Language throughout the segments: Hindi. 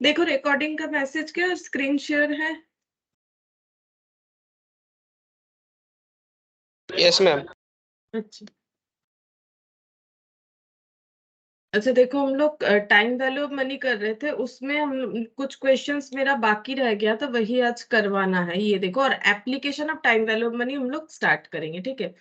देखो रिकॉर्डिंग का मैसेज क्या स्क्रीन शेयर है। Yes ma'am. अच्छा अच्छा, देखो हम लोग टाइम वैल्यू ऑफ मनी कर रहे थे, उसमें हम कुछ क्वेश्चंस मेरा बाकी रह गया था, वही आज करवाना है। ये देखो, और application of time value of money हम लोग स्टार्ट करेंगे, ठीक है।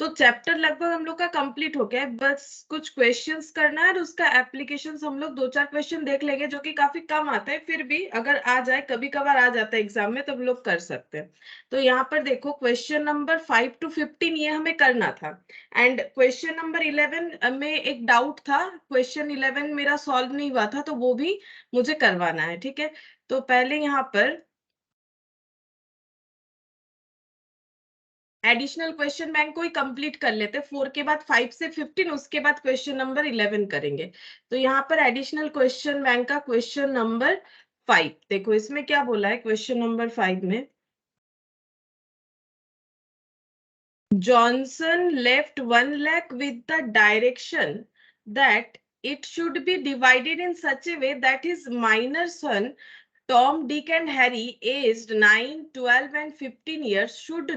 तो चैप्टर लगभग हम लोग का कंप्लीट हो गया है, बस कुछ क्वेश्चंस करना है और उसका एप्लीकेशंस हम लोग 2-4 क्वेश्चन देख लेंगे, जो कि काफी कम आते हैं, फिर भी अगर आ जाए, कभी कभार आ जाता है एग्जाम में, तो हम लोग कर सकते हैं। तो यहाँ पर देखो, क्वेश्चन नंबर 5 to 15 ये हमें करना था। एंड क्वेश्चन नंबर 11 में एक डाउट था, क्वेश्चन 11 मेरा सॉल्व नहीं हुआ था, तो वो भी मुझे करवाना है, ठीक है। तो पहले यहाँ पर एडिशनल क्वेश्चन बैंक को ही कंप्लीट कर लेते, 4 के बाद 5 से 15, उसके बाद क्वेश्चन नंबर 11 करेंगे। तो यहाँ पर एडिशनल क्वेश्चन बैंक का क्वेश्चन नंबर 5 देखो, इसमें क्या बोला है क्वेश्चन नंबर 5 में। Johnson left 1 lakh with the direction that it should be divided in such a way that his minor son Tom, Dick, and Harry, aged 9, 12, and 15 years, should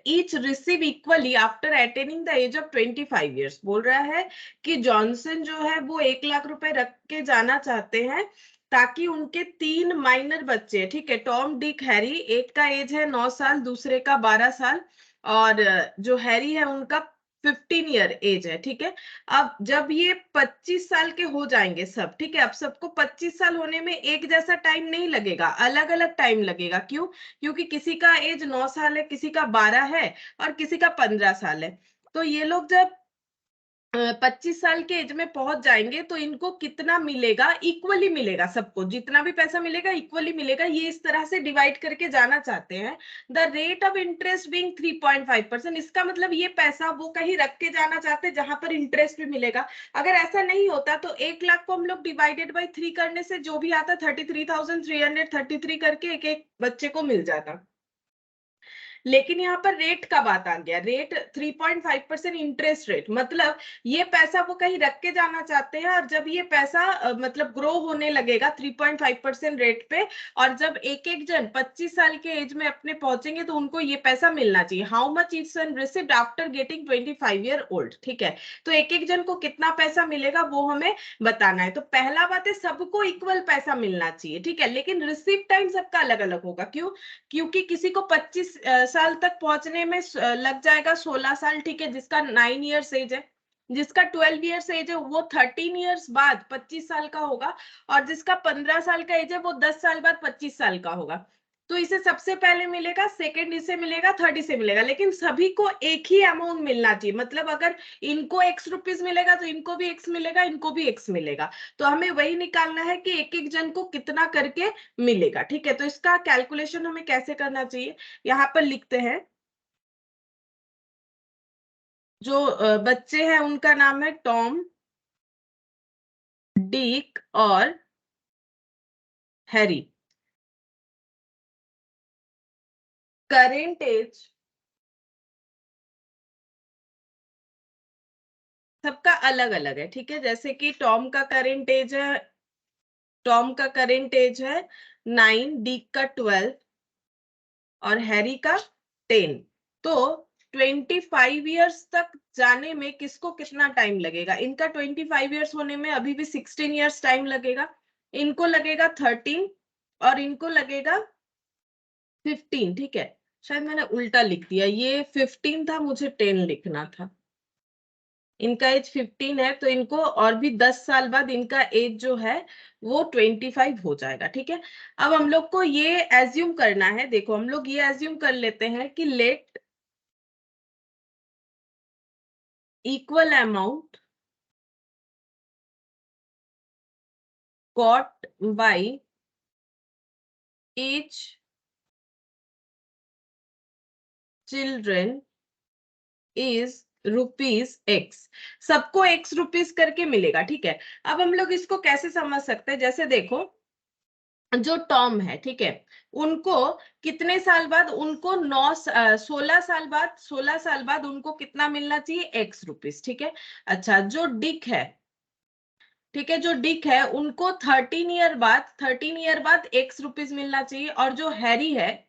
each receive equally after attaining the age of 25 years. बोल रहा है कि जॉनसन जो है वो 1 लाख रुपए रख के जाना चाहते हैं, ताकि उनके 3 माइनर बच्चे, ठीक है, टॉम, डिक, हैरी, एक का एज है 9 साल, दूसरे का 12 साल, और जो हैरी है उनका 15 ईयर एज है, ठीक है। अब जब ये 25 साल के हो जाएंगे सब, ठीक है, अब सबको 25 साल होने में एक जैसा टाइम नहीं लगेगा, अलग अलग टाइम लगेगा। क्यों? क्योंकि किसी का एज 9 साल है, किसी का 12 है, और किसी का 15 साल है। तो ये लोग जब 25 साल के एज में पहुंच जाएंगे, तो इनको कितना मिलेगा? इक्वली मिलेगा, सबको जितना भी पैसा मिलेगा इक्वली मिलेगा, ये इस तरह से डिवाइड करके जाना चाहते हैं। The rate of interest being 3.5%, इसका मतलब ये पैसा वो कहीं रख के जाना चाहते हैं जहां पर इंटरेस्ट भी मिलेगा। अगर ऐसा नहीं होता तो 1 लाख को हम लोग डिवाइडेड बाई 3 करने से जो भी आता 33,333 करके एक एक बच्चे को मिल जाता। लेकिन यहाँ पर रेट का बात आ गया, रेट 3.5% इंटरेस्ट रेट, मतलब ये पैसा वो कहीं रख के जाना चाहते हैं, और जब ये पैसा मतलब ग्रो होने लगेगा 3.5% रेट पे, और जब एक एक जन 25 साल के एज में अपने पहुंचेंगे, तो उनको ये पैसा मिलना चाहिए। How much each son received after getting 25 year old, ठीक है। तो एक एक जन को कितना पैसा मिलेगा वो हमें बताना है। तो पहला बात है, सबको इक्वल पैसा मिलना चाहिए, ठीक है, लेकिन रिसीव टाइम सबका अलग अलग होगा। क्यों? क्योंकि किसी को 25 साल तक पहुंचने में लग जाएगा 16 साल, ठीक है, जिसका 9 ईयर्स एज है। जिसका 12 ईयर्स एज है वो 13 ईयर्स बाद 25 साल का होगा, और जिसका 15 साल का एज है वो 10 साल बाद 25 साल का होगा। तो इसे सबसे पहले मिलेगा, सेकंड इसे मिलेगा, थर्ड इसे मिलेगा, लेकिन सभी को एक ही अमाउंट मिलना चाहिए। मतलब अगर इनको एक्स रुपीज मिलेगा तो इनको भी एक्स मिलेगा, इनको भी एक्स मिलेगा। तो हमें वही निकालना है कि एक एक जन को कितना करके मिलेगा, ठीक है। तो इसका कैलकुलेशन हमें कैसे करना चाहिए, यहाँ पर लिखते हैं। जो बच्चे हैं उनका नाम है टॉम, डिक और हैरी। करेंट एज सबका अलग अलग है, ठीक है। जैसे कि टॉम का करेंट एज है 9, डिक का 12 और हैरी का 10। तो 25 ईयर्स तक जाने में किसको कितना टाइम लगेगा? इनका 25 ईयर्स होने में अभी भी 16 ईयर्स टाइम लगेगा, इनको लगेगा 13, और इनको लगेगा 15, ठीक है। शायद मैंने उल्टा लिख दिया, ये 15 था, मुझे 10 लिखना था। इनका एज 15 है, तो इनको और भी 10 साल बाद इनका एज जो है वो 25 हो जाएगा, ठीक है। अब हम लोग को ये एज्यूम करना है, देखो हम लोग ये एज्यूम कर लेते हैं कि let equal amount got by each children is rupees X. सबको एक्स रुपीज करके मिलेगा, ठीक है। अब हम लोग इसको कैसे समझ सकते हैं? जैसे देखो, जो टॉम है, ठीक है, उनको कितने साल बाद, उनको 16 साल बाद उनको कितना मिलना चाहिए? एक्स रुपीज, ठीक है। अच्छा, जो डिक है ठीक है, जो डिक है उनको 13 ईयर बाद X रुपीज मिलना चाहिए, और जो हैरी है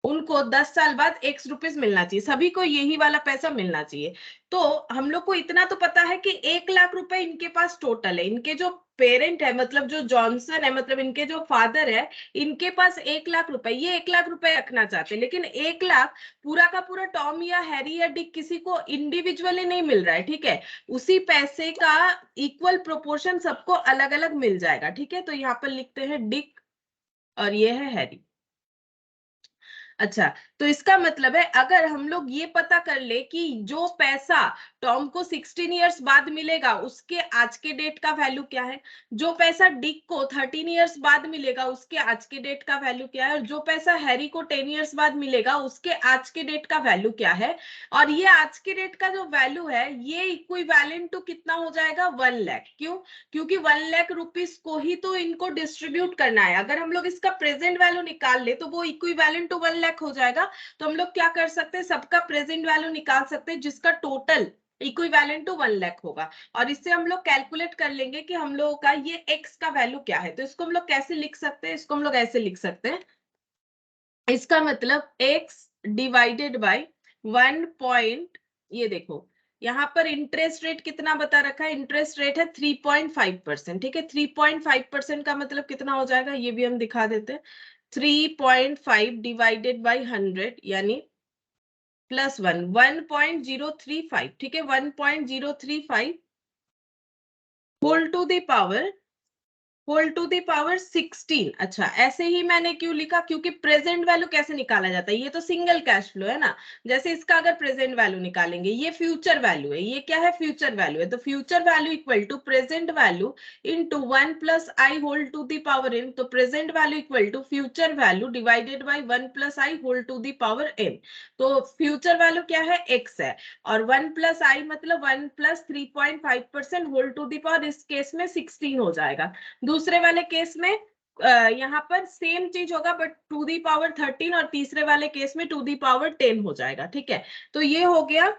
उनको 10 साल बाद X रुपीज मिलना चाहिए, सभी को यही वाला पैसा मिलना चाहिए। तो हम लोग को इतना तो पता है कि 1 लाख रुपए इनके पास टोटल है, इनके जो पेरेंट है मतलब जो जॉनसन है, मतलब इनके जो फादर है, इनके पास 1 लाख रुपए, ये 1 लाख रुपए रखना चाहते हैं, लेकिन 1 लाख पूरा का पूरा टॉम या हैरी या डिक किसी को इंडिविजुअली नहीं मिल रहा है, ठीक है, उसी पैसे का इक्वल प्रोपोर्शन सबको अलग अलग मिल जाएगा, ठीक है। तो यहाँ पर लिखते हैं डिक और ये है हैरी। अच्छा, तो इसका मतलब है अगर हम लोग ये पता कर ले कि जो पैसा टॉम को 16 ईयर्स बाद मिलेगा उसके आज के डेट का वैल्यू क्या है, जो पैसा डिक को 13 ईयर्स बाद मिलेगा उसके आज के डेट का वैल्यू क्या है, और जो पैसा हैरी को 10 ईयर्स बाद मिलेगा उसके आज के डेट का वैल्यू क्या है, और ये आज के डेट का जो वैल्यू है ये इक्विवेलेंट टू कितना हो जाएगा, 1 लाख। क्यों? क्योंकि 1 लाख रुपीस को ही तो इनको डिस्ट्रीब्यूट करना है। अगर हम लोग इसका प्रेजेंट वैल्यू निकाल ले तो वो इक्विवेलेंट टू 1 लाख हो जाएगा। तो हम लोग क्या कर सकते हैं, सबका प्रेजेंट वैल्यू निकाल सकते हैं जिसका टोटल इक्विवेलेंट टू 1 लाख होगा, और इससे हम लोग कैलकुलेट कर लेंगे कि हम लोगों का ये एक्स का वैल्यू क्या है। तो इसको हम लोग कैसे लिख सकते हैं, इसको हम लोग ऐसे लिख सकते हैं, इसका मतलब x डिवाइडेड बाय 1 ये देखो यहाँ पर इंटरेस्ट रेट कितना बता रखा है, इंटरेस्ट रेट है 3.5%, ठीक है। 3.5% का मतलब कितना हो जाएगा, ये भी हम दिखा देते हैं। 3.5 डिवाइडेड बाई 100 यानी +1, 1.035, ठीक है, 1.035 होल टू द पावर 16। अच्छा, ऐसे ही मैंने क्यों लिखा, क्योंकि प्रेजेंट वैल्यू कैसे निकाला जाता है, ये तो सिंगल कैश फ्लो है ना, जैसे इसका अगर प्रेजेंट वैल्यू निकालेंगे, ये फ्यूचर वैल्यू है, ये क्या है, फ्यूचर वैल्यू है, तो future value equal to present value into 1 plus I whole to the power n, तो present value equal to future value divided by 1 plus I whole to the power n। तो फ्यूचर वैल्यू क्या है, x है, और 1 प्लस आई मतलब 1 plus 3.5% whole to the power, इस केस में 16 हो जाएगा। दूसरे वाले केस में यहाँ पर सेम चीज होगा बट टू दी पावर 13, और तीसरे वाले केस में टू दी पावर 10 हो जाएगा, ठीक है। तो ये हो गया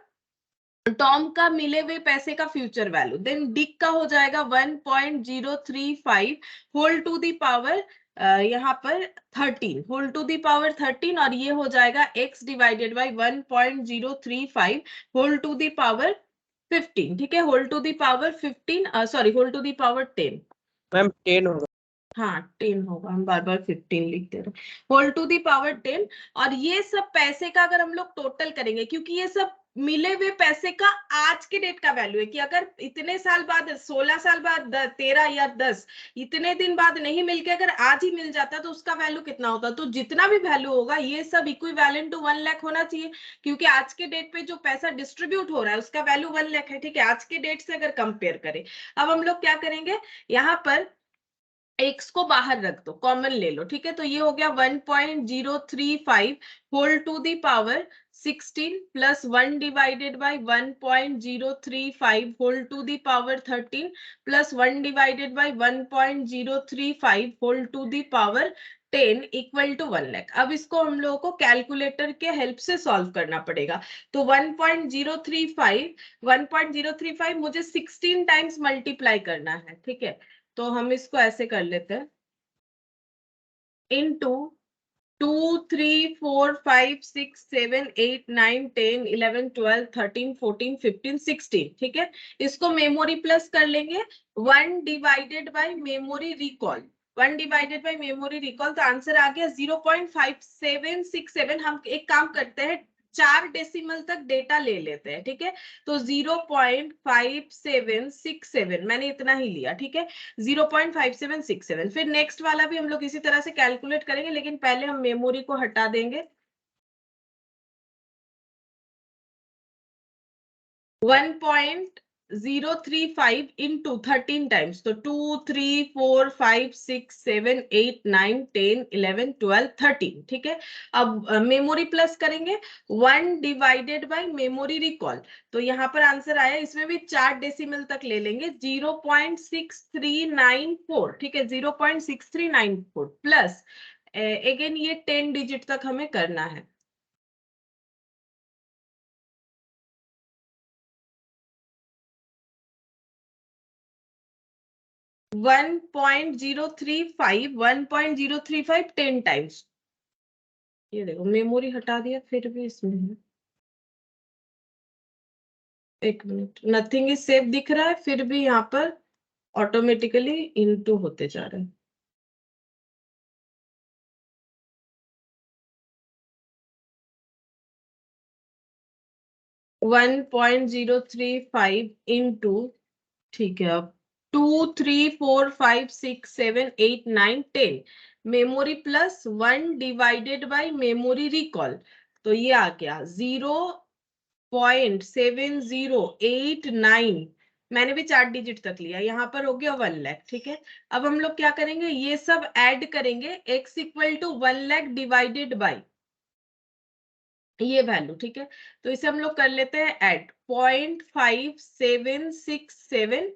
टॉम का मिले हुए पैसे का फ्यूचर वैल्यू। देन डिक का हो जाएगा 1.035 होल टू दी पावर यहाँ पर 13, होल टू दी पावर 13, और ये हो जाएगा x divided by 1.035 whole to the power 15, ठीक है, whole to the power 15, sorry whole to the power 10। Ma'am 10 होगा। हाँ 10 होगा, हम बार बार 15 लिखते रहे, होल टू दी पावर 10। और ये सब पैसे का अगर हम लोग टोटल करेंगे, क्योंकि ये सब मिले हुए पैसे का आज के डेट का वैल्यू है, कि अगर इतने साल बाद 16 साल बाद 13 या 10 इतने दिन बाद नहीं मिलके अगर आज ही मिल जाता तो उसका वैल्यू कितना होता, तो जितना भी वैल्यू होगा ये सब इक्विवेलेंट टू 1 लाख होना चाहिए, क्योंकि आज के डेट पे जो पैसा डिस्ट्रीब्यूट हो रहा है उसका वैल्यू 1 लाख है, ठीक है, आज के डेट से अगर कंपेयर करें। अब हम लोग क्या करेंगे, यहाँ पर x को बाहर रख दो, कॉमन ले लो, ठीक है, तो ये हो गया 1.035 whole to the power 16 plus 1 divided by 1.035 whole to the power 13 plus 1 divided by 1.035 whole to the power 10 equal to 1 lakh. अब इसको हम लोगों को कैलकुलेटर के हेल्प से सॉल्व करना पड़ेगा। तो 1.035 मुझे 16 टाइम्स मल्टीप्लाई करना है, ठीक है, तो हम इसको ऐसे कर लेते हैं, इनटू 2 3 4 5 6 7 8 9 10 11 12 13 14 15 16, ठीक है। इसको मेमोरी प्लस कर लेंगे, 1 divided by memory recall, 1 divided by memory recall, तो आंसर आ गया 0.5767। हम एक काम करते हैं, 4 डेसिमल तक डेटा ले लेते हैं, ठीक है, तो 0.5767 मैंने इतना ही लिया, ठीक है, 0.5767। फिर नेक्स्ट वाला भी हम लोग इसी तरह से कैलकुलेट करेंगे, लेकिन पहले हम मेमोरी को हटा देंगे। 1.035 इंटू 13 टाइम्स, तो 2 3 4 5 6 7 8 9 10 11 12 13, ठीक है। अब मेमोरी प्लस करेंगे, 1 डिवाइडेड बाय मेमोरी रिकॉल, तो यहाँ पर आंसर आया, इसमें भी 4 डेसिमल तक ले लेंगे, 0.6394, ठीक है, 0.6394 प्लस अगेन ये 10 डिजिट तक हमें करना है। 1.035 1.035 10 टाइम्स। ये देखो मेमोरी हटा दिया फिर भी इसमें है। एक मिनट, नथिंग इज सेव दिख रहा है फिर भी यहाँ पर ऑटोमेटिकली इनटू होते जा रहे हैं। One point zero three five into, ठीक है, अब 2 3 4 5 6 7 8 9 10 memory plus 1 divided by memory recall, तो ये आ गया 0.7089। मैंने भी 4 डिजिट तक लिया, यहाँ पर हो गया 1 लाख। ठीक है, अब हम लोग क्या करेंगे, ये सब ऐड करेंगे, x equal to 1 lakh divided by ये वैल्यू। ठीक है, तो इसे हम लोग कर लेते हैं ऐड, 0.5767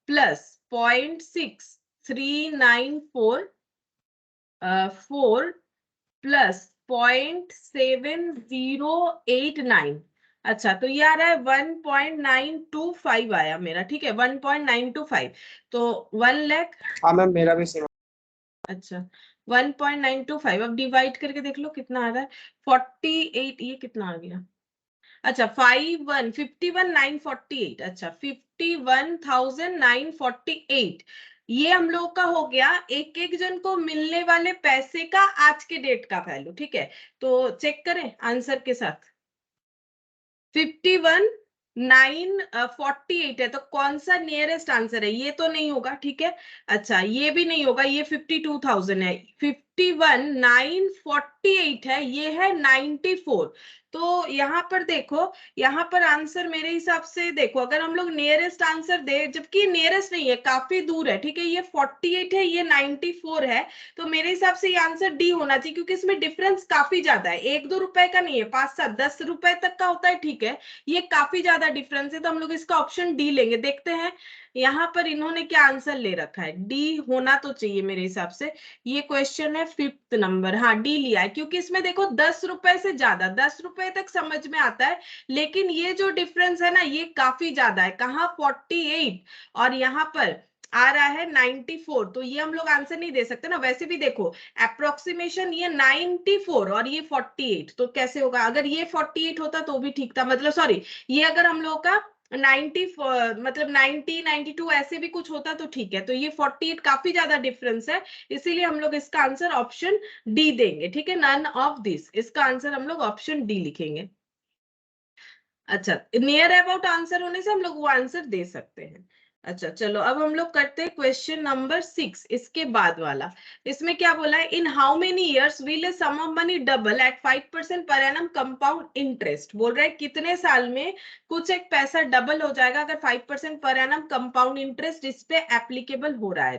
प्लस 0.6394 प्लस 0.7089। अच्छा, तो ये आ रहा है 1.925 आया मेरा। ठीक है, 1.925, तो 1 लाख। हाँ मैम, मेरा भी सेम। अच्छा, 1.925, अब डिवाइड करके देख लो कितना आ रहा है, 48। ये कितना आ गया, अच्छा 51,948, अच्छा 51,948। ये हम लोग का हो गया एक एक जन को मिलने वाले पैसे का आज के डेट का वैल्यू। ठीक है, तो चेक करें आंसर के साथ। 51,948 है, तो कौन सा नियरेस्ट आंसर है, ये तो नहीं होगा। ठीक है, अच्छा ये भी नहीं होगा, ये 52,000 है। 51,948 है, ये है 94। तो यहाँ पर देखो, यहाँ पर आंसर मेरे हिसाब से देखो, अगर हम लोग नियरेस्ट आंसर दे, जबकि नियरेस्ट नहीं है, काफी दूर है। ठीक है, ये 48 है, ये 94 है, तो मेरे हिसाब से ये आंसर डी होना चाहिए, क्योंकि इसमें डिफरेंस काफी ज्यादा है, 1-2 रुपए का नहीं है, 5-7-10 रुपए तक का होता है। ठीक है, ये काफी ज्यादा डिफरेंस है, तो हम लोग इसका ऑप्शन डी लेंगे। देखते हैं यहाँ पर इन्होंने क्या आंसर ले रखा है, डी होना तो चाहिए मेरे हिसाब से। ये क्वेश्चन है 5th नंबर, हाँ डी लिया है, क्योंकि इसमें देखो 10 रुपए से ज्यादा, 10 रुपए तक समझ में आता है, लेकिन ये जो डिफरेंस है ना, ये काफी ज्यादा है। कहाँ 48 और यहाँ पर आ रहा है 94, तो ये हम लोग आंसर नहीं दे सकते ना। वैसे भी देखो अप्रोक्सीमेशन, ये 94 और ये 48, तो कैसे होगा, अगर ये 48 होता तो भी ठीक था, मतलब सॉरी, ये अगर हम लोग का 90 मतलब 90 92 ऐसे भी कुछ होता तो ठीक है, तो ये 48 काफी ज्यादा डिफरेंस है, इसीलिए हम लोग इसका आंसर ऑप्शन डी देंगे। ठीक है, नन ऑफ दिस, इसका आंसर हम लोग ऑप्शन डी लिखेंगे। अच्छा, नियर अबाउट आंसर होने से हम लोग वो आंसर दे सकते हैं। अच्छा चलो, अब हम लोग करते हैं क्वेश्चन नंबर 6, इसके बाद वाला। इसमें क्या बोला है, in how many years will a sum of money double at 5% per annum compound interest. बोल रहा है कितने साल में कुछ एक पैसा डबल हो जाएगा अगर 5% पर एनम कंपाउंड इंटरेस्ट इस पे एप्लीकेबल हो रहा है,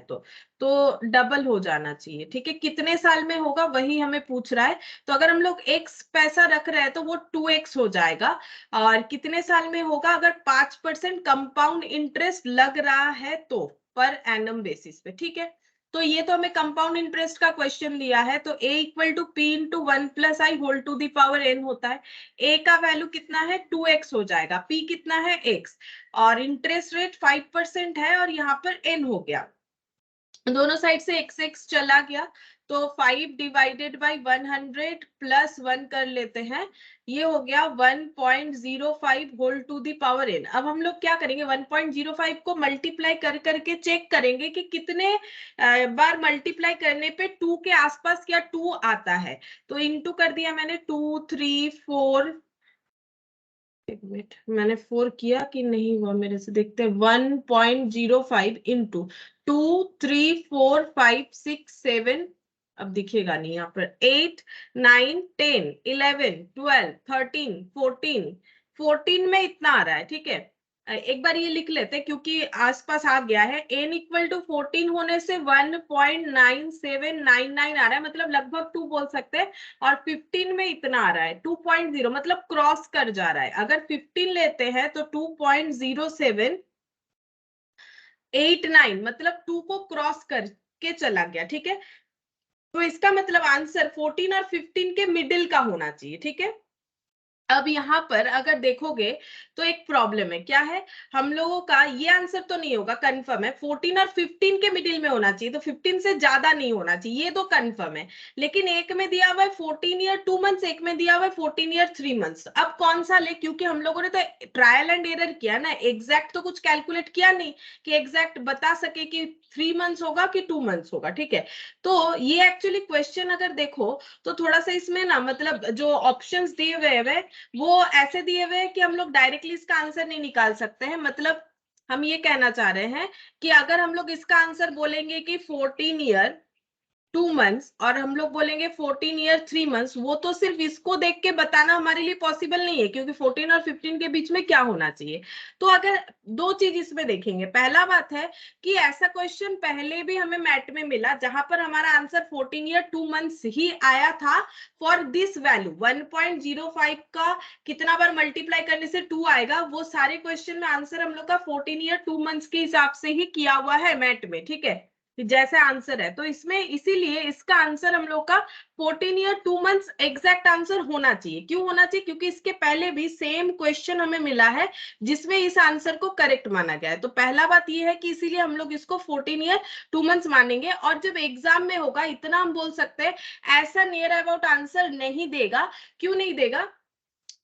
तो डबल हो जाना चाहिए। ठीक है, कितने साल में होगा वही हमें पूछ रहा है। तो अगर हम लोग x पैसा रख रहे हैं तो वो 2x हो जाएगा, और कितने साल में होगा, अगर 5% कंपाउंड इंटरेस्ट लग रहा है तो पर एनम बेसिस पे। ठीक है, तो ये तो हमें कंपाउंड इंटरेस्ट का क्वेश्चन लिया है, तो a equal to P into 1+i whole to the power n होता है। a का वैल्यू कितना है, 2x हो जाएगा, p कितना है, x, और इंटरेस्ट रेट 5% है, और यहाँ पर n हो गया, दोनों साइड से x x चला गया, तो 5 डिवाइडेड बाई 100 प्लस 1 कर लेते हैं, ये हो गया 1.05 whole to the power n। अब हम लोग क्या करेंगे, 1.05 को मल्टीप्लाई कर करके चेक करेंगे कि कितने बार मल्टीप्लाई करने पे 2 के आसपास क्या 2 आता है। तो इनटू कर दिया मैंने, 2 3 4, एक मिनट मैंने 4 किया कि नहीं हुआ मेरे से, देखते हैं, 1.05 इंटू 2 3 4 5 6 7, अब दिखेगा नहीं यहाँ पर, 8 9 10 11 12 13 14, 14 में इतना आ रहा है। ठीक है, एक बार ये लिख लेते हैं क्योंकि आसपास आ गया है, n इक्वल टू 14 होने से 1.9799 आ रहा है, मतलब लगभग 2 बोल सकते हैं, और 15 में इतना आ रहा है 2.0, मतलब क्रॉस कर जा रहा है। अगर 15 लेते हैं तो 2.0789, मतलब 2 को क्रॉस करके चला गया। ठीक है, तो इसका मतलब आंसर 14 और 15 के मिडिल का होना चाहिए। ठीक है, अब यहाँ पर अगर देखोगे तो एक प्रॉब्लम है, क्या है, हम लोगों का ये आंसर तो नहीं होगा, कंफर्म है 14 और 15 के मिडिल में होना चाहिए, तो 15 से ज्यादा नहीं होना चाहिए, ये तो कंफर्म है। लेकिन एक में दिया हुआ है 14 ईयर 2 मंथ्स, एक में दिया हुआ है 14 ईयर 3 मंथ्स। अब कौन सा ले, क्योंकि हम लोगों ने तो ट्रायल एंड एरर किया ना, एग्जैक्ट तो कुछ कैलकुलेट किया नहीं कि एग्जैक्ट बता सके कि 3 मंथ्स होगा कि 2 मंथ्स होगा, ठीक है। तो ये एक्चुअली क्वेश्चन अगर देखो तो थोड़ा सा इसमें ना, मतलब जो ऑप्शंस दिए हुए हैं वो ऐसे दिए हुए हैं कि हम लोग डायरेक्टली इसका आंसर नहीं निकाल सकते हैं। मतलब हम ये कहना चाह रहे हैं कि अगर हम लोग इसका आंसर बोलेंगे कि 14 ईयर 2 मंथ्स और हम लोग बोलेंगे 14 ईयर 3 मंथ्स, वो तो सिर्फ इसको देख के बताना हमारे लिए पॉसिबल नहीं है, क्योंकि 14 और 15 के बीच में क्या होना चाहिए। तो अगर दो चीज इसमें देखेंगे, पहला बात है कि ऐसा क्वेश्चन पहले भी हमें मैट में मिला जहां पर हमारा आंसर 14 ईयर 2 मंथ्स ही आया था फॉर दिस वैल्यू 1.05 का कितना बार मल्टीप्लाई करने से 2 आएगा, वो सारे क्वेश्चन में आंसर हम लोग का 14 ईयर 2 मंथ्स के हिसाब से ही किया हुआ है मैट में, ठीक है, जैसे आंसर है। तो इसमें इसीलिए इसका आंसर हम लोग का 14 ईयर 2 मंथ्स एग्जैक्ट आंसर होना चाहिए। क्यों होना चाहिए? क्योंकि इसके पहले भी सेम क्वेश्चन हमें मिला है जिसमें इस आंसर को करेक्ट माना गया है। तो पहला बात यह है कि इसीलिए हम लोग इसको 14 ईयर 2 मंथ्स मानेंगे। और जब एग्जाम में होगा, इतना हम बोल सकते हैं, ऐसा नियर अबाउट आंसर नहीं देगा। क्यों नहीं देगा?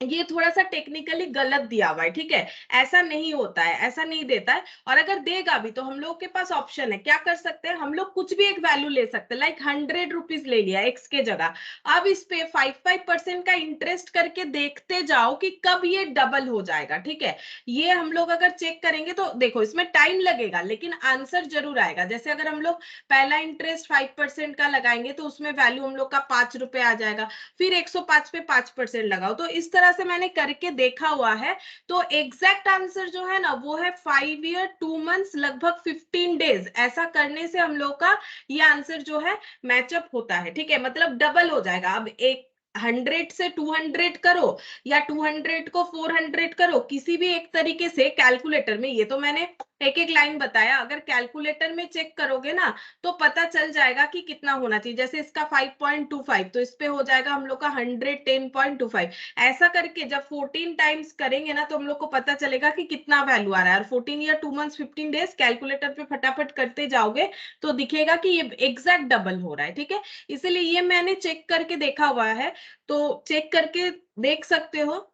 ये थोड़ा सा टेक्निकली गलत दिया हुआ है, ठीक है, ऐसा नहीं होता है, ऐसा नहीं देता है। और अगर देगा भी तो हम लोग के पास ऑप्शन है, क्या कर सकते हैं, हम लोग कुछ भी एक वैल्यू ले सकते हैं, लाइक 100 रुपीज ले लिया एक्स के जगह। अब इस पे 5% का इंटरेस्ट करके देखते जाओ कि कब ये डबल हो जाएगा, ठीक है। ये हम लोग अगर चेक करेंगे तो देखो इसमें टाइम लगेगा लेकिन आंसर जरूर आएगा। जैसे अगर हम लोग पहला इंटरेस्ट 5% का लगाएंगे तो उसमें वैल्यू हम लोग का 5 रुपए आ जाएगा, फिर 105 पे 5% लगाओ, तो इस तरह से मैंने करके देखा हुआ है। तो एग्जैक्ट आंसर जो है ना वो है 5 ईयर 2 मंथ्स लगभग 15 डेज। ऐसा करने से हम लोग का ये आंसर जो है मैचअप होता है, ठीक है, मतलब डबल हो जाएगा। अब एक 100 से 200 करो या 200 को 400 करो, किसी भी एक तरीके से कैलकुलेटर में, ये तो मैंने एक एक लाइन बताया, अगर कैलकुलेटर में चेक करोगे ना तो पता चल जाएगा कि कितना होना चाहिए। जैसे इसका 5.25 तो इस पे हो जाएगा हम लोग का 110.25। ऐसा करके जब 14 टाइम्स करेंगे ना तो हम लोग को पता चलेगा कि कितना वैल्यू आ रहा है। और 14 ईयर 2 मंथ्स 15 डेज कैलकुलेटर पे फटाफट करते जाओगे तो दिखेगा कि ये एग्जैक्ट डबल हो रहा है, ठीक है। इसीलिए ये मैंने चेक करके देखा हुआ है, तो चेक करके देख सकते हो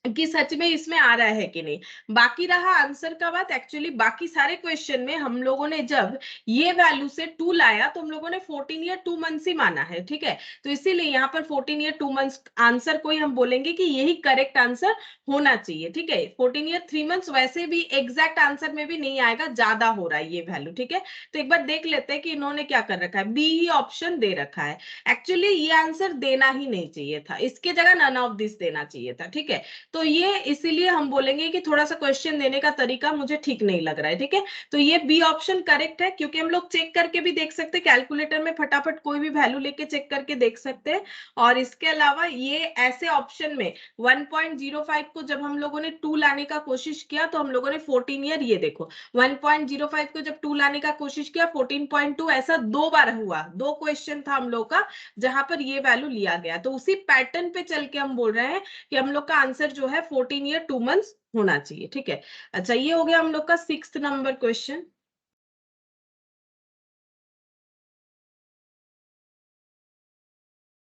कि सच में इसमें आ रहा है कि नहीं। बाकी रहा आंसर का बात, एक्चुअली बाकी सारे क्वेश्चन में हम लोगों ने जब ये वैल्यू से 2 लाया तो हम लोगों ने 14 ईयर 2 मंथ्स ही माना है, ठीक है। तो इसीलिए यहाँ पर 14 ईयर 2 मंथ्स आंसर को ही हम बोलेंगे कि यही करेक्ट आंसर होना चाहिए, ठीक है। 14 ईयर 3 मंथ्स वैसे भी एग्जैक्ट आंसर में भी नहीं आएगा, ज्यादा हो रहा है ये वैल्यू, ठीक है। तो एक बार देख लेते हैं कि इन्होंने क्या कर रखा है, बी ही ऑप्शन दे रखा है। एक्चुअली ये आंसर देना ही नहीं चाहिए था, इसके जगह नन ऑफ दिस देना चाहिए था, ठीक है। तो ये इसीलिए हम बोलेंगे कि थोड़ा सा क्वेश्चन देने का तरीका मुझे ठीक नहीं लग रहा है, ठीक है। तो ये बी ऑप्शन करेक्ट है, क्योंकि हम लोग चेक करके भी देख सकते हैं, कैलकुलेटर में फटाफट कोई भी वैल्यू लेके चेक करके देख सकते हैं। और इसके अलावा ये ऐसे ऑप्शन में 1.05 को जब हम लोगों ने 2 लाने का कोशिश किया तो हम लोगों ने 14 ईयर, ये देखो 1.05 को जब 2 लाने का कोशिश किया 14.2, ऐसा 2 बार हुआ, 2 क्वेश्चन था हम लोग का जहां पर ये वैल्यू लिया गया। तो उसी पैटर्न पे चल के हम बोल रहे हैं कि हम लोग का आंसर जो है 14 ईयर 2 मंथ्स होना चाहिए, ठीक है। अच्छा, ये हो गया हम लोग का 6th नंबर क्वेश्चन।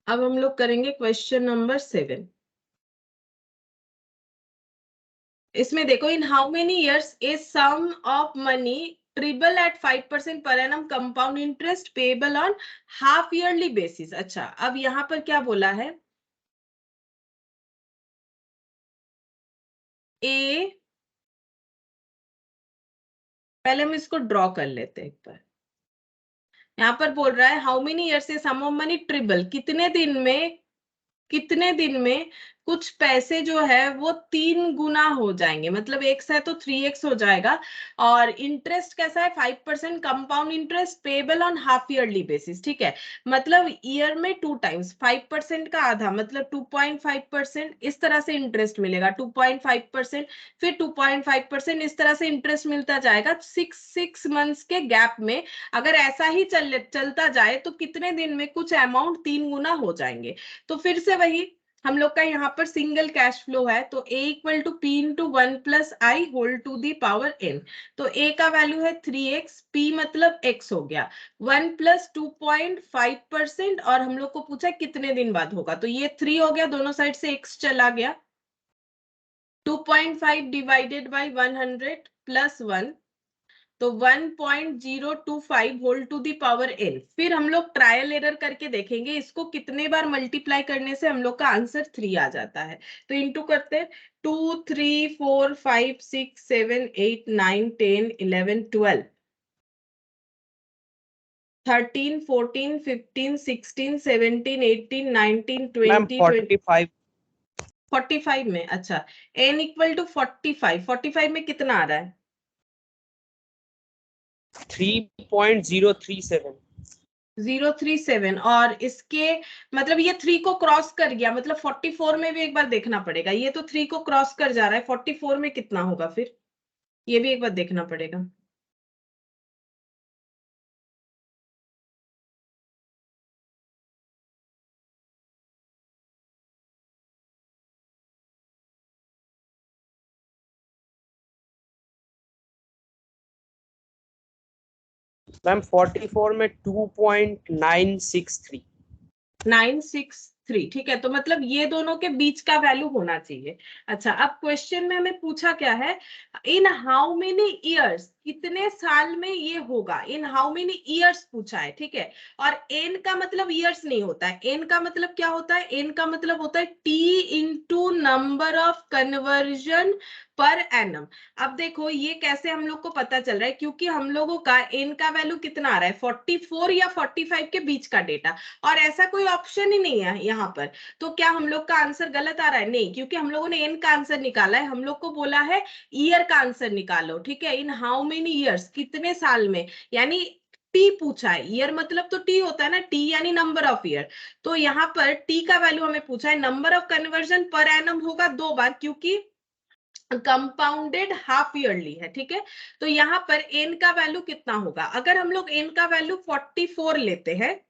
अब हम लोग करेंगे क्वेश्चन नंबर 7। इसमें देखो, in how many years a sum of money treble at 5% per annum compound interest payable on half yearly basis. अच्छा, अब यहाँ पर क्या बोला है, ए, पहले हम इसको ड्रॉ कर लेते हैं एक बार। यहाँ पर बोल रहा है how many years a sum of money treble, कितने दिन में, कितने दिन में कुछ पैसे जो है वो 3 गुना हो जाएंगे, मतलब एक्स है तो 3x हो जाएगा। और इंटरेस्ट कैसा है, 5% compound interest payable on half yearly basis, ठीक है। मतलब ईयर में 2 टाइम्स 5% का आधा, मतलब 2.5% इस तरह से इंटरेस्ट मिलेगा, 2.5% फिर 2.5%, इस तरह से इंटरेस्ट मिलता जाएगा 6 मंथ्स के गैप में। अगर ऐसा ही चलता जाए तो कितने दिन में कुछ अमाउंट 3 गुना हो जाएंगे। तो फिर से वही हम लोग का यहाँ पर सिंगल कैश फ्लो है, तो A equal to P into 1 plus I whole to the power n। तो A का वैल्यू है 3x, P मतलब x हो गया 1 प्लस 2.5%, और हम लोग को पूछा कितने दिन बाद होगा, तो ये 3 हो गया, दोनों साइड से x चला गया, 2.5 डिवाइडेड बाई 100 प्लस 1, तो 1.025 whole to the power n। फिर हम लोग ट्रायल एरर करके देखेंगे इसको कितने बार मल्टीप्लाई करने से हम लोग का आंसर 3 आ जाता है। तो इंटू करते हैं, 2 3 4 5 6 7 8 9 10 11 12 13 14 15 16 17 18 19 मैम 20 45 45 में, अच्छा n इक्वल टू 45, 45 में कितना आ रहा है? 3.037 037, और इसके मतलब ये 3 को क्रॉस कर गया, मतलब 44 में भी एक बार देखना पड़ेगा, ये तो 3 को क्रॉस कर जा रहा है, 44 में कितना होगा फिर, ये भी एक बार देखना पड़ेगा। मैम 44 में 2.963 963, ठीक है, तो मतलब ये दोनों के बीच का वैल्यू होना चाहिए। अच्छा, अब क्वेश्चन में हमें पूछा क्या है, इन हाउ मेनी ईयर्स, कितने साल में ये होगा, इन हाउ मेनी ईयर्स पूछा है, ठीक है। और एन का मतलब ईयर्स नहीं होता है, एन का मतलब क्या होता है, एन का मतलब होता है T into number of conversion per annum. अब देखो ये कैसे हम लोग को पता चल रहा है, क्योंकि हम लोगों का एन का वैल्यू कितना आ रहा है, 44 या 45 के बीच का डेटा, और ऐसा कोई ऑप्शन ही नहीं है यहाँ पर। तो क्या हम लोग का आंसर गलत आ रहा है? नहीं, क्योंकि हम लोगों ने एन का आंसर निकाला है, हम लोग को बोला है ईयर का आंसर निकालो, ठीक है। इन हाउ मेनी ईयर्स, कितने साल में, यानी टी पूछा है, ईयर मतलब तो टी होता है ना, टी यानी नंबर ऑफ ईयर। तो यहाँ पर टी का वैल्यू हमें पूछा है, number of conversion per annum होगा 2 बार, क्योंकि कंपाउंडेड हाफ ईयरली है, ठीक है। तो यहाँ पर एन का वैल्यू कितना होगा, अगर हम लोग एन का वैल्यू 44 लेते हैं,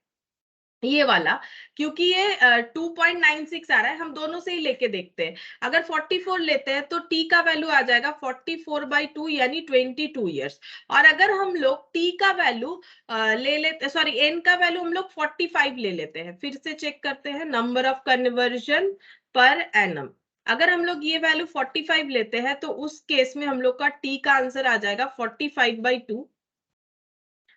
ये वाला, क्योंकि ये 2.96 आ रहा है, हम दोनों से ही लेके देखते हैं। अगर 44 लेते हैं तो टी का वैल्यू आ जाएगा 44/2 यानी 22 ईयर्स। और अगर हम लोग टी का वैल्यू ले लेते, सॉरी एन का वैल्यू हम लोग 45 ले लेते हैं, फिर से चेक करते हैं, number of conversion per annum. अगर हम लोग ये वैल्यू 45 लेते हैं तो उस केस में हम लोग का टी का आंसर आ जाएगा 45/2,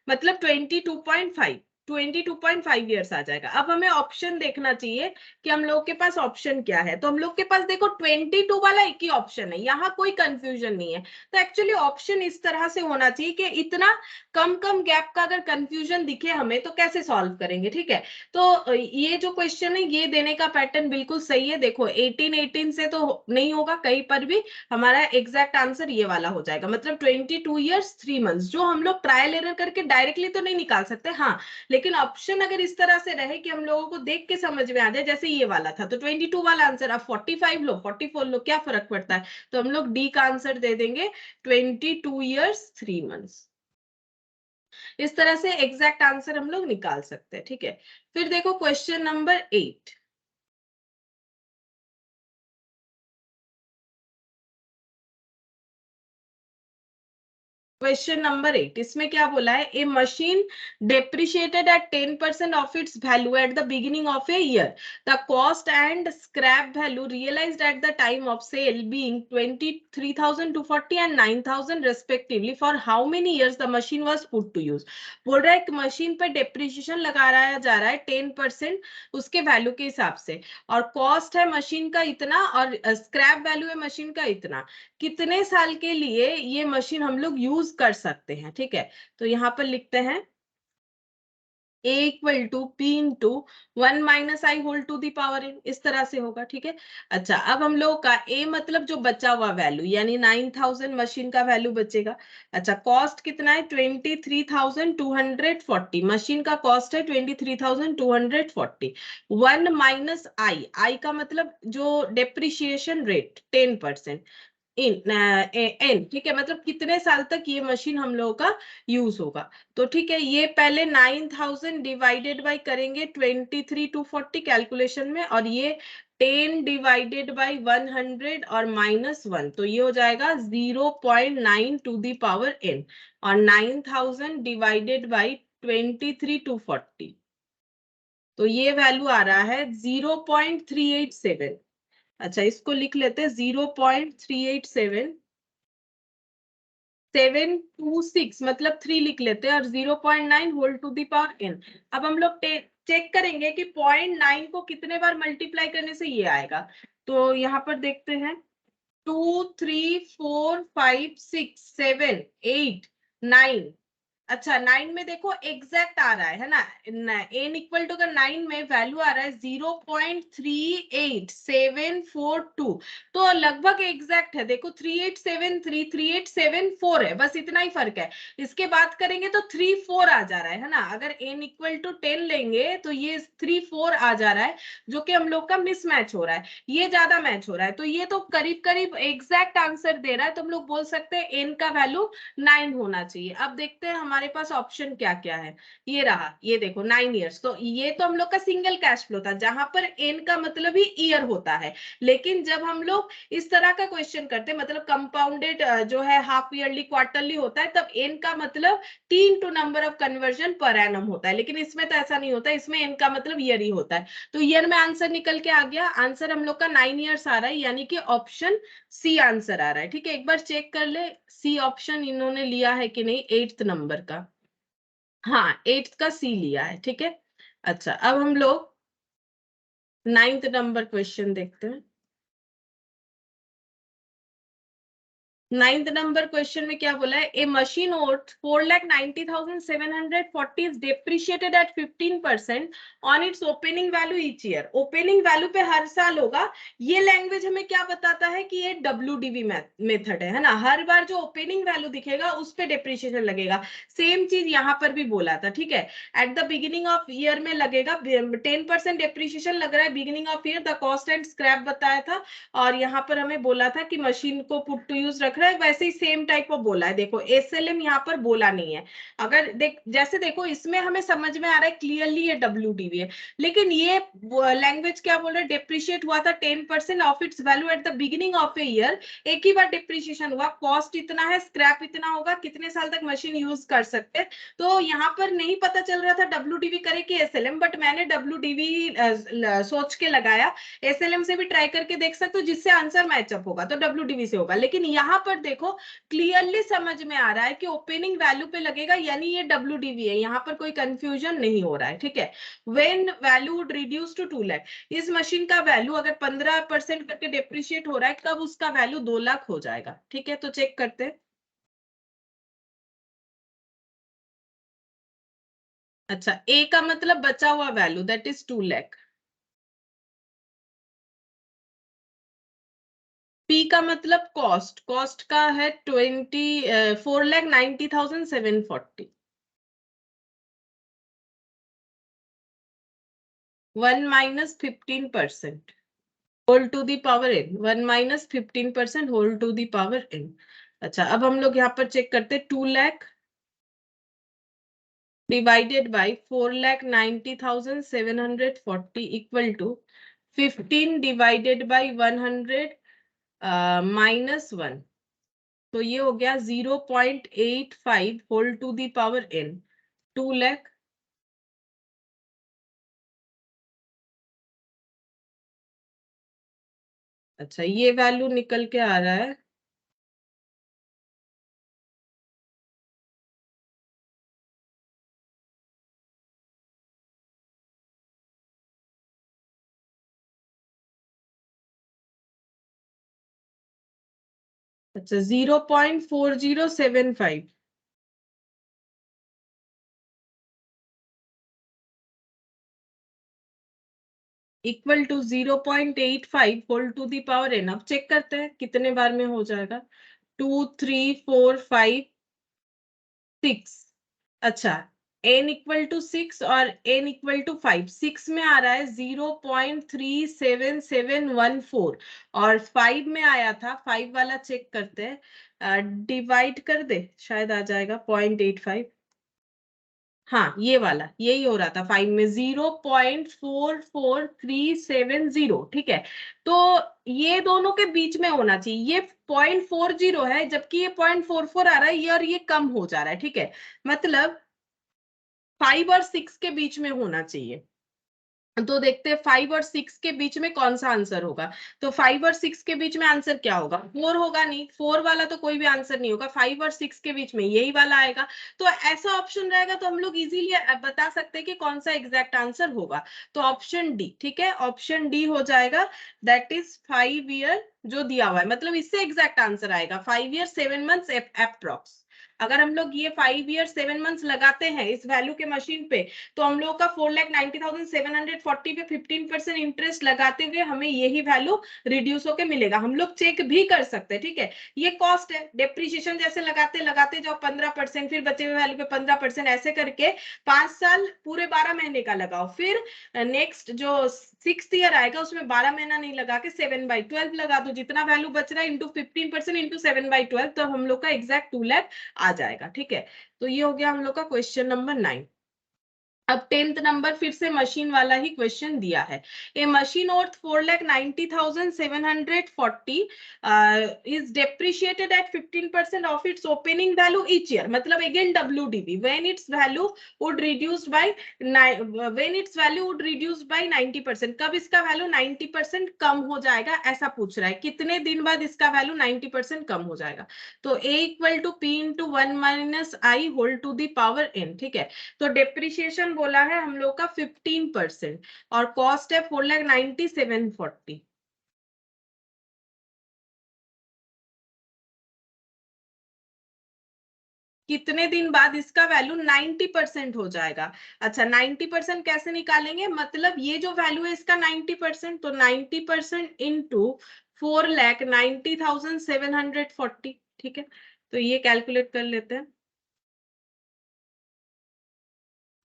मतलब 22.5 ईयर्स आ जाएगा। अब हमें ऑप्शन देखना चाहिए कि हम लोग के पास ऑप्शन क्या है, तो हम लोग के पास देखो 22 वाला एक ही ऑप्शन है, यहाँ कोई कंफ्यूजन नहीं है। तो एक्चुअली ऑप्शन इस तरह से होना चाहिए कि इतना कम कम गैप का अगर कंफ्यूजन दिखे हमें तो कैसे सॉल्व करेंगे, ठीक है। तो ये जो क्वेश्चन है ये देने का पैटर्न बिल्कुल सही है, देखो 18 से तो नहीं होगा कहीं पर भी, हमारा एग्जैक्ट आंसर ये वाला हो जाएगा, मतलब 22 ईयर्स 3 मंथ्स, जो हम लोग ट्रायल एरर करके डायरेक्टली तो नहीं निकाल सकते, हाँ, लेकिन ऑप्शन अगर इस तरह से रहे कि हम लोगों को देख के समझ में आ जाए, जैसे ये वाला था तो 22 वाला आंसर, अब 45 लो 44 लो, क्या फर्क पड़ता है, तो हम लोग डी का आंसर दे देंगे 22 ईयर्स 3 मंथ्स। इस तरह से एग्जैक्ट आंसर हम लोग निकाल सकते हैं, ठीक है। फिर देखो क्वेश्चन नंबर 8, क्वेश्चन नंबर 8, इसमें क्या बोला है, a machine depreciated at 10% of its value at the beginning of a year, the cost and scrap value realised at the time of sale being 23,240 and 9,000 respectively, for how many years the machine was put to use. बोल रहा है कि मशीन पर डेप्रिशिएशन लगाया जा रहा है 10% उसके वैल्यू के हिसाब से, और कॉस्ट है मशीन का इतना, और स्क्रैप वैल्यू है मशीन का इतना, कितने साल के लिए ये मशीन हम लोग यूज कर सकते हैं, ठीक है। तो यहाँ पर लिखते हैं a equal to p into 1 minus i whole to the power n, इस तरह से होगा, ठीक है। अच्छा, अब हम लोग का a मतलब जो बचा हुआ वैल्यू यानी 9,000 मशीन का वैल्यू बचेगा। अच्छा, कॉस्ट कितना है 23,240, मशीन का कॉस्ट है 23,240, 1 माइनस आई, आई का मतलब जो डेप्रिशिएशन रेट 10%, इन एन, ठीक है, मतलब कितने साल तक ये मशीन हम लोगों का यूज होगा। तो ठीक है, ये पहले 9000 डिवाइडेड बाई करेंगे 23/240 कैलकुलेशन में, और ये 10 डिवाइडेड बाई 100 और -1, तो ये हो जाएगा 0.9 टू द पावर n, और 9000 डिवाइडेड बाई 23/240, तो ये वैल्यू आ रहा है 0.387। अच्छा, इसको लिख लेते हैं 0.387 726, मतलब 3 लिख लेते हैं, और 0.9 whole to the power n। अब हम लोग चेक करेंगे कि 0.9 को कितने बार मल्टीप्लाई करने से ये आएगा। तो यहाँ पर देखते हैं 2 3 4 5 6 7 8 9। अच्छा, 9 में देखो एग्जैक्ट आ रहा है ना, एन इक्वल टू का 9 में वैल्यू आ रहा है 0.38742, तो लगभग एग्जैक्ट है। देखो 3873 3874 है, बस इतना ही फर्क है। इसके बात करेंगे तो 34 आ जा रहा है ना, अगर एन इक्वल टू 10 लेंगे तो ये 34 आ जा रहा है, जो कि हम लोग का मिसमैच हो रहा है, ये ज्यादा मैच हो रहा है। तो ये तो करीब करीब एग्जैक्ट आंसर दे रहा है, तो हम लोग बोल सकते हैं एन का वैल्यू 9 होना चाहिए। अब देखते हैं हमारे पास ऑप्शन क्या क्या है। ये रहा, ये देखो 9 ईयर्स, तो ये तो हम लोग का सिंगल कैश फ्लो था, जहां पर एन का मतलब ही ईयर होता है। लेकिन जब हम लोग इस तरह का क्वेश्चन करते हैं, मतलब कंपाउंडेड जो है हाफ ईयरली क्वार्टरली होता है, तब एन का मतलब 3 to number of conversion per annum होता है। लेकिन इसमें तो ऐसा नहीं होता, इसमें एन का मतलब ईयर ही होता है। तो ईयर में आंसर निकल के आ गया, आंसर हम लोग का 9 ईयर्स आ रहा है, यानी कि ऑप्शन सी आंसर आ रहा है। ठीक है, एक बार चेक कर ले सी ऑप्शन इन्होंने लिया है कि नहीं, 8th नंबर का। हाँ, 8th का सी लिया है, ठीक है। अच्छा, अब हम लोग 9th नंबर क्वेश्चन देखते हैं। 9th नंबर क्वेश्चन में क्या बोला है, a machine worth 4,90,740 is depreciated at 15% on its opening value each year. Opening value पे हर साल होगा। ये लैंग्वेज हमें क्या बताता है कि ये WDV मेथड है ना, हर बार जो ओपनिंग वैल्यू दिखेगा उस पे डेप्रिशिएशन लगेगा। सेम चीज यहाँ पर भी बोला था, ठीक है, eight the beginning of year में लगेगा 10% डेप्रिशिएशन लग रहा है beginning of year, the cost and scrap बताया था, और यहाँ पर हमें बोला था कि मशीन को पुट टू यूज रख रहा है, वैसे ही सेम टाइप का बोला है। देखो SLM यहाँ पर बोला नहीं है। अगर जैसे देखो इसमें हमें समझ में आ रहा है क्लियरली ये WDV है, लेकिन ये लैंग्वेज क्या बोल रहा है, डिप्रिशिएट हुआ था 10% of its value at the beginning of a year. एक ही बार डिप्रिशिएशन हुआ, कॉस्ट इतना है, स्क्रैप इतना होगा, कितने साल तक मशीन यूज कर सकते हैं। तो यहाँ पर नहीं पता चल रहा था WDV करे कि SLM, बट मैंने WDV सोच के लगाया। SLM से भी ट्राई करके देख सकते हो, जिससे आंसर मैचअप होगा तो WDV से होगा। लेकिन यहाँ पर देखो क्लियरली समझ में आ रहा है कि ओपनिंग वैल्यू पे लगेगा, यानी ये WDV है, यहाँ पर कोई कंफ्यूजन नहीं हो रहा है। ठीक है, when value would reduce to 2 lakh, इस मशीन का वैल्यू अगर 15% करके डिप्रिशिएट हो रहा है, कब उसका वैल्यू 2 लाख हो जाएगा। ठीक है, तो चेक करते हैं। अच्छा, ए का मतलब बचा हुआ value, that is 2 lakh. P का मतलब कॉस्ट, कॉस्ट का है 4,90,740। 1 माइनस 15% whole to the power N, 1 माइनस 15% whole to the power N. अच्छा, अब हम लोग यहाँ पर चेक करते हैं, 2 lakh divided by 4,90,740 equal to 15 divided by 100 -1, तो ये हो गया 0.85 whole to the power N, 2 lakh. अच्छा, ये वैल्यू निकल के आ रहा है अच्छा 0.4075 equal to 0.85 whole to the power N. अब चेक करते हैं कितने बार में हो जाएगा। 2 3 4 5 6। अच्छा, n इक्वल टू 6 और n इक्वल टू 5। 6 में आ रहा है 0.37714 और 5 में आया था, 5 वाला चेक करते हैं, डिवाइड कर दे शायद आ जाएगा 0.85। हाँ ये वाला यही हो रहा था 5 में 0.44370। ठीक है, तो ये दोनों के बीच में होना चाहिए। ये 0.40 है जबकि ये 0.44 आ रहा है, ये और ये कम हो जा रहा है। ठीक है, मतलब 5 और 6 के बीच में होना चाहिए। तो देखते हैं 5 और 6 के बीच में कौन सा आंसर होगा। तो 5 और 6 के बीच में आंसर क्या होगा? 4 होगा नहीं, 4 वाला तो कोई भी आंसर नहीं होगा। 5 और 6 के बीच में यही वाला आएगा। तो ऐसा ऑप्शन रहेगा तो हम लोग इजीली बता सकते हैं कि कौन सा एग्जैक्ट आंसर होगा। तो ऑप्शन डी, ठीक है, ऑप्शन डी हो जाएगा, दैट इज 5 ईयर जो दिया हुआ है, मतलब इससे एग्जैक्ट आंसर आएगा 5 ईयर 7 मंथ्स एप्रोक्स। अगर हम लोग ये 5 ईयर 7 मंथ्स लगाते हैं इस वैल्यू के मशीन पे, तो हम लोगों का 4,90,740 पे 15% इंटरेस्ट लगाते हुए हमें यही वैल्यू रिड्यूस होकर मिलेगा। हम लोग चेक भी कर सकते हैं। ठीक है, ये कॉस्ट है, डेप्रिसिएशन जैसे लगाते लगाते जाओ 15%, फिर बचे हुए वैल्यू पे 15%, ऐसे करके 5 साल पूरे 12 महीने का लगाओ। फिर नेक्स्ट जो 6th ईयर आएगा उसमें 12 महीना नहीं लगा के 7/12 लगा दो, जितना वैल्यू बच रहा है इंटू 15% इंटू 7/12, तो हम लोग का एग्जैक्ट 2 लाख आ जाएगा। ठीक है, तो ये हो गया हम लोग का क्वेश्चन नंबर 9। अब 10th नंबर फिर से मशीन वाला ही क्वेश्चन दिया है। A machine worth 4,90,740 is depreciated at 15% of its opening value each year, मतलब again WDV when its value would reduce by 90%। कब इसका वैल्यू 90% कम हो जाएगा ऐसा पूछ रहा है। कितने दिन बाद इसका वैल्यू 90% कम हो जाएगा? तो A equal to P into 1 minus i whole to the power n। ठीक है, तो डेप्रिसिएशन बोला है हम लोग का 15% और कॉस्ट है 4,90,740। कितने दिन बाद इसका वैल्यू 90% हो जाएगा? अच्छा 90% कैसे निकालेंगे? मतलब ये जो वैल्यू है इसका 90%, तो 90% इंटू 4,90,740। ठीक है, तो ये कैलकुलेट कर लेते हैं।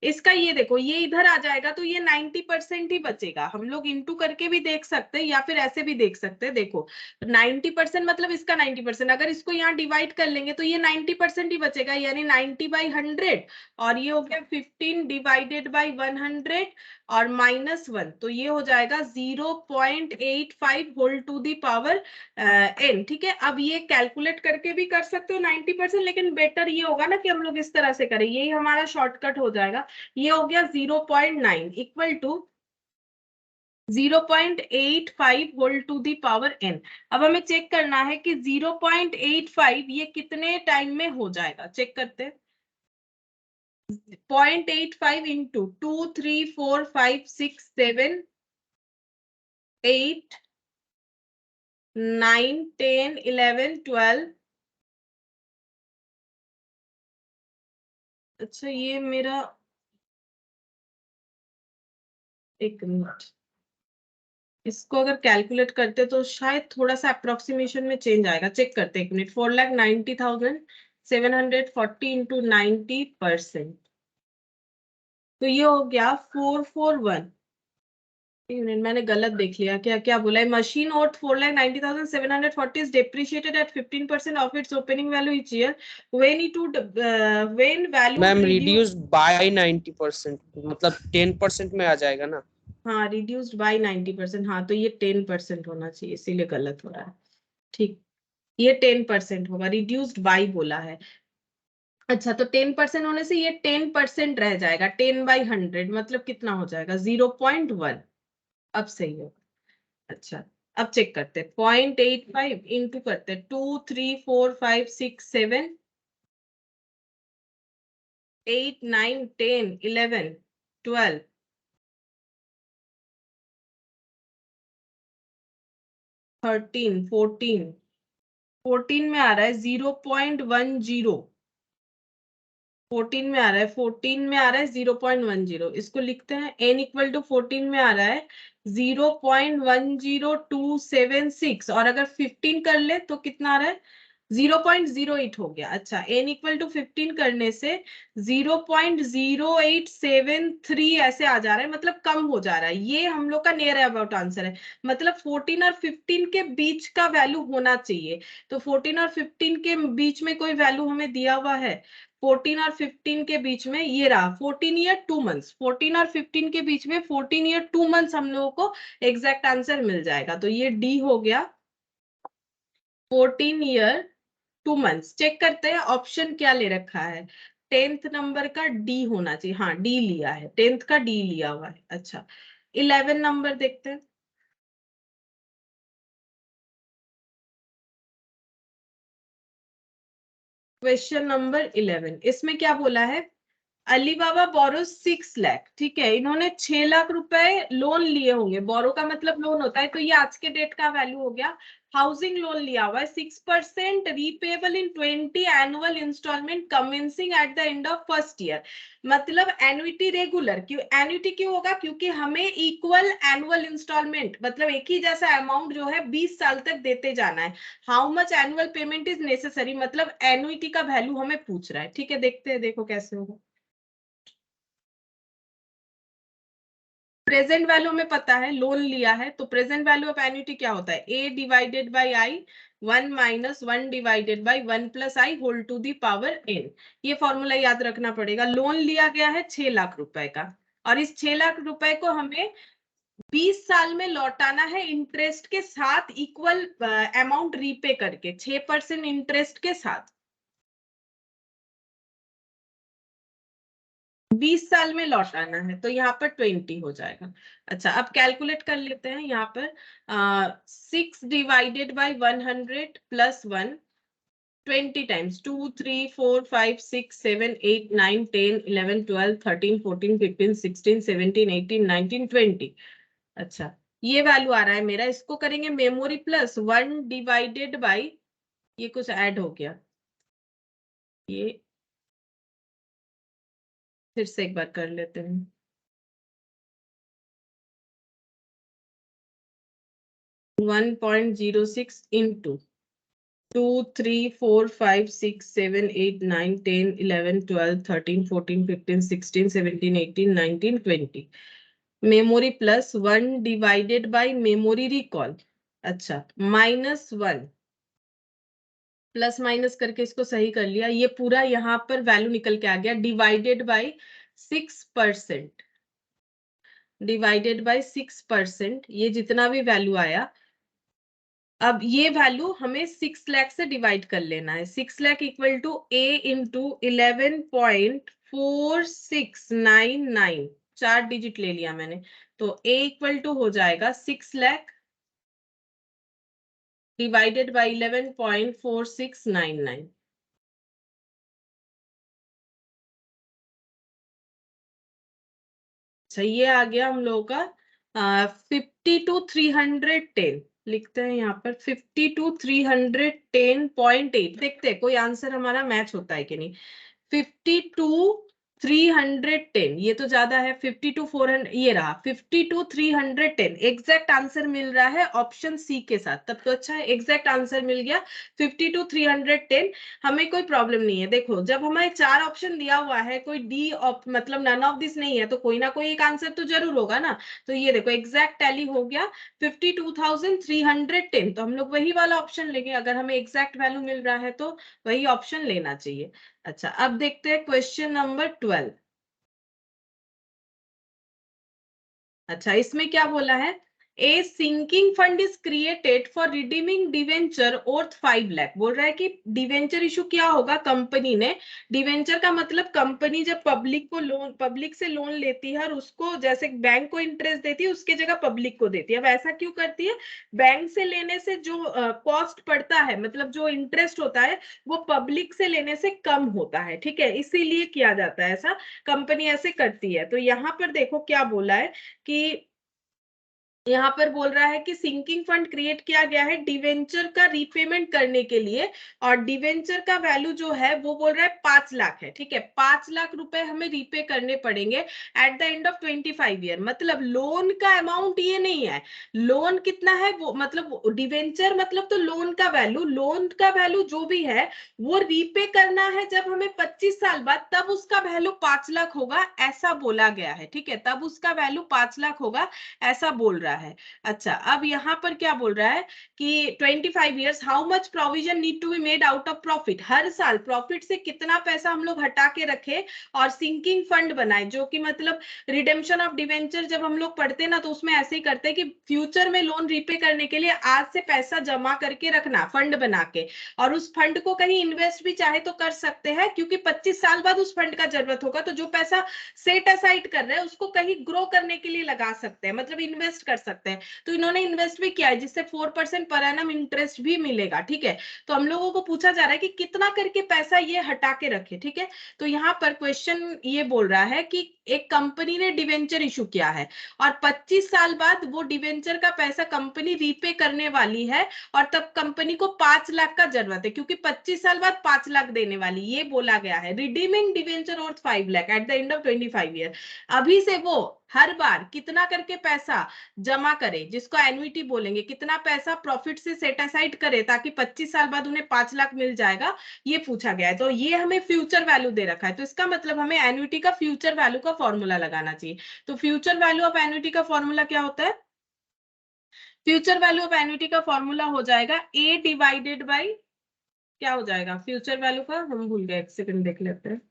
इसका ये देखो, ये इधर आ जाएगा तो ये 90% ही बचेगा। हम लोग इंटू करके भी देख सकते हैं या फिर ऐसे भी देख सकते हैं। देखो 90% मतलब इसका 90%, अगर इसको यहाँ डिवाइड कर लेंगे तो ये 90% ही बचेगा, यानी 90/100, और ये हो गया 15 डिवाइडेड बाई 100 और -1, तो ये हो जाएगा 0.85 whole to the power n। ठीक है, अब ये कैलकुलेट करके भी कर सकते हो 90%, लेकिन बेटर ये होगा ना कि हम लोग इस तरह से करें, यही हमारा शॉर्टकट हो जाएगा। ये हो गया 0.9 equal to 0.85 whole to the power n। अब हमें चेक करना है कि 0.85 ये कितने टाइम में हो जाएगा, चेक करते हैं। 0.85 इंटू 2 3 4 5 6 7 8 9 10 11 12। अच्छा ये मेरा, एक मिनट, इसको अगर कैलकुलेट करते तो शायद थोड़ा सा अप्रोक्सीमेशन में चेंज आएगा। चेक करते, एक मिनट। 4,90,740 इंटू 90%, तो ये हो गया 441। एक मिनट, मैंने गलत देख लिया, क्या क्या बोला है? मशीन और 4,90,740 is depreciated at 15% of its opening value each year when it would when value ma'am would reduce। Reduce by 90%, मतलब 10% में आ जाएगा ना? हाँ, रिड्यूस्ड बाय 90%, हाँ तो ये 10% होना चाहिए, इसीलिए गलत हो रहा है। ठीक, ये 10% होगा, रिड्यूस्ड बाई बोला है। अच्छा, तो 10% होने से ये 10% रह जाएगा। 10/100 मतलब कितना हो जाएगा? 0.1। अब सही होगा। अच्छा, अब चेक करते हैं। 0.85 इंटू करते हैं 2 3 4 5 6 7 8 9 10 11 12 13 14। 14 में आ रहा है 0.10। 14 में आ रहा है, 14 में आ रहा है 0.10। इसको लिखते हैं, n इक्वल टू 14 में आ रहा है 0.10276, और अगर 15 कर ले तो कितना आ रहा है? 0.08 हो गया। अच्छा, n इक्वल टू 15 करने से 0.0873 ऐसे आ जा रहा है, मतलब कम हो जा रहा है। ये हम लोग का नियर अबाउट आंसर है, मतलब 14 और 15 के बीच का वैल्यू होना चाहिए। तो 14 और 15 के बीच में कोई वैल्यू हमें दिया हुआ है? 14 और 15 के बीच में ये रहा 14 ईयर 2 मंथ्स। 14 और 15 के बीच में 14 ईयर 2 मंथ्स हम लोगों को एग्जैक्ट आंसर मिल जाएगा। तो ये डी हो गया, 14 ईयर 2 मंथ्स। चेक करते हैं ऑप्शन क्या ले रखा है। 10th नंबर का डी होना चाहिए। हाँ, डी लिया है, 10th का डी लिया हुआ है। अच्छा, 11 नंबर देखते हैं। क्वेश्चन नंबर 11, इसमें क्या बोला है? अलीबाबा बोरो 6 लाख, ठीक है, इन्होंने 6 लाख रुपए लोन लिए होंगे। बोरो का मतलब लोन होता है, तो ये आज के डेट का वैल्यू हो गया। हाउसिंग लोन लिया हुआ है, 6% repayable in 20 annual instalment commencing at the end of first year. मतलब एनुइटी रेगुलर, क्यों एनुइटी क्यों होगा? क्योंकि हमें इक्वल एनुअल इंस्टॉलमेंट, मतलब एक ही जैसा अमाउंट जो है 20 साल तक देते जाना है। How much annual payment is necessary, मतलब एनुइटी का वैल्यू हमें पूछ रहा है। ठीक है, देखते हैं, देखो कैसे होगा। प्रेजेंट वैल्यू हमें पता है, लोन लिया है, तो प्रेजेंट वैल्यू ऑफ एन्युटी क्या होता है? A divided by I, 1 minus 1 divided by 1 plus I whole to the power N. ये फॉर्मूला याद रखना पड़ेगा। लोन लिया गया है 6 लाख रुपए का, और इस 6 लाख रुपए को हमें 20 साल में लौटाना है इंटरेस्ट के साथ, इक्वल अमाउंट रीपे करके 6% इंटरेस्ट के साथ 20 साल में लौटाना है। तो यहाँ पर 20 हो जाएगा। अच्छा, अब कैलकुलेट कर लेते हैं। यहाँ पर 6 डिवाइडेड बाई 100 प्लस 1, 20 टाइम्स 2 3 4 5 6 7 8 9 10 11 12 13 14 15 16 17 18 19 20। अच्छा, ये वैल्यू आ रहा है मेरा। इसको करेंगे मेमोरी प्लस 1 डिवाइडेड बाई, ये कुछ ऐड हो गया, ये फिर से एक बार कर लेते हैं। 1.06 into 2 3 4 5 6 7 8 9 10 11 12 13 14 15 16 17 18 19 20। Memory plus 1 divided by memory recall. अच्छा, -1, प्लस माइनस करके इसको सही कर लिया। ये पूरा यहाँ पर वैल्यू निकल के आ गया, डिवाइडेड बाय 6%, डिवाइडेड बाय 6%, ये जितना भी वैल्यू आया। अब ये वैल्यू हमें 6 लाख से डिवाइड कर लेना है। 6 lakh equal to A into 11.4699, 4 digit ले लिया मैंने। तो ए इक्वल टू हो जाएगा 6 लाख डिवाइडेड बाई 11.4699। अच्छा, ये आ गया हम लोगों का 52,310। लिखते हैं यहाँ पर 52,310.8। देखते हैं कोई आंसर हमारा मैच होता है कि नहीं। 52,310, ये तो ज्यादा है। 52,400, ये रहा 52,310। एग्जैक्ट आंसर मिल रहा है ऑप्शन सी के साथ, तब तो अच्छा है, एग्जैक्ट आंसर मिल गया 52,310। हमें कोई प्रॉब्लम नहीं है। देखो, जब हमें 4 ऑप्शन दिया हुआ है, कोई डी मतलब नन ऑफ दिस नहीं है, तो कोई ना कोई एक आंसर तो जरूर होगा ना। तो ये देखो एग्जैक्ट टैली हो गया 52,310। तो हम लोग वही वाला ऑप्शन लेंगे, अगर हमें एग्जैक्ट वैल्यू मिल रहा है तो वही ऑप्शन लेना चाहिए। अच्छा, अब देखते हैं क्वेश्चन नंबर 12। अच्छा, इसमें क्या बोला है? A sinking fund is created for redeeming debenture worth 5 lakh. बोल रहा है कि डिवेंचर इशू क्या होगा कंपनी ने। डिवेंचर का मतलब कंपनी जब पब्लिक से लोन लेती है और उसको जैसे बैंक को इंटरेस्ट देती है, उसके जगह पब्लिक को देती है। अब ऐसा क्यों करती है? बैंक से लेने से जो कॉस्ट पड़ता है, मतलब जो इंटरेस्ट होता है, वो पब्लिक से लेने से कम होता है। ठीक है, इसीलिए किया जाता है ऐसा, कंपनी ऐसे करती है। तो यहाँ पर देखो क्या बोला है कि यहाँ पर बोल रहा है कि सिंकिंग फंड क्रिएट किया गया है डिवेंचर का रीपेमेंट करने के लिए, और डिवेंचर का वैल्यू जो है वो बोल रहा है 5 लाख है, ठीक है। 5 लाख रुपए हमें रीपे करने पड़ेंगे eight the end of 25 year. मतलब लोन का अमाउंट ये नहीं है, लोन कितना है वो, मतलब डिवेंचर मतलब तो लोन का वैल्यू जो भी है वो रीपे करना है जब हमें 25 साल बाद, तब उसका वैल्यू 5 लाख होगा, ऐसा बोला गया है, ठीक है। तब उसका वैल्यू 5 लाख होगा, ऐसा बोल रहा है। अच्छा, अब यहाँ पर क्या बोल रहा है कि 25 years, how much provision need to be made out of profit, हर साल प्रॉफिट से कितना पैसा हम लोग हटा के रखे और सिंकिंग फंड बनाए, जो कि मतलब रिडेम्पशन ऑफ डिवेंचर जब हम लोग पढ़ते ना तो उसमें ऐसे ही करते हैं कि फ्यूचर में लोन रीपे करने के लिए आज से पैसा जमा करके रखना फंड बना के, और उस फंड को कहीं इन्वेस्ट भी चाहे तो कर सकते हैं, क्योंकि 25 साल बाद उस फंड का जरूरत होगा, तो जो पैसा सेट असाइड कर रहे हैं उसको कहीं ग्रो करने के लिए लगा सकते हैं, मतलब इन्वेस्ट कर सकते हैं। तो इन्होंने इन्वेस्ट भी किया है, जिससे 4% पर एनम इंटरेस्ट भी मिलेगा, ठीक है। तो हम लोगों को पूछा जा रहा है कि कितना करके पैसा ये हटा के रखे, ठीक है। तो यहाँ पर क्वेश्चन ये बोल रहा है कि एक कंपनी ने डिवेंचर इशू किया है और 25 साल बाद वो डिवेंचर का पैसा कंपनी रीपे करने वाली है, और तब कंपनी को 5 लाख का जरूरत है, क्योंकि 25 साल बाद 5 लाख देने वाली, ये बोला गया है। रिडीमिंग डिवेंचर और 5 lakh eight the end of 25 year. अभी से वो हर बार कितना करके पैसा जमा करे, जिसको एन्युटी बोलेंगे, कितना पैसा प्रॉफिट से सेट असाइड करे ताकि 25 साल बाद उन्हें 5 लाख मिल जाएगा, ये पूछा गया है। तो ये हमें फ्यूचर वैल्यू दे रखा है, तो इसका मतलब हमें एन्युटी का फ्यूचर वैल्यू का फॉर्मूला लगाना चाहिए। तो फ्यूचर वैल्यू ऑफ एन्युटी का फॉर्मूला क्या होता है? फ्यूचर वैल्यू ऑफ एन्युटी का फॉर्मूला हो जाएगा ए डिवाइडेड बाई, क्या हो जाएगा फ्यूचर वैल्यू का, हम भूल गए, एक सेकंड देख लेते हैं।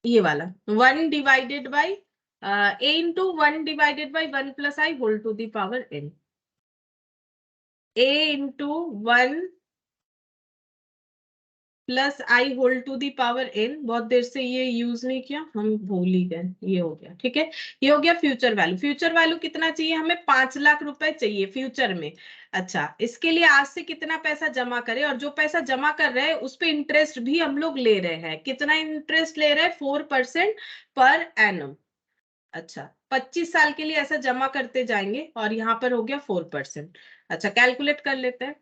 ये वाला 1 divided by A into 1 divided by 1 plus I whole to the power N, A into 1 plus I whole to the power N. बहुत देर से ये यूज नहीं किया, हम भूल ही गए, ये हो गया, ठीक है। ये हो गया फ्यूचर वैल्यू। फ्यूचर वैल्यू कितना चाहिए हमें? 5 लाख रुपए चाहिए फ्यूचर में। अच्छा, इसके लिए आज से कितना पैसा जमा करें, और जो पैसा जमा कर रहे हैं उस पर इंटरेस्ट भी हम लोग ले रहे हैं, कितना इंटरेस्ट ले रहे हैं? 4% पर एनम। अच्छा, 25 साल के लिए ऐसा जमा करते जाएंगे, और यहाँ पर हो गया 4%। अच्छा, कैलकुलेट कर लेते हैं।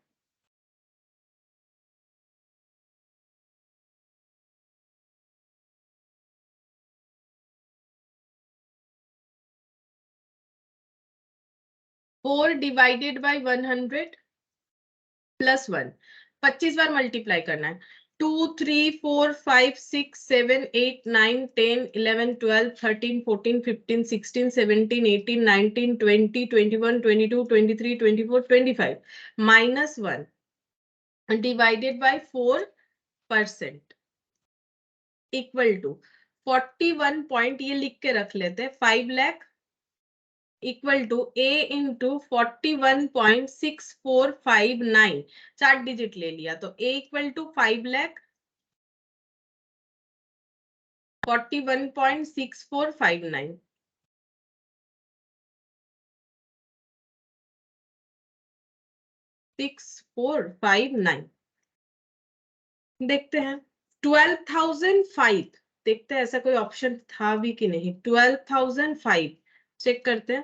4 डिवाइडेड बाई 100 +1, 25 बार मल्टीप्लाई करना है। 2 3 4 5 6 7 8 9 10 11 12 13 14 15 16 17 18 19 20 21 22 23 24 25 -1 इक्वल टू 41 पॉइंट, ये लिख के रख लेते हैं, 5 lakh equal to A into 41.6459, 4 digit ले लिया, तो ए इक्वल टू 5 लाख 41.6459। 6459 देखते हैं। 12,005 देखते हैं ऐसा कोई ऑप्शन था भी कि नहीं। 12,005 चेक करते हैं।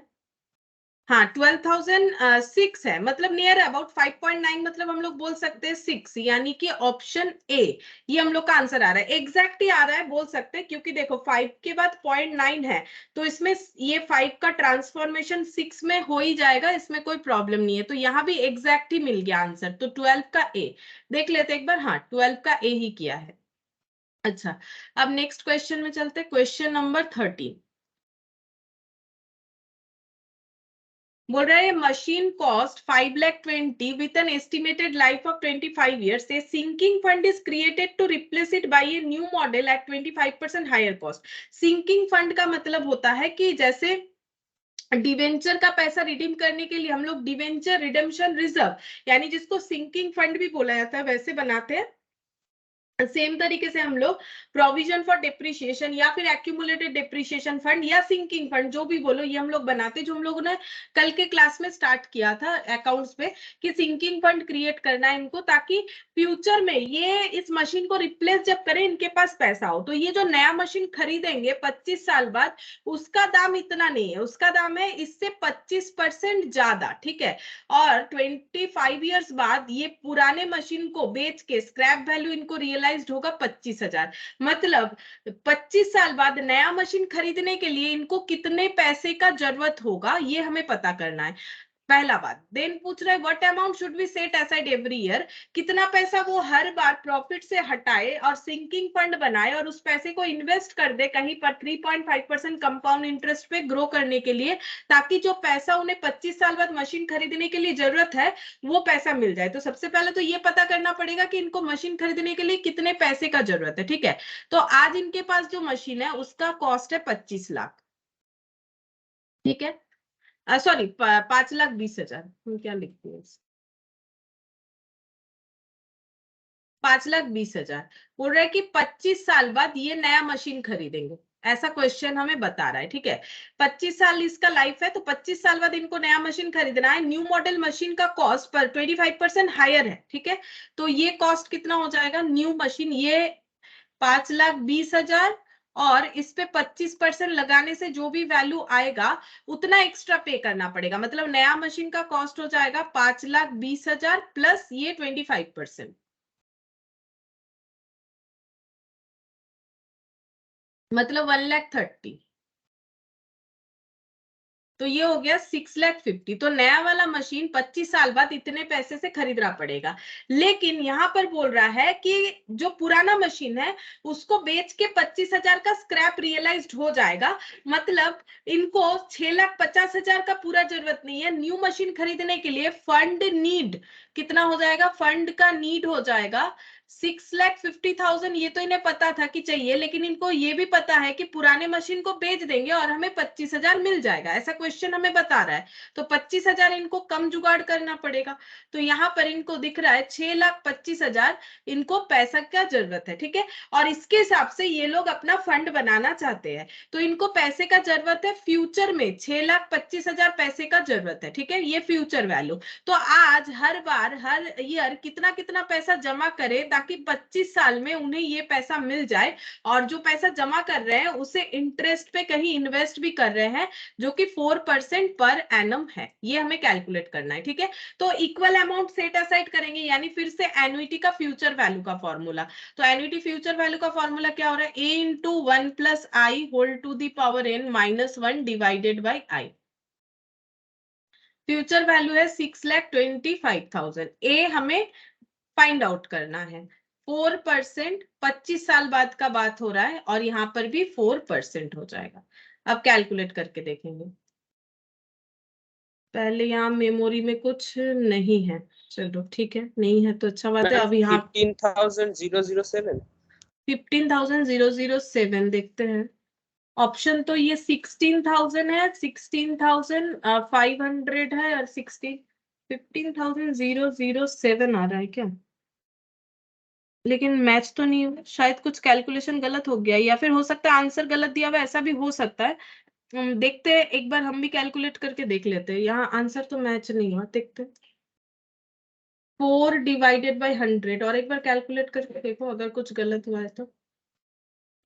हाँ, 12,006 है, मतलब नियर अबाउट 5.9, मतलब हम लोग बोल सकते हैं 6, यानी कि ऑप्शन ए ये हम लोग का आंसर आ रहा है। एग्जैक्ट ही आ रहा है बोल सकते हैं, क्योंकि देखो 5 के बाद 0.9 है, तो इसमें ये 5 का ट्रांसफॉर्मेशन 6 में हो ही जाएगा, इसमें कोई प्रॉब्लम नहीं है। तो यहाँ भी एग्जैक्ट ही मिल गया आंसर, तो 12 का ए देख लेते एक बार। हाँ, 12 का ए ही किया है। अच्छा, अब नेक्स्ट क्वेश्चन में चलते हैं, क्वेश्चन नंबर 13। बोल रहा है machine cost 5,20,000 with an estimated life of 25 years. A sinking fund is created to replace it by a new model at 25% higher cost. Sinking fund का मतलब होता है कि जैसे डिवेंचर का पैसा रिडीम करने के लिए हम लोग डिवेंचर रिडेम्पशन रिजर्व, यानी जिसको सिंकिंग फंड भी बोला जाता है, वैसे बनाते हैं। सेम तरीके से हम लोग प्रोविजन फॉर डिप्रिशिएशन या फिर एक्यूमुलेटेड डिप्रिशिएशन फंड या सिंकिंग फंड, जो भी बोलो, ये हम लोग बनाते, जो हम लोगों ने कल के क्लास में स्टार्ट किया था अकाउंट्स पे, कि सिंकिंग फंड क्रिएट करना है इनको, ताकि फ्यूचर में ये इस मशीन को रिप्लेस जब करें इनके पास पैसा हो। तो ये जो नया मशीन खरीदेंगे 25 साल बाद, उसका दाम इतना नहीं है, उसका दाम है इससे 25% ज्यादा, ठीक है। और 25 ईयर्स बाद ये पुराने मशीन को बेच के स्क्रैप वैल्यू इनको रियलाइज्ड होगा 25,000। मतलब 25 साल बाद नया मशीन खरीदने के लिए इनको कितने पैसे का जरूरत होगा, ये हमें पता करना है, पहला बात। देन पूछ रहा है what amount should be set aside every year, कितना पैसा वो हर बार प्रॉफिट से हटाए और सिंकिंग फंड बनाए और उस पैसे को इन्वेस्ट कर दे कहीं पर 3.5% कंपाउंड इंटरेस्ट पे ग्रो करने के लिए, ताकि जो पैसा उन्हें 25 साल बाद मशीन खरीदने के लिए जरूरत है वो पैसा मिल जाए। तो सबसे पहले तो ये पता करना पड़ेगा कि इनको मशीन खरीदने के लिए कितने पैसे का जरूरत है, ठीक है। तो आज इनके पास जो मशीन है उसका कॉस्ट है 25 लाख, ठीक है। सॉरी 5,20,000, हम क्या लिखते हैं, 5,20,000। बोल रहा है कि 25 साल बाद ये नया मशीन खरीदेंगे, ऐसा क्वेश्चन हमें बता रहा है, ठीक है। 25 साल इसका लाइफ है, तो 25 साल बाद इनको नया मशीन खरीदना है। न्यू मॉडल मशीन का कॉस्ट पर 25% हायर है, ठीक है। तो ये कॉस्ट कितना हो जाएगा, न्यू मशीन ये 5,20,000, और इस पे 25% लगाने से जो भी वैल्यू आएगा उतना एक्स्ट्रा पे करना पड़ेगा। मतलब नया मशीन का कॉस्ट हो जाएगा 5,20,000 प्लस ये 25%, मतलब 1,30,000। तो ये हो गया 6,50,000। तो नया वाला मशीन 25 साल बाद इतने पैसे से खरीदना पड़ेगा। लेकिन यहाँ पर बोल रहा है कि जो पुराना मशीन है उसको बेच के 25,000 का स्क्रैप रियलाइज्ड हो जाएगा। मतलब इनको 6,50,000 का पूरा जरूरत नहीं है। न्यू मशीन खरीदने के लिए फंड नीड कितना हो जाएगा, फंड का नीड हो जाएगा 6,50,000। ये तो इन्हें पता था कि चाहिए, लेकिन इनको ये भी पता है कि पुराने मशीन को बेच देंगे और हमें 25,000 मिल जाएगा, ऐसा क्वेश्चन हमें बता रहा है। तो 25,000 इनको कम जुगाड़ करना पड़ेगा। तो यहाँ पर इनको दिख रहा है 6,25,000 इनको पैसा क्या जरूरत है, ठीक है। और इसके हिसाब से ये लोग अपना फंड बनाना चाहते हैं, तो इनको पैसे का जरूरत है फ्यूचर में 6,25,000 पैसे का जरूरत है, ठीक है। ये फ्यूचर वैल्यू। तो आज हर बार हर ईयर कितना कितना पैसा जमा करे ताकि 25 साल में उन्हें ये पैसा मिल जाए, और जो पैसा जमा कर रहे हैं उसे इंटरेस्ट पे कहीं इन्वेस्ट भी कर रहे हैं, जो कि 4% पर एनम है। ये हमें कैलकुलेट करना है, ठीक है। तो इक्वल अमाउंट सेट असाइड करेंगे, यानी फिर से एन्युइटी का फ्यूचर वैल्यू का फॉर्मूला। तो एन्युइटी फ्यूचर वैल्यू का फॉर्मूला क्या हो रहा है, A into 1 plus I whole to the power n minus 1 divided by I. Future value है 6,25,000। ए हमें फाइंड आउट करना है। 4% 25 साल बाद का बात हो रहा है, और यहाँ पर भी 4% हो जाएगा। अब कैलकुलेट करके देखेंगे। पहले यहाँ मेमोरी में कुछ नहीं है, चलो ठीक है, नहीं है तो अच्छा बात है। मैम अब यहाँ 15,007। 15,007 देखते हैं। ऑप्शन तो ये 16,000 है, 16,500 है, और 15,007 आ रहा है क्या। लेकिन मैच तो नहीं हुआ, शायद कुछ कैलकुलेशन गलत हो गया, या फिर हो सकता है आंसर गलत दिया हुआ, ऐसा भी हो सकता है। देखते हैं एक बार, हम भी कैलकुलेट करके देख लेते हैं। यहाँ आंसर तो मैच नहीं हुआ, देखते हैं। 4 डिवाइडेड बाई 100, और एक बार कैलकुलेट करके देखो अगर कुछ गलत हुआ है तो।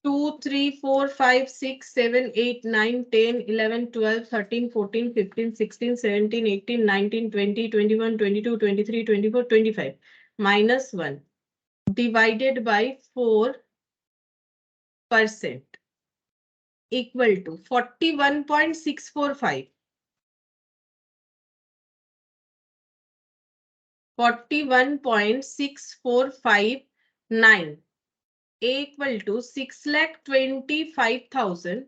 2 3 4 5 6 7 8 9 10 11 12 13 14 15 16 17 18 19 20 21 22 23 24 25 minus 1 divided by 4% equal to 41.645। 41.6459 equal to 6,25,000।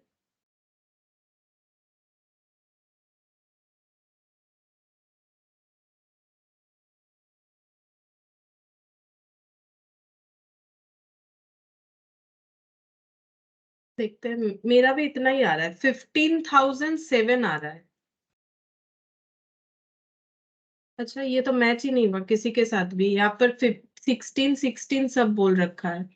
देखते हैं, मेरा भी इतना ही आ रहा है, 15,007 आ रहा है। अच्छा, ये तो मैच ही नहीं हुआ किसी के साथ भी। यहाँ पर 16 सब बोल रखा है।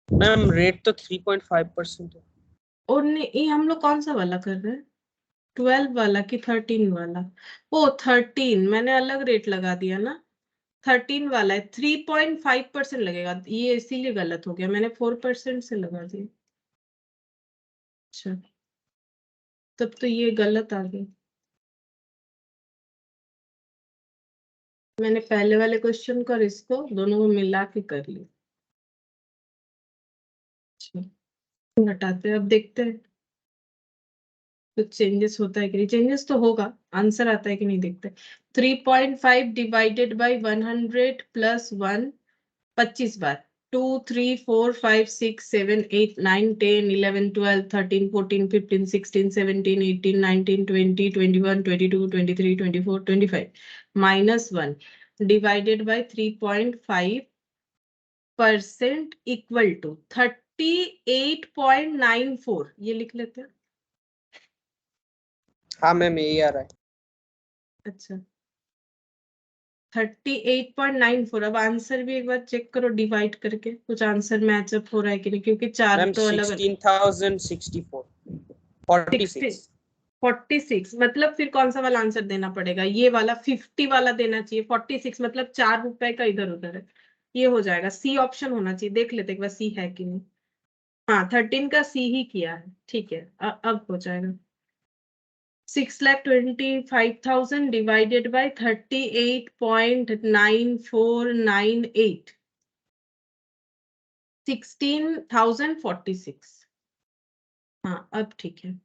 मैम रेट तो 3.5% है। और ये हम लोग कौन सा वाला कर रहे हैं, 12 वाला कि 13 वाला? ओ 13, मैंने अलग रेट लगा दिया ना। 13 वाला है, 3.5% लगेगा, ये इसीलिए गलत हो गया, मैंने 4% से लगा दिया। अच्छा, तब तो ये गलत आ गया। मैंने पहले वाले क्वेश्चन को और इसको दोनों को मिला के कर लिया। अच्छा, हटाते हैं, अब देखते हैं कुछ चेंजेस होता है कि नहीं। चेंजेस तो होगा, आंसर आता है कि नहीं देखते। 3.5 divided by 100 plus 1, 25 bar. 2 3 4 5 6 7 8 9 10 11 12 13 14 15 16 17 18 19 20 21 22 23 24 25 minus 1 divided by 3.5% equal to 38.94, ये लिख लेते हैं। हाँ मैम यही आ रहा है। अच्छा, 38.94। अब आंसर भी एक बार चेक करो डिवाइड करके, कुछ आंसर मैचअप हो रहा है कि नहीं, क्योंकि चार मैम तो अलग। 16,064 46। 46 मतलब फिर कौन सा वाला आंसर देना पड़ेगा, ये वाला 50 वाला देना चाहिए। 46 मतलब 4 रुपए का इधर उधर है, ये हो जाएगा। सी ऑप्शन होना चाहिए, देख लेते एक बार सी है कि नहीं। हाँ 13 का सी ही किया है, ठीक है। अब हो जाएगा 6,25,000 डिवाइडेड बाई 38.9498, 16,046। हाँ अब ठीक है,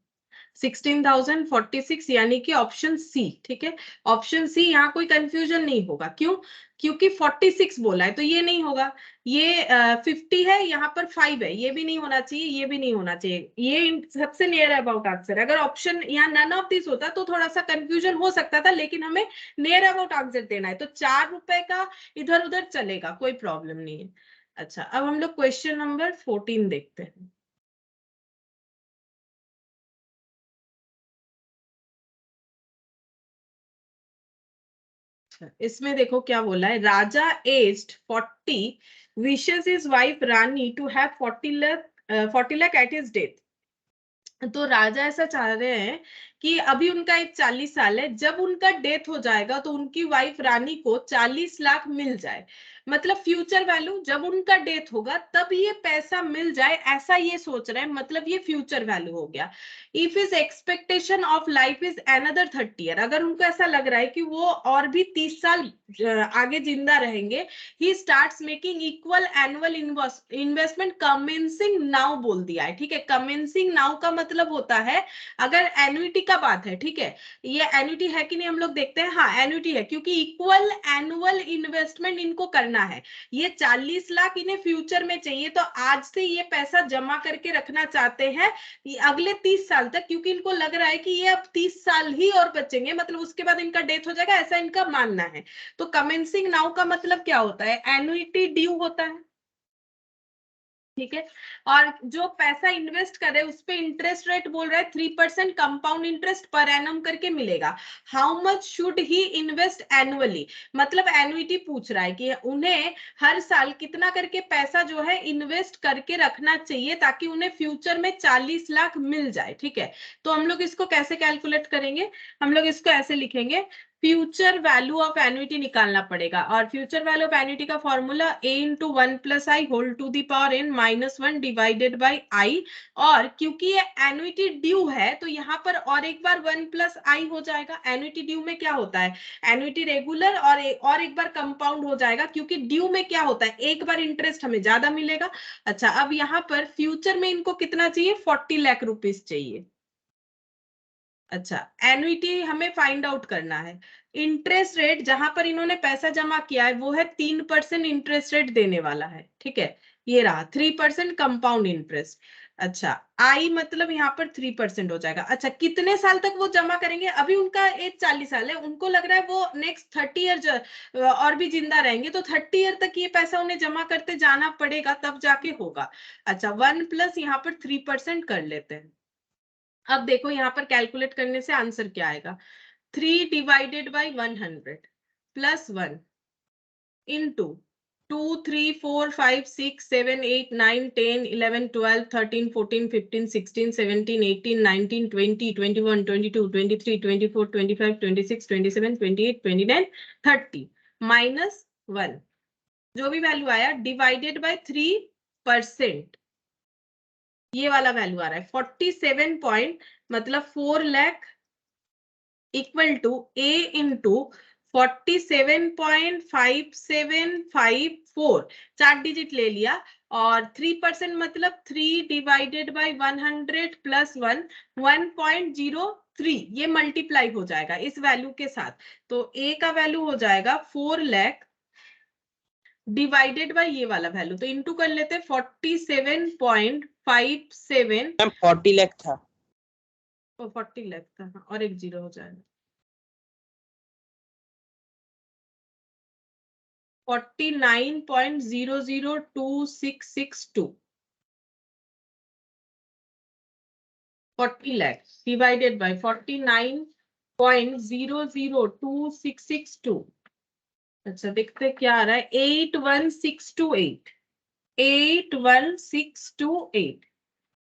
16,046 यानी कि ऑप्शन सी, ठीक है। ऑप्शन सी, यहाँ कोई कंफ्यूजन नहीं होगा, क्यों? क्योंकि 46 बोला है तो ये नहीं होगा। ये 50 है, यहाँ पर 5 है, ये भी नहीं होना चाहिए, ये भी नहीं होना चाहिए। ये सबसे नियर अबाउट आंसर। अगर ऑप्शन यहाँ नन ऑफ दिस होता तो थोड़ा सा कंफ्यूजन हो सकता था, लेकिन हमें नियर अबाउट आंसर देना है, तो 4 रुपए का इधर उधर चलेगा, कोई प्रॉब्लम नहीं है। अच्छा, अब हम लोग क्वेश्चन नंबर 14 देखते हैं। इसमें देखो क्या बोला है, Raja aged 40 wishes his wife Rani to have 40 lakh at his death. तो राजा ऐसा चाह रहे हैं कि अभी उनका एज 40 साल है, जब उनका डेथ हो जाएगा तो उनकी वाइफ रानी को 40 लाख मिल जाए। मतलब फ्यूचर वैल्यू, जब उनका डेथ होगा तब ये पैसा मिल जाए, ऐसा ये सोच रहे हैं, मतलब ये फ्यूचर वैल्यू हो गया। If is expectation of life is another 30 year, अगर उनको ऐसा लग रहा है कि वो और भी 30 साल आगे जिंदा रहेंगे, he starts making equal annual investment commencing now बोल दिया है, ठीक है। कमेंसिंग नाउ का मतलब होता है, अगर एन्युटी का बात है, ठीक है, ये एन्युटी है कि नहीं हम लोग देखते हैं। हाँ एन्युटी है, क्योंकि इक्वल एनुअल इन्वेस्टमेंट इनको करना है। ये 40 लाख इन्हें फ्यूचर में चाहिए, तो आज से ये पैसा जमा करके रखना चाहते हैं अगले 30 साल तक, क्योंकि इनको लग रहा है कि ये अब 30 साल ही और बचेंगे, मतलब उसके बाद इनका डेथ हो जाएगा, ऐसा इनका मानना है। तो कमेंसिंग नाउ का मतलब क्या होता है, एन्युटी ड्यू होता है, ठीक है। और जो पैसा इन्वेस्ट कर रहे हैं उस पे इंटरेस्ट रेट बोल रहा है 3% कंपाउंड इंटरेस्ट पर एनम करके मिलेगा। How much should he invest annually, मतलब एनुइटी पूछ रहा है कि उन्हें हर साल कितना करके पैसा जो है इन्वेस्ट करके रखना चाहिए ताकि उन्हें फ्यूचर में 40 लाख मिल जाए, ठीक है। तो हम लोग इसको कैसे कैलकुलेट करेंगे, हम लोग इसको ऐसे लिखेंगे, फ्यूचर वैल्यू ऑफ एन्युटी निकालना पड़ेगा, और फ्यूचर वैल्यू ऑफ एन्युटी का formula a into 1 plus I whole to the power n minus 1 divided by i. और क्योंकि ये एन्युटी ड्यू है तो यहाँ पर और एक बार 1 प्लस आई हो जाएगा। एन्युटी ड्यू में क्या होता है, एन्युटी रेगुलर और एक बार कंपाउंड हो जाएगा, क्योंकि ड्यू में क्या होता है, एक बार इंटरेस्ट हमें ज्यादा मिलेगा। अच्छा, अब यहाँ पर फ्यूचर में इनको कितना चाहिए, 40 लाख रुपीज चाहिए। अच्छा, एन्युटी हमें फाइंड आउट करना है। इंटरेस्ट रेट जहां पर इन्होंने पैसा जमा किया है वो है 3% इंटरेस्ट रेट देने वाला है, ठीक है। ये रहा 3% कंपाउंड इंटरेस्ट। अच्छा, आई मतलब यहाँ पर 3% हो जाएगा। अच्छा, कितने साल तक वो जमा करेंगे, अभी उनका एज 40 साल है, उनको लग रहा है वो नेक्स्ट 30 ईयर और भी जिंदा रहेंगे, तो 30 ईयर तक ये पैसा उन्हें जमा करते जाना पड़ेगा, तब जाके होगा। अच्छा, 1 प्लस यहाँ पर 3% कर लेते हैं। अब देखो यहाँ पर कैलकुलेट करने से आंसर क्या आएगा, 3 divided by 100, plus 1 into 2 3 4 5 6 7 8 9 10 11 12 13 14 15 16 17 18 19 20 21 22 23 24 25 26 27 28 29 30 minus 1 जो भी वैल्यू आया डिवाइडेड बाय 3%, ये वाला वैल्यू आ रहा है 47 पॉइंट मतलब 4 lakh equal to A into 47.5754, 4 digit ले लिया और 3% मतलब 3 डिवाइडेड बाई 100 प्लस 1 1.03, ये मल्टीप्लाई हो जाएगा इस वैल्यू के साथ। तो ए का वैल्यू हो जाएगा 4 लाख डिवाइडेड बाय ये वाला वैल्यू, तो इंटू कर लेते 47.57 मैम 40 लाख था। 40 लाख था और एक जीरो हो जाएगा 49.002662, 40 लाख डिवाइडेड बाय 49.002662। अच्छा देखते क्या आ रहा है 81628, 81628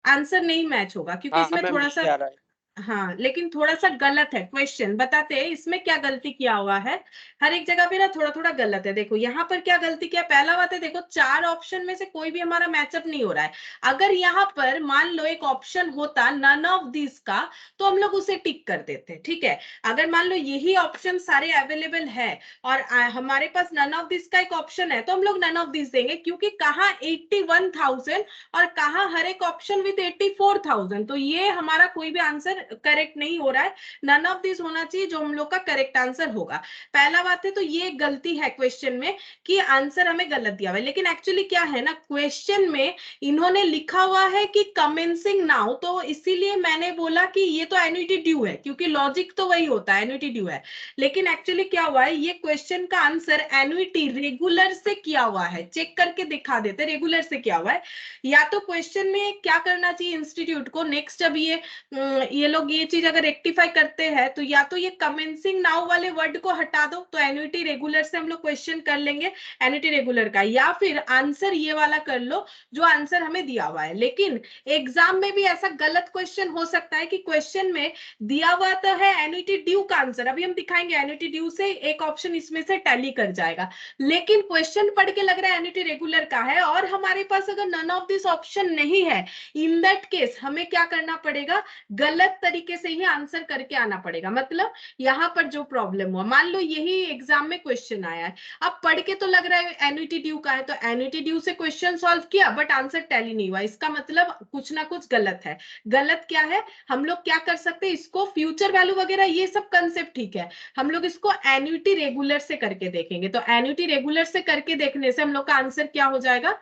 आंसर नहीं मैच होगा क्योंकि हाँ इसमें मैम थोड़ा सा, यही आ रहा है। हाँ लेकिन थोड़ा सा गलत है क्वेश्चन, बताते हैं इसमें क्या गलती किया हुआ है। हर एक जगह पे ना थोड़ा थोड़ा गलत है। देखो यहाँ पर क्या गलती किया, पहला बात है देखो 4 ऑप्शन में से कोई भी हमारा मैचअप नहीं हो रहा है। अगर यहाँ पर मान लो एक ऑप्शन होता नन ऑफ दिस का तो हम लोग उसे टिक कर देते, ठीक है। अगर मान लो यही ऑप्शन सारे अवेलेबल है और हमारे पास नन ऑफ दिस का एक ऑप्शन है तो हम लोग नन ऑफ दिस देंगे, क्योंकि कहाँ 81,000 और कहाँ हर एक ऑप्शन विद 84,000, तो ये हमारा कोई भी आंसर करेक्ट नहीं हो रहा है। नन ऑफ दिस होना चाहिए जो हम लोग का करेक्ट आंसर होगा। पहला बात है तो ये गलती है क्वेश्चन में कि आंसर हमें गलत दिया हुआ है, लेकिन एक्चुअली क्या है ना क्वेश्चन में इन्होंने लिखा हुआ है कि कमेंसिंग नाउ, तो इसीलिए मैंने बोला कि ये तो एन्युटी ड्यू है, क्योंकि लॉजिक तो वही होता है एन्युटी ड्यू है। लेकिन एक्चुअली क्या हुआ है, ये क्वेश्चन का आंसर एन्युटी रेगुलर से किया हुआ है, चेक करके दिखा देते रेगुलर से किया हुआ है। या तो क्वेश्चन में क्या करना चाहिए इंस्टीट्यूट को, नेक्स्ट जब ये लोग ये चीज अगर रेक्टिफाई करते हैं तो या तो ये कमेंसिंग नाउ वाले वर्ड को हटा दो, तो एन्युटी रेगुलर से हम लोग क्वेश्चन कर लेंगे एन्युटी रेगुलर का, या फिर आंसर ये वाला कर लो जो आंसर हमें दिया हुआ है। लेकिन एग्जाम में भी ऐसा गलत क्वेश्चन हो सकता है कि क्वेश्चन में दिया हुआ तो है एन्युटी ड्यू का आंसर, अभी हम दिखाएंगे एन्युटी ड्यू से एक ऑप्शन इसमें से टैली कर जाएगा, लेकिन क्वेश्चन पढ़ के लग रहा है एन्युटी रेगुलर का है और हमारे पास अगर नन ऑफ दिस ऑप्शन नहीं है, इन दैट केस हमें क्या करना पड़ेगा, गलत तरीके से ही आंसर करके आना पड़ेगा। मतलब यहाँ पर जो प्रॉब्लम हुआ, मान लो यही एग्जाम में क्वेश्चन आया है, अब पढ़ के तो लग रहा है एन्युटी ड्यू का है, तो एन्युटी ड्यू से क्वेश्चन सॉल्व किया बट आंसर टैली नहीं हुआ, इसका मतलब कुछ ना कुछ गलत है। गलत क्या है, हम लोग क्या कर सकते हैं, इसको फ्यूचर वैल्यू वगैरह ये सब कंसेप्ट ठीक है, हम लोग इसको एन्युटी रेगुलर से करके देखेंगे। तो एन्युटी रेगुलर से करके देखने से हम लोग का आंसर क्या हो जाएगा,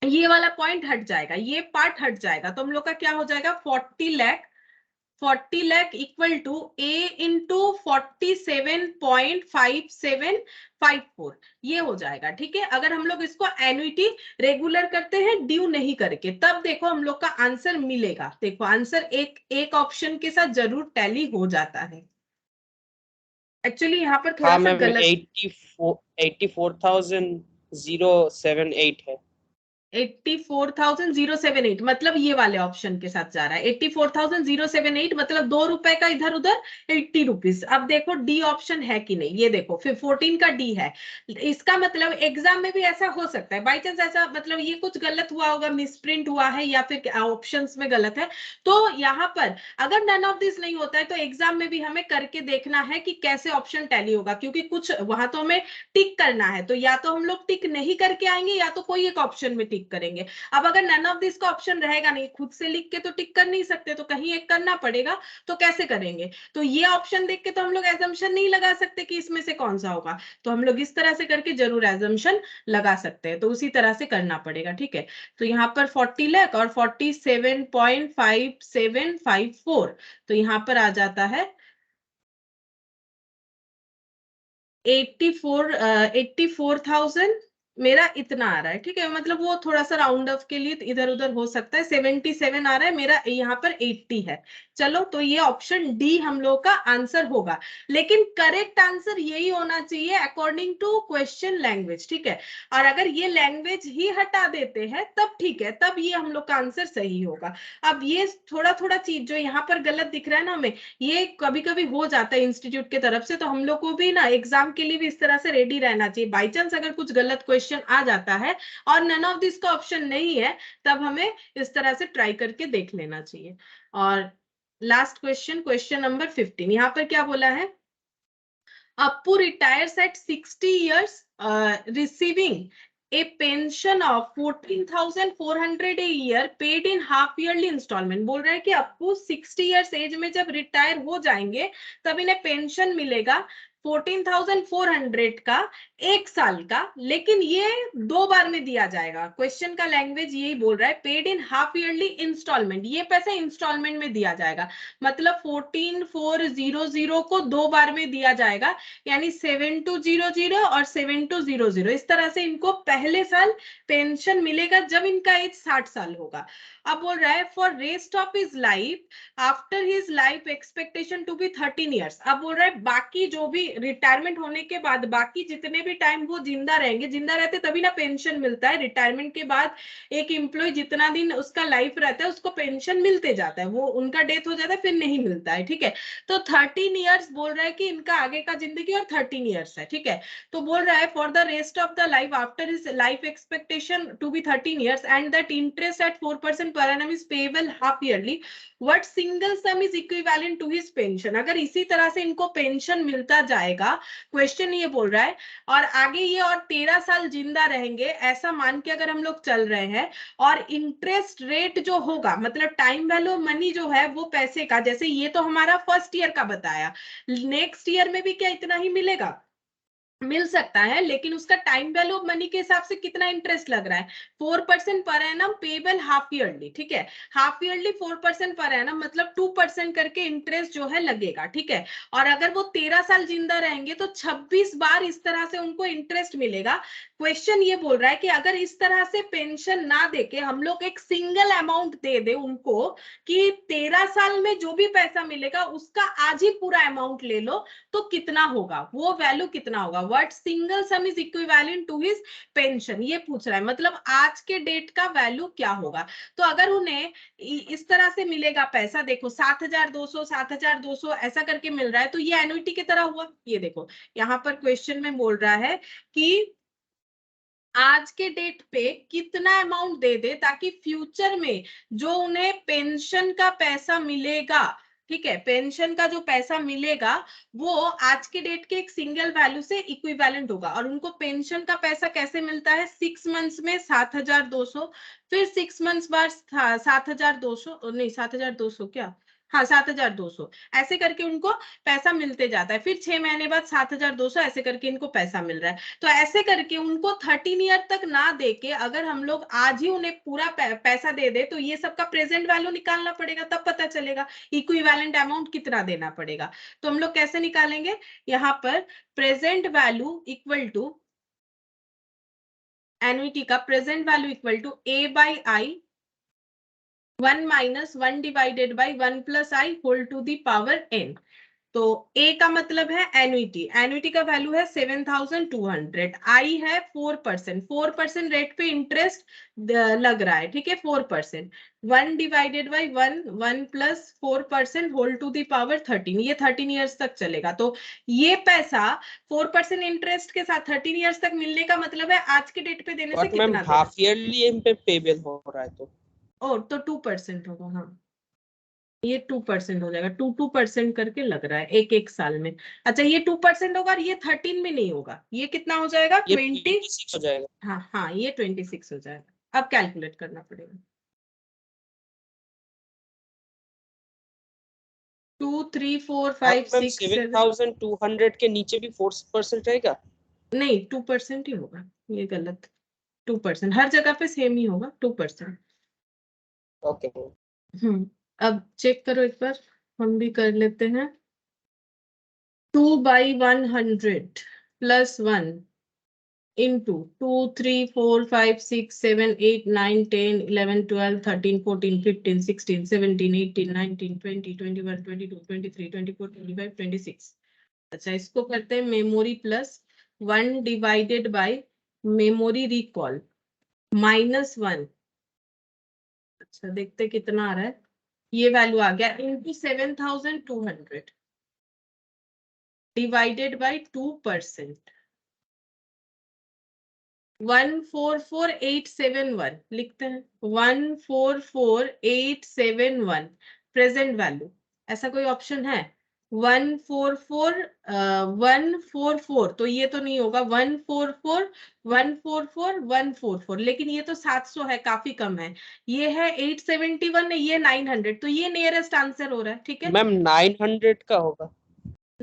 ये वाला पॉइंट हट जाएगा, ये पार्ट हट जाएगा, तो हम लोग का क्या हो जाएगा 40 lakh equal to A into 47.5754, ये हो जाएगा, ठीक है। अगर हम लोग इसको एन्युटी रेगुलर करते हैं ड्यू नहीं करके, तब देखो हम लोग का आंसर मिलेगा। देखो आंसर एक ऑप्शन के साथ जरूर टैली हो जाता है। एक्चुअली यहाँ पर थोड़ा हाँ सा मैम गलत, 84,078 है। 84,078 मतलब ये वाले ऑप्शन के साथ जा रहा है, 84,078 मतलब 2 रुपए का इधर उधर 80 रुपीज। अब देखो डी ऑप्शन है कि नहीं, ये देखो फिर 14 का डी है, इसका मतलब एग्जाम में भी ऐसा हो सकता है, बाई चांस ऐसा मतलब ये कुछ गलत हुआ होगा, मिसप्रिंट हुआ है या फिर ऑप्शंस में गलत है, तो यहाँ पर अगर नन ऑफ दिस नहीं होता है तो एग्जाम में भी हमें करके देखना है कि कैसे ऑप्शन टैली होगा, क्योंकि कुछ वहां तो हमें टिक करना है, तो या तो हम लोग टिक नहीं करके आएंगे या तो कोई एक ऑप्शन में टिक करेंगे। अब अगर नन ऑफ दिस का ऑप्शन रहेगा नहीं, खुद से लिख के तो टिक कर नहीं सकते, तो कहीं एक करना पड़ेगा, तो कैसे करेंगे, तो ये ऑप्शन देख के तो हम लोग एजम्पशन नहीं लगा सकते कि इसमें से कौन सा होगा, तो हम लोग इस तरह से करके जरूर एजम्पशन लगा सकते हैं, तो उसी तरह से करना पड़ेगा, ठीक है। तो यहाँ पर 40 लाख और 47.5754, तो यहाँ पर आ जाता है 84,000 मेरा इतना आ रहा है, ठीक है, मतलब वो थोड़ा सा राउंड ऑफ के लिए इधर उधर हो सकता है, 77 आ रहा है, मेरा यहाँ पर 80 है। चलो, तो ये ऑप्शन डी हम लोग का आंसर होगा, लेकिन करेक्ट आंसर यही होना चाहिए अकॉर्डिंग टू क्वेश्चन लैंग्वेज, ठीक है। और अगर ये लैंग्वेज ही हटा देते हैं तब ठीक है, तब ये हम लोग का आंसर सही होगा। अब ये थोड़ा थोड़ा चीज जो यहाँ पर गलत दिख रहा है ना हमें, ये कभी कभी हो जाता है इंस्टीट्यूट के तरफ से, तो हम लोग को भी ना एग्जाम के लिए भी इस तरह से रेडी रहना चाहिए। बाई चांस अगर कुछ गलत क्वेश्चन आ जाता है और नन ऑफ दिस का ऑप्शन नहीं है, तब हमें इस तरह से ट्राई करके देख लेना चाहिए। और लास्ट क्वेश्चन, क्वेश्चन नंबर 15, यहाँ पर क्या बोला है? Appu retires at 60 years, receiving a pension of 14,400 a year paid in half yearly installment। बोल रहा है कि अप्पू 60 years एज में जब रिटायर हो जाएंगे तब इन्हें पेंशन मिलेगा 14,400 का, एक साल का, लेकिन ये 2 बार में दिया जाएगा। क्वेश्चन का लैंग्वेज यही बोल रहा है, paid in half yearly instalment, ये पैसा इंस्टॉलमेंट में दिया जाएगा, मतलब 14,400 को 2 बार में दिया जाएगा, यानी 7,200 और 7,200, इस तरह से इनको पहले साल पेंशन मिलेगा जब इनका एज 60 साल होगा। अब बोल रहा है for rest of his life after his life expectation to be 13 years. अब बोल रहा है बाकी जो भी रिटायरमेंट होने के बाद बाकी जितने भी टाइम वो जिंदा रहेंगे, जिंदा रहते तभी ना पेंशन मिलता है, रिटायरमेंट के बाद एक एम्प्लॉय जितना दिन उसका लाइफ रहता है उसको पेंशन मिलते जाता है, वो उनका डेथ हो जाता है फिर नहीं मिलता है, ठीक है। तो 13 ईयर्स बोल रहा है कि इनका आगे का जिंदगी और 13 ईयर्स है, ठीक है। तो बोल रहा है for the rest of the life after his life expectation to be 13 years and that interest at 4% per annum is payable half yearly, what single sum is equivalent to his pension। अगर इसी तरह से इनको पेंशन मिलता जाएगा, क्वेश्चन ये बोल रहा है, और आगे ये और 13 साल जिंदा रहेंगे ऐसा मान के अगर हम लोग चल रहे हैं, और इंटरेस्ट रेट जो होगा, मतलब टाइम वैल्यू मनी जो है वो पैसे का, जैसे ये तो हमारा फर्स्ट ईयर का बताया, नेक्स्ट ईयर में भी क्या इतना ही मिलेगा? मिल सकता है, लेकिन उसका टाइम वैल्यू ऑफ मनी के हिसाब से कितना इंटरेस्ट लग रहा है? 4% per annum payable half yearly, ठीक है। हाफ ईयरली 4% पर एनम मतलब 2% करके इंटरेस्ट जो है लगेगा, ठीक है। और अगर वो 13 साल जिंदा रहेंगे तो 26 बार इस तरह से उनको इंटरेस्ट मिलेगा। क्वेश्चन ये बोल रहा है कि अगर इस तरह से पेंशन ना देके हम लोग एक सिंगल अमाउंट दे दे उनको, कि 13 साल में जो भी पैसा मिलेगा उसका आज ही पूरा अमाउंट ले लो, तो कितना होगा, वो वैल्यू कितना होगा? What single sum is equivalent to his pension, ये पूछ रहा है, मतलब आज के डेट का वैल्यू क्या होगा। तो अगर उन्हें इस तरह से मिलेगा पैसा, देखो 7,200 ऐसा करके मिल रहा है, तो ये एन्युटी की तरह हुआ। ये देखो यहाँ पर क्वेश्चन में बोल रहा है कि आज के डेट पे कितना अमाउंट दे दे ताकि फ्यूचर में जो उन्हें पेंशन का पैसा मिलेगा, ठीक है, पेंशन का जो पैसा मिलेगा वो आज के डेट के एक सिंगल वैल्यू से इक्विवेलेंट होगा। और उनको पेंशन का पैसा कैसे मिलता है? 6 मंथ्स में 7,200, फिर 6 मंथ्स बाद 7,200, नहीं 7,200 क्या, हाँ 7,200, ऐसे करके उनको पैसा मिलते जाता है, फिर 6 महीने बाद 7,200, ऐसे करके इनको पैसा मिल रहा है। तो ऐसे करके उनको 13 ईयर तक ना देके अगर हम लोग आज ही उन्हें पूरा पैसा दे दे, तो ये सबका प्रेजेंट वैल्यू निकालना पड़ेगा, तब पता चलेगा इक्विवेलेंट अमाउंट कितना देना पड़ेगा। तो हम लोग कैसे निकालेंगे? यहाँ पर present value equal to annuity का present value equal to A by I 1 minus 1 divided by 1 plus I whole to the power n। तो ए का मतलब है एन्युटी, एन्युटी का वैल्यू है 7,200, आई है 4%, 4% रेट पे इंटरेस्ट लग रहा है, ठीक है, 4%, 1 divided by 1, 1 plus 4% whole to the power 13, ये 13 ईयर्स तक चलेगा। तो ये पैसा 4% इंटरेस्ट के साथ 13 ईयर्स तक मिलने का मतलब है आज के डेट पे देने से बट मैम कितना देना? हाफ ईयरली इन पे पेबल हो रहा है तो और तो 2% होगा, हाँ ये 2% हो जाएगा, 2% करके लग रहा है एक एक साल में। अच्छा ये 2% होगा और ये 13 में नहीं होगा, ये कितना हो जाएगा? ये 20। 26 हो जाएगा। हाँ हाँ ये 26 हो जाएगा, अब कैलकुलेट करना पड़ेगा। 2 3 4 और 5 मैम 6 7, 7,200 के नीचे भी 4% रहेगा? नहीं 2% ही होगा, ये गलत, 2% हर जगह पे सेम ही होगा, 2%। ओके। अब चेक करो एक बार, हम भी कर लेते हैं। 2/100 +1 into 2 3 4 5 6 7 8 9 10 11 12 13 14 15 16 17 18 19 20 21 22 23 24 25 26। अच्छा, इसको करते हैं memory plus 1 divided by memory recall -1। अच्छा, देखते कितना आ रहा है। ये वैल्यू आ गया इंटू 7200 डिवाइडेड बाय 2%। 144871 लिखते हैं। 144871 प्रेजेंट वैल्यू। ऐसा कोई ऑप्शन है? 144 तो ये तो नहीं होगा। 144 लेकिन ये तो 700 है, काफी कम है। ये है 871 है, ये 900, तो ये नियरेस्ट आंसर हो रहा है। ठीक है, मैम 900 का होगा।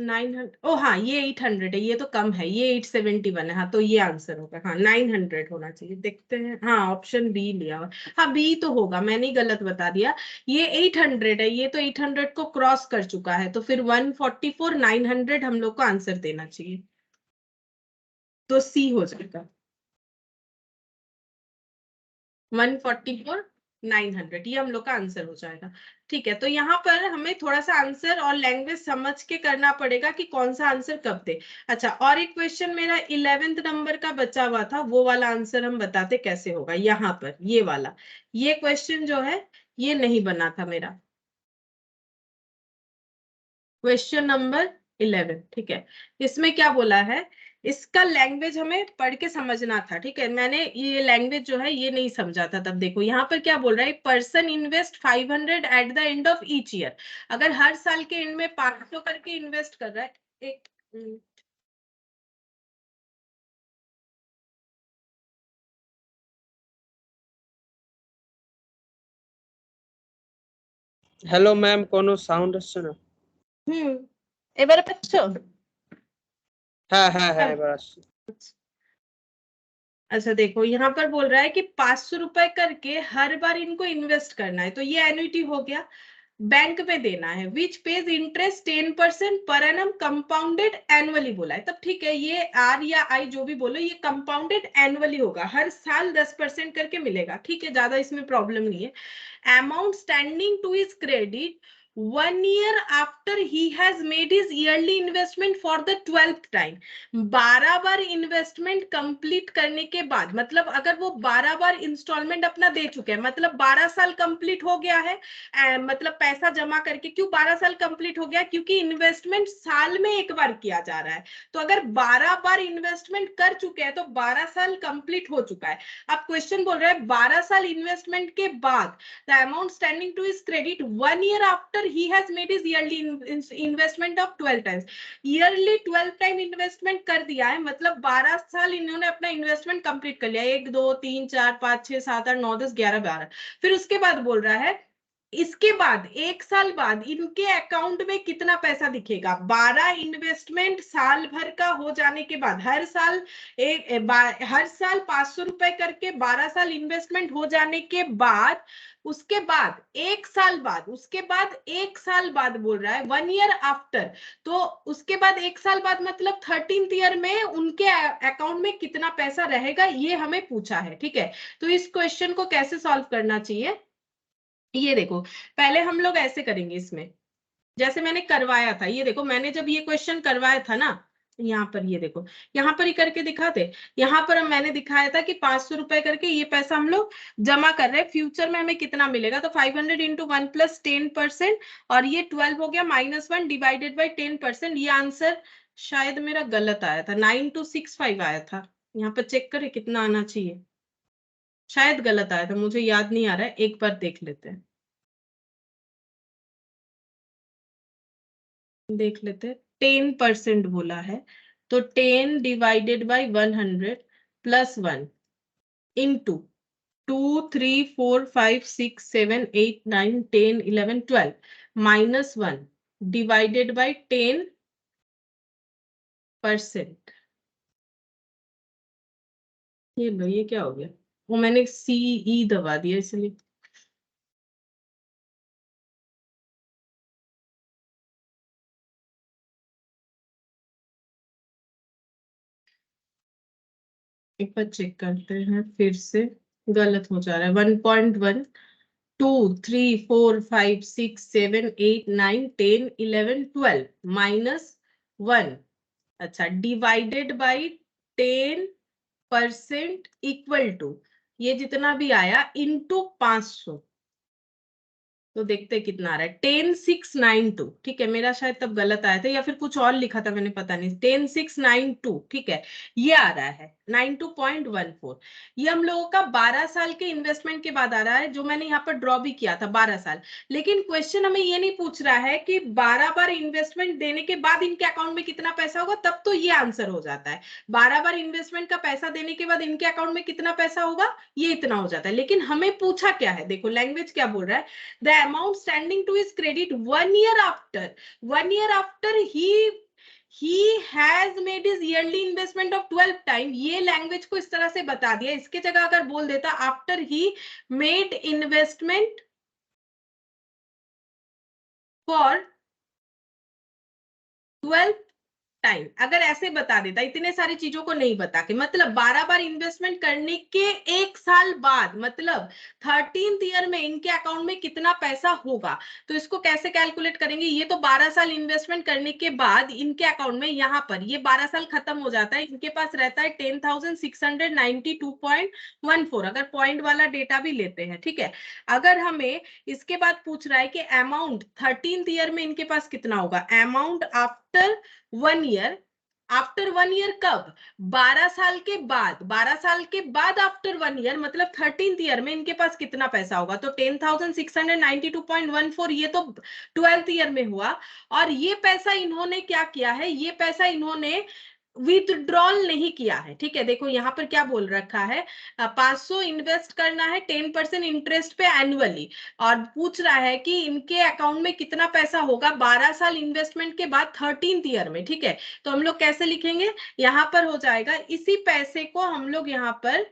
900। ओ हाँ, ये 800 है, ये तो कम है, ये 871 है। हाँ, तो ये आंसर होगा। हाँ, 900 होना चाहिए। देखते हैं। हाँ, ऑप्शन बी लिया हुआ। हाँ, बी तो होगा, मैंने ही गलत बता दिया। ये 800 है, ये तो 800 को क्रॉस कर चुका है, तो फिर 144 900 हम लोग को आंसर देना चाहिए, तो सी हो जाएगा। 144 900 ये हम लोग का आंसर हो जाएगा। ठीक है, तो यहाँ पर हमें थोड़ा सा आंसर और लैंग्वेज समझ के करना पड़ेगा कि कौन सा आंसर कब दे। अच्छा, और एक क्वेश्चन मेरा 11th नंबर का बचा हुआ था, वो वाला आंसर हम बताते कैसे होगा। यहाँ पर ये वाला, ये क्वेश्चन जो है ये नहीं बना था मेरा, क्वेश्चन नंबर 11। ठीक है, इसमें क्या बोला है, इसका लैंग्वेज हमें पढ़ के समझना था। ठीक है, मैंने ये लैंग्वेज जो है ये नहीं समझा था तब। देखो यहाँ पर क्या बोल रहा है, person invest 500 eight the end of each year. अगर हर साल के एंड में 500 करके इन्वेस्ट कर रहा है। एक হ্যালো ম্যাম, কোনো সাউন্ড আসছে না। এবারে পাচ্ছ? হ্যাঁ হ্যাঁ হ্যাঁ, এবার আসছে। अच्छा, देखो यहाँ पर बोल रहा है कि 500 रुपए करके हर बार इनको इन्वेस्ट करना है, तो ये एन्युटी हो गया। बैंक में देना है, विच page interest 10% per annum compounded annually बोला है। तब ठीक है, ये आर या आई जो भी बोलो, ये कंपाउंडेड एनुअली होगा, हर साल 10% करके मिलेगा। ठीक है, ज्यादा इसमें प्रॉब्लम नहीं है। Amount standing to his credit 1 year after he has made his yearly investment for the 12th time। 12 bar investment complete करने के बाद, मतलब अगर वो 12 बार इंस्टॉलमेंट अपना दे चुके हैं, मतलब 12 साल कंप्लीट हो गया है। मतलब पैसा जमा करके। क्यों 12 साल कंप्लीट हो गया? क्योंकि इन्वेस्टमेंट साल में एक बार किया जा रहा है। तो अगर 12 बार इन्वेस्टमेंट कर चुके हैं तो 12 साल कंप्लीट हो चुका है। अब क्वेश्चन बोल रहा है 12 साल इन्वेस्टमेंट के बाद the amount standing to his credit 1 year after he has made his yearly investment of 12 times. Yearly 12 time investment कर दिया है, मतलब 12 साल इन्होंने अपना इन्वेस्टमेंट कंप्लीट कर लिया। 1 2 3 4 5 6 7 8 9 10 11 12। फिर उसके बाद बोल रहा है, इसके बाद 1 साल बाद इनके अकाउंट में कितना पैसा दिखेगा। 12 इन्वेस्टमेंट साल भर का हो जाने के बाद, हर साल 500 रुपए करके 12 साल इन्वेस्टमेंट हो जाने के बाद, उसके बाद 1 साल बाद, उसके बाद 1 साल बाद बोल रहा है 1 year आफ्टर। तो उसके बाद 1 साल बाद मतलब 13th ईयर में उनके अकाउंट में कितना पैसा रहेगा, ये हमें पूछा है। ठीक है, तो इस क्वेश्चन को कैसे सॉल्व करना चाहिए, ये देखो। पहले हम लोग ऐसे करेंगे इसमें, जैसे मैंने करवाया था। ये देखो, मैंने जब ये क्वेश्चन करवाया था ना, यहाँ पर ये देखो, यहाँ पर ही करके दिखाते। यहाँ पर मैंने दिखाया था कि 500 रुपए करके ये पैसा हम लोग जमा कर रहे हैं, फ्यूचर में हमें कितना मिलेगा। तो 500 इंटू 1 प्लस 10%, और ये 12 हो गया -1 डिवाइडेड बाई 10%। ये आंसर शायद मेरा गलत आया था, 9265 आया था। यहाँ पर चेक करें कितना आना चाहिए। शायद गलत आया था, मुझे याद नहीं आ रहा है, एक बार देख लेते हैं। देख लेते, 10% बोला है, तो 10 divided by 100 plus 1 into 2 3 4 5 6 7 8 9 10 11 12 -1 divided by 10%। ये लो, ये क्या हो गया, वो मैंने सी ई दबा दिया इसलिए। एक बार चेक करते हैं फिर से, गलत हो जा रहा है। 1.1 2 3 4 5 6 7 8 9 10 11 12 -1, अच्छा, डिवाइडेड बाई 10% इक्वल टू, ये जितना भी आया इंटू 500। तो देखते हैं कितना आ रहा है, 10692। ठीक है, मेरा शायद तब गलत आया था या फिर कुछ और लिखा था मैंने, पता नहीं। 10692, ठीक है, ये आ रहा है 92.14। ये हम लोगों का 12 साल के इन्वेस्टमेंट के बाद आ रहा है, जो मैंने यहाँ पर ड्रॉ भी किया था 12 साल। लेकिन क्वेश्चन हमें ये नहीं पूछ रहा है कि 12 बार इन्वेस्टमेंट देने के बाद इनके अकाउंट में कितना पैसा होगा, तब तो ये आंसर हो जाता है। 12 बार इन्वेस्टमेंट का पैसा देने के बाद इनके अकाउंट में कितना पैसा होगा, ये इतना हो जाता है। लेकिन हमें पूछा क्या है, देखो लैंग्वेज क्या बोल रहा है, the amount standing to his credit 1 year after, 1 year after he has made his yearly investment of 12 time। ये लैंग्वेज को इस तरह से बता दिया। इसके जगह अगर बोल देता after he made investment for 12 time, अगर ऐसे बता देता, इतने सारी चीजों को नहीं बता के, मतलब 12 बार इन्वेस्टमेंट करने के 1 साल बाद, मतलब 13th ईयर में इनके अकाउंट में कितना पैसा होगा। तो इसको कैसे कैलकुलेट करेंगे, ये तो 12 साल इन्वेस्टमेंट करने के बाद इनके अकाउंट में, यहाँ पर ये 12 साल खत्म हो जाता है, इनके पास रहता है 10,692.14। अगर पॉइंट वाला डेटा भी लेते हैं, ठीक है। अगर हमें इसके बाद पूछ रहा है कि अमाउंट 13th ईयर में इनके पास कितना होगा, amount after 1 year, after 1 year कब, 12 साल के बाद, 12 साल के बाद आफ्टर 1 ईयर, मतलब 13th ईयर में इनके पास कितना पैसा होगा। तो 10,692.14, ये तो 12th ईयर में हुआ। और ये पैसा इन्होंने क्या किया है, ये पैसा इन्होंने विथड्रॉल नहीं किया है। ठीक है, देखो यहाँ पर क्या बोल रखा है, 500 इन्वेस्ट करना है 10% इंटरेस्ट पे एनुअली, और पूछ रहा है कि इनके अकाउंट में कितना पैसा होगा 12 साल इन्वेस्टमेंट के बाद 13th ईयर में। ठीक है, तो हम लोग कैसे लिखेंगे, यहाँ पर हो जाएगा, इसी पैसे को हम लोग यहाँ पर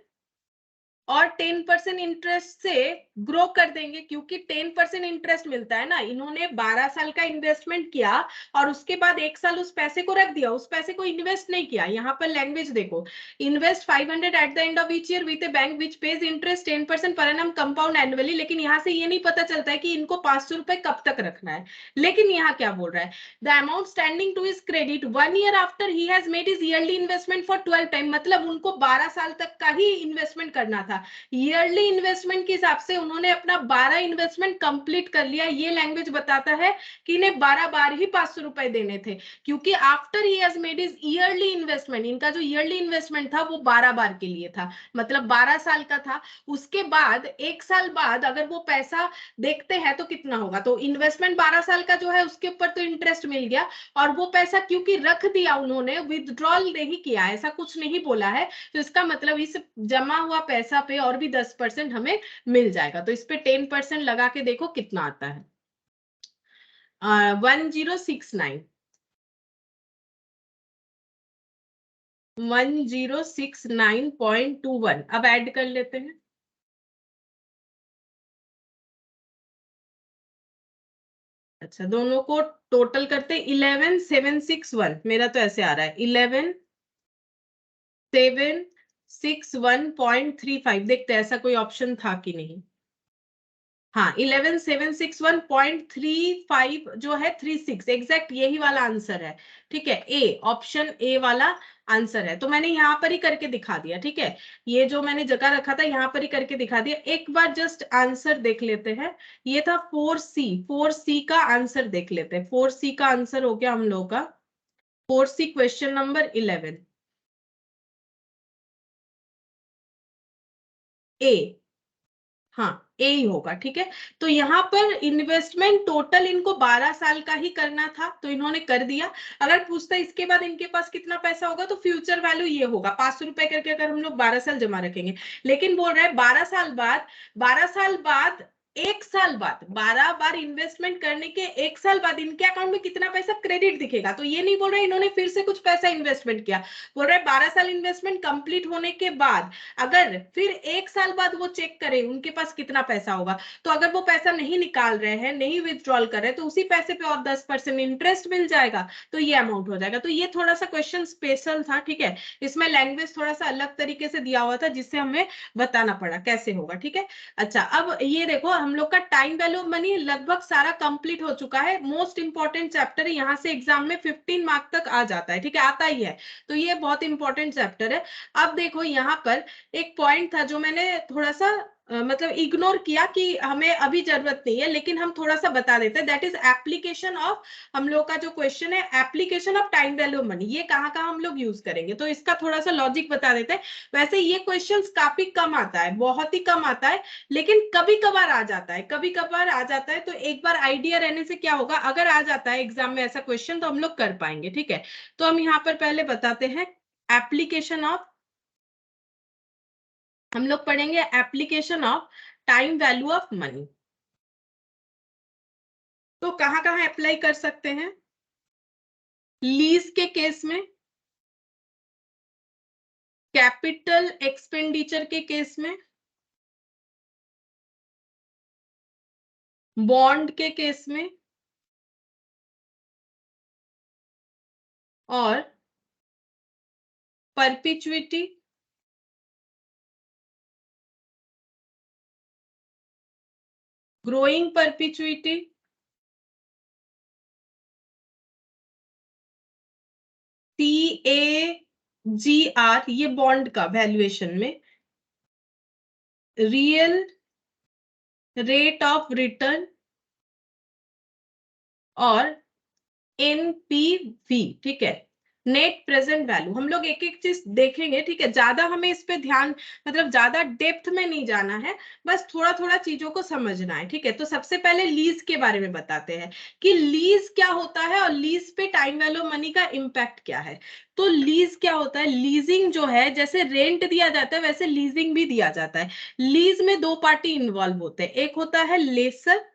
और 10% इंटरेस्ट से ग्रो कर देंगे, क्योंकि 10% इंटरेस्ट मिलता है ना। इन्होंने 12 साल का इन्वेस्टमेंट किया और उसके बाद 1 साल उस पैसे को रख दिया, उस पैसे को इन्वेस्ट नहीं किया। यहाँ पर लैंग्वेज देखो, invest 500 eight the end of each year with A bank which page interest 10% पर एनम कंपाउंड एनुअली। लेकिन यहाँ से ये नहीं पता चलता है कि इनको 500 रुपए कब तक रखना है। लेकिन यहाँ क्या बोल रहा है, the amount standing to his credit 1 year after he has made his yearly investment for 12 time, मतलब उनको 12 साल तक का ही इन्वेस्टमेंट करना था। ईयरली इन्वेस्टमेंट के हिसाब से उन्होंने अपना 12 इन्वेस्टमेंट कंप्लीट कर लिया। ये लैंग्वेज बताता है कि इन्हें 12 बार ही 500 रुपए देने थे, क्योंकि after he has made his yearly investment, इनका जो ईयरली इन्वेस्टमेंट था वो 12 बार के लिए था, मतलब 12 साल का था। उसके बाद 1 साल बाद अगर वो पैसा देखते हैं तो कितना होगा, तो इन्वेस्टमेंट 12 साल का जो है उसके ऊपर तो इंटरेस्ट मिल गया, और वो पैसा क्योंकि रख दिया उन्होंने, विथड्रॉल नहीं किया, ऐसा कुछ नहीं बोला है, तो इसका मतलब इस जमा हुआ पैसा पे और भी 10% हमें मिल जाएगा। तो इस पे 10% लगा के देखो कितना आता है, 1069, 1069.21। अब ऐड कर लेते हैं, अच्छा दोनों को टोटल करते 11761, मेरा तो ऐसे आ रहा है 11761.35। देखते हैं ऐसा कोई ऑप्शन था कि नहीं। हाँ, 11761.35 जो है 36 एग्जैक्ट यही वाला आंसर है। ठीक है, ए, ऑप्शन ए वाला आंसर है। तो मैंने यहाँ पर ही करके दिखा दिया। ठीक है, ये जो मैंने जगह रखा था यहाँ पर ही करके दिखा दिया। एक बार जस्ट आंसर देख लेते हैं, ये था 4C, 4C का आंसर देख लेते हैं। 4C का आंसर हो गया हम लोग का 4C क्वेश्चन नंबर 11, ए, हाँ ए ही होगा। ठीक है, तो यहाँ पर इन्वेस्टमेंट टोटल इनको 12 साल का ही करना था, तो इन्होंने कर दिया। अगर पूछता है इसके बाद इनके पास कितना पैसा होगा, तो फ्यूचर वैल्यू ये होगा 500 रुपए करके, अगर हम लोग 12 साल जमा रखेंगे। लेकिन बोल रहे हैं 12 साल बाद, 12 साल बाद एक साल बाद 12 बार इन्वेस्टमेंट करने के एक साल बाद इनके अकाउंट में कितना पैसा क्रेडिट दिखेगा। तो ये नहीं बोल रहे इन्होंने फिर से कुछ पैसा इन्वेस्टमेंट किया, बोल रहे 12 साल इन्वेस्टमेंट कंप्लीट होने के बाद अगर फिर एक साल बाद वो चेक करें उनके पास कितना पैसा होगा, तो अगर वो पैसा नहीं निकाल रहे हैं, नहीं विथड्रॉल कर रहे, तो उसी पैसे पे और 10% इंटरेस्ट मिल जाएगा, तो ये अमाउंट हो जाएगा। तो ये थोड़ा सा क्वेश्चन स्पेशल था, ठीक है, इसमें लैंग्वेज थोड़ा सा अलग तरीके से दिया हुआ था जिससे हमें बताना पड़ा कैसे होगा, ठीक है। अच्छा, अब ये देखो हम लोग का टाइम वैल्यू ऑफ मनी लगभग सारा कंप्लीट हो चुका है। मोस्ट इंपॉर्टेंट चैप्टर है, यहाँ से एग्जाम में 15 मार्क तक आ जाता है, ठीक है, आता ही है, तो ये बहुत इंपॉर्टेंट चैप्टर है। अब देखो यहाँ पर एक पॉइंट था जो मैंने थोड़ा सा मतलब इग्नोर किया कि हमें अभी जरूरत नहीं है, लेकिन हम थोड़ा सा बता देते हैं, दैट इज एप्लीकेशन ऑफ, हम लोग का जो क्वेश्चन है application of time value of money, ये कहाँ कहाँ हम लोग यूज करेंगे, तो इसका थोड़ा सा लॉजिक बता देते हैं। वैसे ये क्वेश्चंस काफी कम आता है, बहुत ही कम आता है, लेकिन कभी कभार आ जाता है, कभी कभार आ जाता है, तो एक बार आइडिया रहने से क्या होगा, अगर आ जाता है एग्जाम में ऐसा क्वेश्चन तो हम लोग कर पाएंगे, ठीक है। तो हम यहाँ पर पहले बताते हैं एप्लीकेशन ऑफ, हम लोग पढ़ेंगे application of time value of money. तो कहाँ कहाँ अप्लाई कर सकते हैं, लीज के केस में, कैपिटल एक्सपेंडिचर के केस में, बॉन्ड के केस में, और परपिचुइटी, ग्रोइंग परपिचुइटी, CAGR, ये बॉन्ड का वैल्यूएशन में, रियल रेट ऑफ रिटर्न, और NPV, ठीक है, नेट प्रेजेंट वैल्यू। हम लोग एक एक चीज देखेंगे, ठीक है, ज्यादा हमें इस पे ध्यान, मतलब ज्यादा डेप्थ में नहीं जाना है, बस थोड़ा थोड़ा चीजों को समझना है, ठीक है। तो सबसे पहले लीज के बारे में बताते हैं कि लीज क्या होता है और लीज पे टाइम वैल्यू मनी का इम्पैक्ट क्या है। तो लीज क्या होता है, लीजिंग जो है, जैसे रेंट दिया जाता है वैसे लीजिंग भी दिया जाता है। लीज में दो पार्टी इन्वॉल्व होते हैं, एक होता है लेसर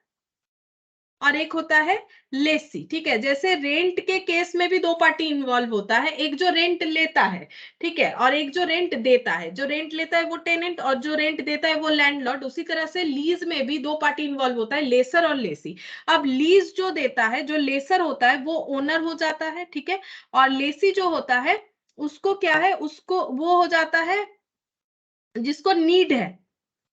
और एक होता है लेसी, ठीक है। जैसे रेंट के केस में भी दो पार्टी इन्वॉल्व होता है, एक जो रेंट लेता है, ठीक है, और एक जो रेंट देता है। जो रेंट लेता है वो टेनेंट और जो रेंट देता है वो लैंडलॉर्ड। उसी तरह से लीज में भी दो पार्टी इन्वॉल्व होता है, लेसर और लेसी। अब लीज जो देता है, जो लेसर होता है वो ओनर हो जाता है, ठीक है, और लेसी जो होता है उसको क्या है, उसको वो हो जाता है जिसको नीड है।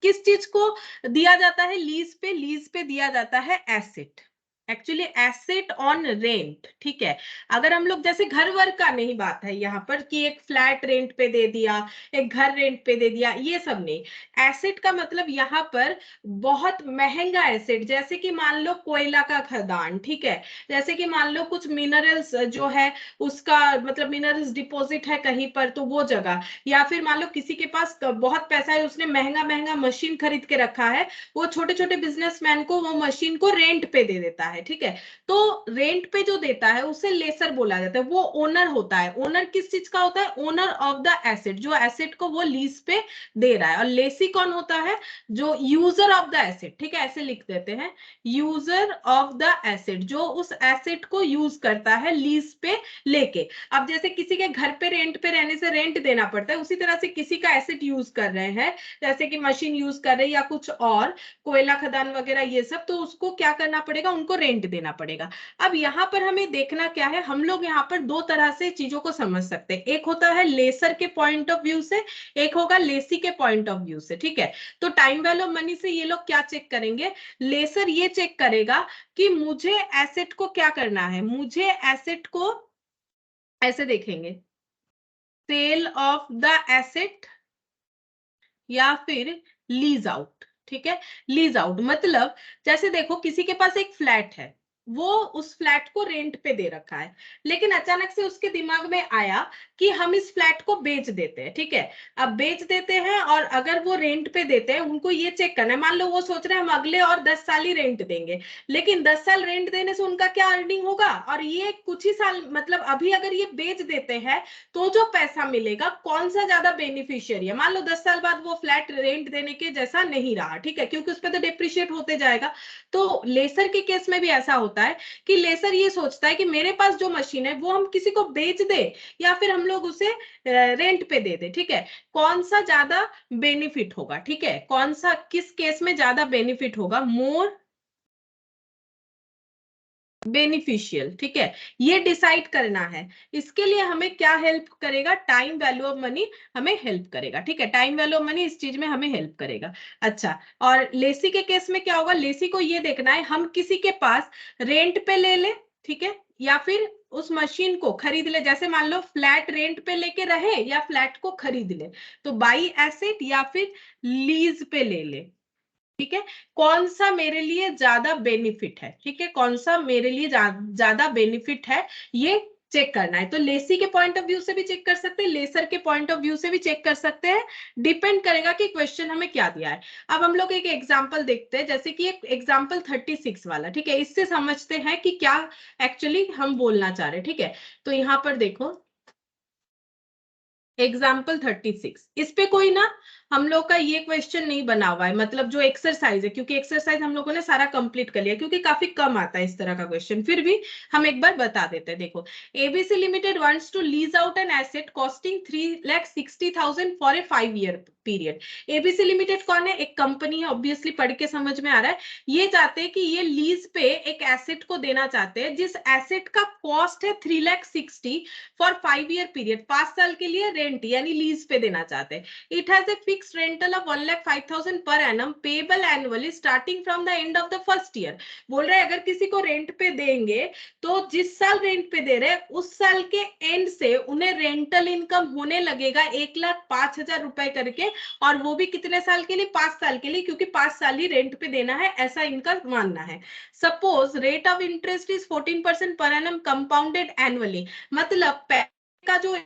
किस चीज को दिया जाता है लीज पे, लीज पे दिया जाता है asset, actually asset on rent, ठीक है। अगर हम लोग जैसे घर वर का नहीं बात है यहाँ पर कि एक फ्लैट रेंट पे दे दिया, एक घर रेंट पे दे दिया, ये सब नहीं। एसेट का मतलब यहाँ पर बहुत महंगा एसेट, जैसे कि मान लो कोयला का खदान, ठीक है, जैसे कि मान लो कुछ मिनरल्स जो है उसका मतलब मिनरल्स डिपॉजिट है कहीं पर, तो वो जगह, या फिर मान लो किसी के पास बहुत पैसा है, उसने महंगा महंगा मशीन खरीद के रखा है, वो छोटे छोटे बिजनेसमैन को वो मशीन को रेंट पे दे देता है, ठीक है। तो रेंट पे जो देता है उसे लेसर बोला जाता है, वो ओनर होता है। ओनर किस चीज का होता है, ओनर ऑफ द एसेट, जो एसेट को वो लीज पे दे रहा है। और लेसी कौन होता है, जो यूजर ऑफ द एसेट, ठीक है, ऐसे लिख देते हैं, यूजर ऑफ द एसेट, जो उस एसेट को यूज करता है लीज पे लेके। अब जैसे किसी के घर पे रेंट पे रहने से रेंट देना पड़ता है, उसी तरह से किसी का एसेट यूज कर रहे हैं, जैसे कि मशीन यूज कर रहे हैं या कुछ और कोयला खदान वगैरह ये सब, तो उसको क्या करना पड़ेगा, उनको रेंट देना पड़ेगा। अब यहाँ पर हमें देखना क्या है, हम लोग यहाँ पर दो तरह से चीजों को समझ सकते हैं, एक होता है लेसर के पॉइंट ऑफ व्यू से, एक होगा लेसी के पॉइंट ऑफ व्यू से, ठीक है। तो टाइम वैल्यू ऑफ मनी से ये लोग क्या चेक करेंगे, लेसर ये चेक करेगा कि मुझे एसेट को क्या करना है, मुझे एसेट को ऐसे देखेंगे, सेल ऑफ द एसेट या फिर लीज आउट, ठीक है। लीज आउट मतलब जैसे देखो किसी के पास एक फ्लैट है, वो उस फ्लैट को रेंट पे दे रखा है, लेकिन अचानक से उसके दिमाग में आया कि हम इस फ्लैट को बेच देते हैं, ठीक है। अब बेच देते हैं और अगर वो रेंट पे देते हैं, उनको ये चेक करना है, मान लो वो सोच रहे हैं हम अगले और 10 साल ही रेंट देंगे, लेकिन 10 साल रेंट देने से उनका क्या अर्निंग होगा, और ये कुछ ही साल मतलब अभी अगर ये बेच देते हैं तो जो पैसा मिलेगा कौन सा ज्यादा बेनिफिशियरी है। मान लो 10 साल बाद वो फ्लैट रेंट देने के जैसा नहीं रहा, ठीक है, क्योंकि उस पर तो डिप्रिशिएट होते जाएगा। तो लेसर के केस में भी ऐसा होता है कि लेसर ये सोचता है कि मेरे पास जो मशीन है वो हम किसी को बेच दे या फिर हम लोग उसे रेंट पे दे दे, ठीक है, कौन सा ज्यादा बेनिफिट होगा, ठीक है, कौन सा किस केस में ज्यादा बेनिफिट होगा, मोर बेनिफिशियल, ठीक है, ये डिसाइड करना है। इसके लिए हमें क्या हेल्प करेगा, टाइम वैल्यू ऑफ मनी हमें हेल्प करेगा, ठीक है, टाइम वैल्यू ऑफ मनी इस चीज में हमें हेल्प करेगा। अच्छा, और लेसी के केस में क्या होगा, लेसी को ये देखना है हम किसी के पास रेंट पे ले ले, ठीक है, या फिर उस मशीन को खरीद ले, जैसे मान लो फ्लैट रेंट पे लेके रहे या फ्लैट को खरीद ले, तो बाई एसेट या फिर लीज पे ले ले, ठीक है, कौन सा मेरे लिए ज्यादा बेनिफिट है, ठीक है, कौन सा मेरे लिए ज्यादा बेनिफिट है, ये चेक करना है। तो लेसी के पॉइंट ऑफ व्यू से भी चेक कर सकते हैं, लेसर के पॉइंट ऑफ व्यू से भी चेक कर सकते हैं, डिपेंड करेगा कि क्वेश्चन हमें क्या दिया है। अब हम लोग एक एग्जांपल देखते हैं, जैसे कि एक एग्जांपल 36 वाला, ठीक है, इससे समझते हैं कि क्या एक्चुअली हम बोलना चाह रहे हैं, ठीक है। तो यहाँ पर देखो एग्जाम्पल 36, इस पे कोई ना हम लोग का ये क्वेश्चन नहीं बना हुआ है, मतलब जो एक्सरसाइज है, क्योंकि एक्सरसाइज हम लोगों ने सारा कंप्लीट कर लिया, क्योंकि काफी कम आता है इस तरह का क्वेश्चन, फिर भी हम एक बार बता देते हैं। देखो, ABC limited wants to lease out an asset costing 3,60,000 for a 5 year period. ABC limited कौन है, एक कंपनी है, ऑब्वियसली पढ़ के समझ में आ रहा है। ये चाहते हैं कि ये लीज पे एक एसेट को देना चाहते हैं, जिस एसेट का कॉस्ट है 3,60,000 फॉर 5 ईयर पीरियड, 5 साल के लिए रेंट यानी लीज पे देना चाहते हैं। It has a fixed rental of 1,05,000 per annum payable annually starting from the end of the first year. बोल रहे हैं अगर किसी को रेंट पे देंगे तो जिस साल रेंट पे दे रहे हैं उस साल के एंड से उन्हें रेंटल इनकम होने लगेगा 1,05,000 रुपए करके, और वो भी कितने साल के लिए, 5 साल के लिए, क्योंकि 5 साल ही रेंट पे देना है, ऐसा इनका मानना है। Suppose rate of interest is 14% per annum compounded annually, मतलब का जो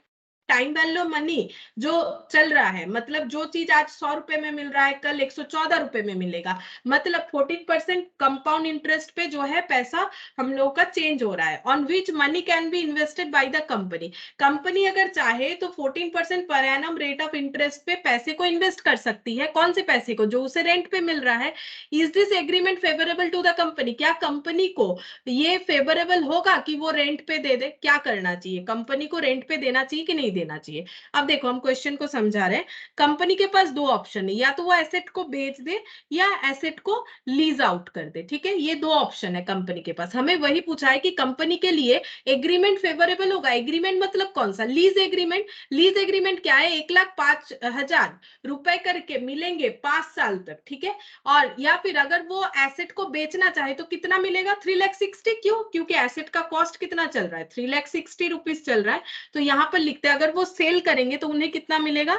टाइम वैल्यू मनी जो चल रहा है, मतलब जो चीज आज 100 रुपए में मिल रहा है कल 114 रुपए में मिलेगा, मतलब 14% कंपाउंड इंटरेस्ट पे जो है पैसा हम लोग का चेंज हो रहा है, on which money can be invested by the company. Company अगर चाहे तो 14% per annum rate of interest पे पैसे को इन्वेस्ट कर सकती है, कौन से पैसे को, जो उसे रेंट पे मिल रहा है। Is this agreement favourable to the company, क्या कंपनी को ये फेवरेबल होगा कि वो रेंट पे दे दे, क्या करना चाहिए, कंपनी को रेंट पे देना चाहिए कि नहीं देना चाहिए। अब देखो हम क्वेश्चन को समझा रहे हैं, कंपनी के पास दो ऑप्शन है, या तो वो एसेट को बेच दे या एसेट को लीज आउट कर दे, ठीक है, ये दो ऑप्शन है कंपनी के पास। हमें वही पूछा है कि कंपनी के लिए एग्रीमेंट फेवरेबल होगा, एग्रीमेंट मतलब कौन सा, लीज एग्रीमेंट। लीज एग्रीमेंट क्या है, 1,05,000 रुपए करके मिलेंगे 5 साल तक, ठीक है, और या फिर अगर वो एसेट को बेचना चाहे तो कितना मिलेगा, 3,60,000, क्यों, क्योंकि एसेट का कॉस्ट कितना चल रहा है, 3,60,000 रुपीज चल रहा है, तो यहां पर लिखते हैं अगर वो सेल करेंगे तो उन्हें कितना मिलेगा,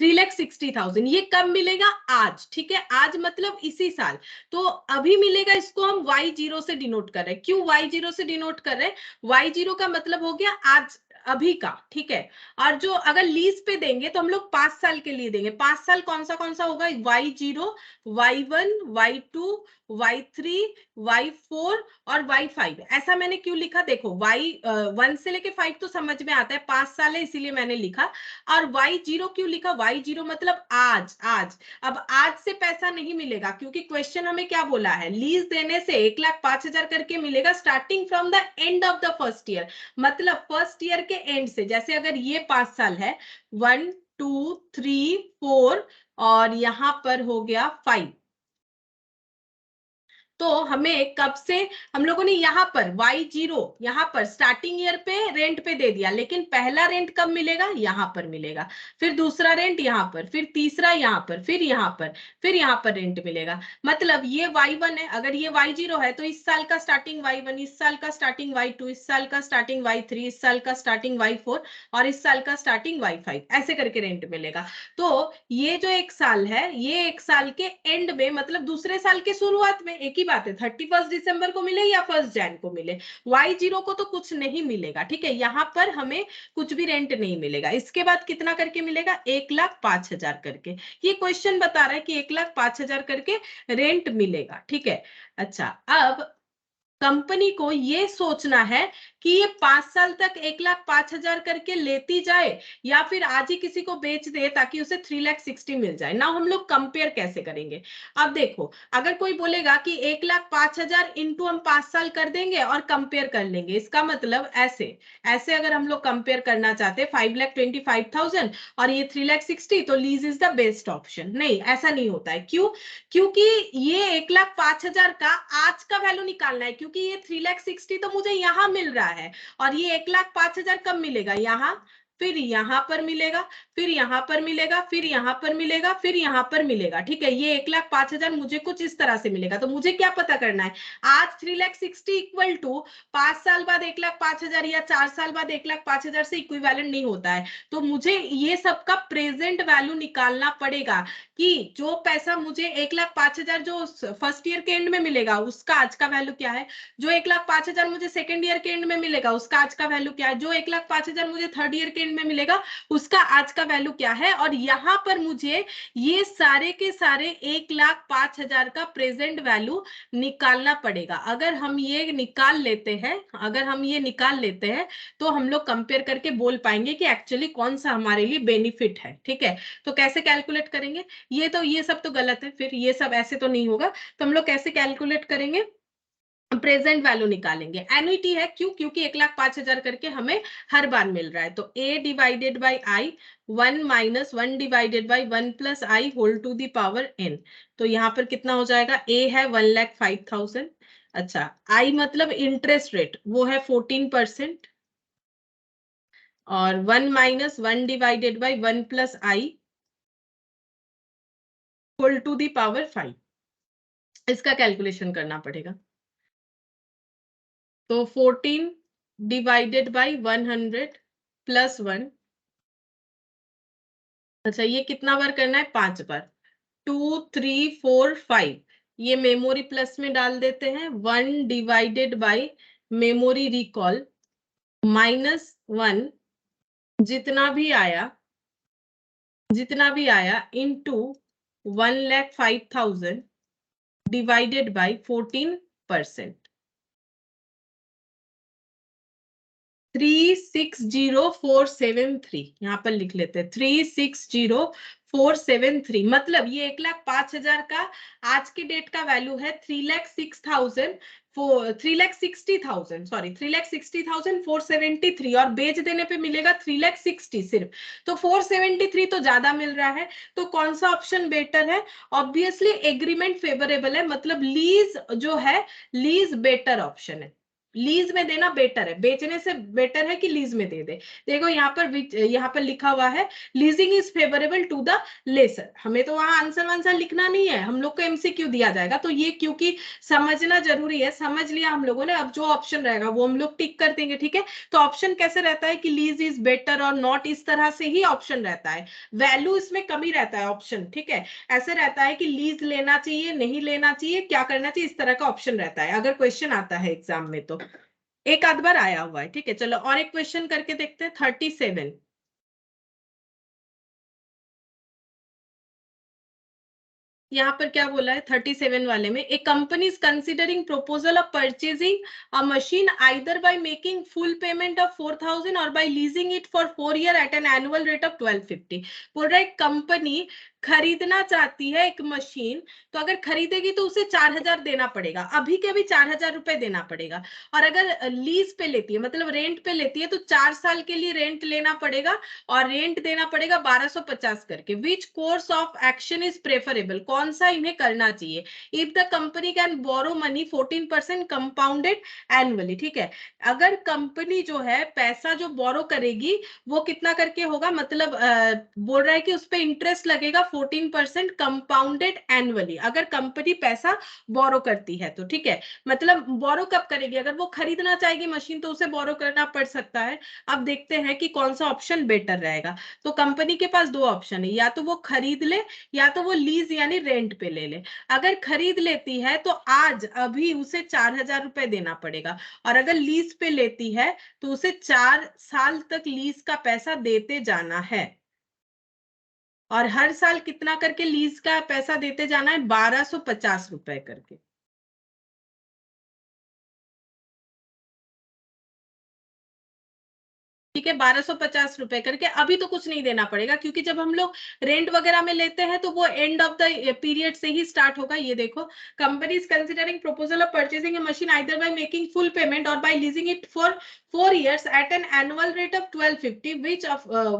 3,60,000। ये कब मिलेगा, आज, ठीक है, आज मतलब इसी साल, तो अभी मिलेगा, इसको हम Y0 से डिनोट कर रहे हैं। क्यों Y0 से डिनोट कर रहे हैं, Y0 का मतलब हो गया आज, अभी का, ठीक है। और जो अगर लीज पे देंगे तो हम लोग 5 साल के लिए देंगे, 5 साल कौन सा होगा, Y0, Y1, Y2, Y3, Y4 और Y5। ऐसा मैंने क्यों लिखा, देखो Y1 से लेके 5 तो समझ में आता है, 5 साल है इसीलिए मैंने लिखा। और Y0 क्यों लिखा, Y0 मतलब आज, आज। अब आज से पैसा नहीं मिलेगा, क्योंकि क्वेश्चन हमें क्या बोला है, लीज देने से 1,05,000 करके मिलेगा starting from the end of the first year, मतलब फर्स्ट ईयर के एंड से, जैसे अगर ये 5 साल है, 1 2 3 4 और यहां पर हो गया 5, तो हमें कब से, हम लोगों ने यहाँ पर Y0 यहाँ पर स्टार्टिंग ईयर पे रेंट पे दे दिया, लेकिन पहला रेंट कब मिलेगा, यहाँ पर मिलेगा, फिर दूसरा रेंट यहाँ पर, फिर तीसरा यहाँ पर, फिर यहाँ पर, फिर यहाँ पर रेंट मिलेगा। मतलब ये Y1 है, अगर ये Y0 है तो इस साल का स्टार्टिंग Y1, इस साल का स्टार्टिंग Y2, इस साल का स्टार्टिंग Y3, इस साल का स्टार्टिंग Y4 और इस साल का स्टार्टिंग Y5, ऐसे करके रेंट मिलेगा। तो ये जो एक साल है, ये एक साल के एंड में, मतलब दूसरे साल के शुरुआत में, एक ही बात है 31 दिसंबर को मिले या 1 जैन को मिले, Y0 को तो कुछ नहीं मिलेगा, ठीक है, यहाँ पर हमें कुछ भी रेंट नहीं मिलेगा। इसके बाद कितना करके मिलेगा, 1,05,000 करके। ये क्वेश्चन बता रहा है कि 1,05,000 करके रेंट मिलेगा, ठीक है। अच्छा, अब कंपनी को ये सोचना है कि ये 5 साल तक 1,05,000 करके लेती जाए या फिर आज ही किसी को बेच दे ताकि उसे 3,60,000 मिल जाए ना। हम लोग कंपेयर कैसे करेंगे, अब देखो, अगर कोई बोलेगा कि 1,05,000 इंटू हम 5 साल कर देंगे और कंपेयर कर लेंगे, इसका मतलब ऐसे ऐसे अगर हम लोग कंपेयर करना चाहते हैं 5,25,000 और ये 3,60,000, तो lease is the best option. नहीं, ऐसा नहीं होता है। क्यों? क्योंकि ये 1,05,000 का आज का वैल्यू निकालना है, क्योंकि ये 3,60,000 तो मुझे यहां मिल रहा है और ये 1,05,000 कब मिलेगा, यहाँ, फिर यहाँ पर मिलेगा, फिर यहाँ पर मिलेगा, फिर यहाँ पर मिलेगा, फिर यहाँ पर मिलेगा, ठीक है। ये 1,05,000 मुझे कुछ इस तरह से मिलेगा। तो मुझे क्या पता करना है, आज 3,60,000 इक्वल टू 5 साल बाद 1,05,000 या 4 साल बाद 1,05,000 से इक्विवेलेंट नहीं होता है। तो मुझे ये सबका प्रेजेंट वैल्यू निकालना पड़ेगा कि जो पैसा मुझे 1,05,000 जो फर्स्ट ईयर के एंड में मिलेगा उसका आज का वैल्यू क्या है, जो 1,05,000 मुझे सेकेंड ईयर के एंड में मिलेगा उसका आज का वैल्यू क्या है, जो 1,05,000 मुझे थर्ड ईयर के एंड में मिलेगा उसका आज का वैल्यू क्या है। और यहाँ पर मुझे ये सारे के सारे 1,05,000 का प्रेजेंट वैल्यू निकालना पड़ेगा। अगर हम ये निकाल लेते हैं, अगर हम ये निकाल लेते हैं तो हम लोग कंपेयर करके बोल पाएंगे कि एक्चुअली कौन सा हमारे लिए बेनिफिट है, ठीक है। तो कैसे कैलकुलेट करेंगे, ये सब तो गलत है, फिर ये सब ऐसे तो नहीं होगा। तो हम लोग कैसे कैलकुलेट करेंगे, प्रेजेंट वैल्यू निकालेंगे। एन्युटी है, क्यों? क्योंकि 1,05,000 करके हमें हर बार मिल रहा है। तो a divided by I, 1 minus 1 divided by 1 plus I whole to the power n। तो यहाँ पर कितना हो जाएगा, a है 1,05,000। अच्छा, i मतलब इंटरेस्ट रेट, वो है 14%, और 1 minus 1 divided by 1 plus I whole to the power 5। इसका कैलकुलेशन करना पड़ेगा। तो 14 डिवाइडेड बाई 100 प्लस 1। अच्छा, ये कितना बार करना है, 5 बार। 2 3 4 5, ये मेमोरी प्लस में डाल देते हैं। 1 divided by memory recall minus 1, जितना भी आया इंटू 1,05,000 डिवाइडेड बाई 14%। 360,473, यहाँ पर लिख लेते हैं 360,473। मतलब ये 1,05,000 का आज के डेट का वैल्यू है 3,60,473 और बेच देने पे मिलेगा 3,60,000 सिर्फ। तो 473 तो ज्यादा मिल रहा है। तो कौन सा ऑप्शन बेटर है, ऑब्वियसली एग्रीमेंट फेवरेबल है, मतलब लीज जो है, लीज बेटर ऑप्शन है। लीज में देना बेटर है, बेचने से बेटर है कि लीज में दे दे। देखो यहाँ पर लिखा हुआ है leasing is favourable to the lessor. हमें तो वहां आंसर वांसर लिखना नहीं है, हम लोग को एमसीक्यू दिया जाएगा। तो ये क्योंकि समझना जरूरी है, समझ लिया हम लोगों ने। अब जो ऑप्शन रहेगा वो हम लोग टिक कर देंगे, ठीक है। तो ऑप्शन कैसे रहता है कि लीज इज बेटर और नॉट, इस तरह से ही ऑप्शन रहता है। वैल्यू इसमें कमी रहता है ऑप्शन, ठीक है। ऐसे रहता है कि लीज लेना चाहिए, नहीं लेना चाहिए, क्या करना चाहिए, इस तरह का ऑप्शन रहता है अगर क्वेश्चन आता है एग्जाम में। तो एक आध बार आया हुआ है, ठीक है। चलो और एक क्वेश्चन करके देखते हैं। 37, यहाँ पर क्या बोला है 37 वाले में, a company is considering proposal of purchasing a machine either by making full payment of 4,000 और by leasing it for 4 year at an annual rate of 1250। बोल रहा है कंपनी खरीदना चाहती है एक मशीन, तो अगर खरीदेगी तो उसे 4,000 देना पड़ेगा, अभी के अभी 4,000 रुपए देना पड़ेगा। और अगर लीज पे लेती है, मतलब रेंट पे लेती है, तो 4 साल के लिए रेंट लेना पड़ेगा और रेंट देना पड़ेगा 1,250 करके। Which course of action is preferable, कौन सा इन्हें करना चाहिए। If the company can borrow money 14% compounded annually, ठीक है। अगर कंपनी जो है पैसा जो बोरो करेगी वो कितना करके होगा, मतलब बोल रहा है कि उस पर इंटरेस्ट लगेगा 14% कंपाउंडेड एनुअली, अगर कंपनी पैसा बोरो करती है तो, ठीक है। मतलब बोरो कब करेगी, अगर वो खरीदना चाहेगी मशीन तो उसे बोरो करना पड़ सकता है। अब देखते हैं कि कौन सा ऑप्शन बेटर रहेगा। तो कंपनी के पास दो ऑप्शन है, या तो वो खरीद ले या तो वो लीज यानी रेंट पे ले ले। अगर खरीद लेती है तो आज अभी उसे 4,000 रुपए देना पड़ेगा, और अगर लीज पे लेती है तो उसे 4 साल तक लीज का पैसा देते जाना है। और हर साल कितना करके लीज का पैसा देते जाना है, 1,250 रुपए करके। ठीक है, 1,250 रुपए करके। अभी तो कुछ नहीं देना पड़ेगा, क्योंकि जब हम लोग रेंट वगैरह में लेते हैं तो वो एंड ऑफ द पीरियड से ही स्टार्ट होगा। ये देखो, company is considering proposal of purchasing a machine either by making full payment और by leasing it for 4 years at an annual rate of 1250,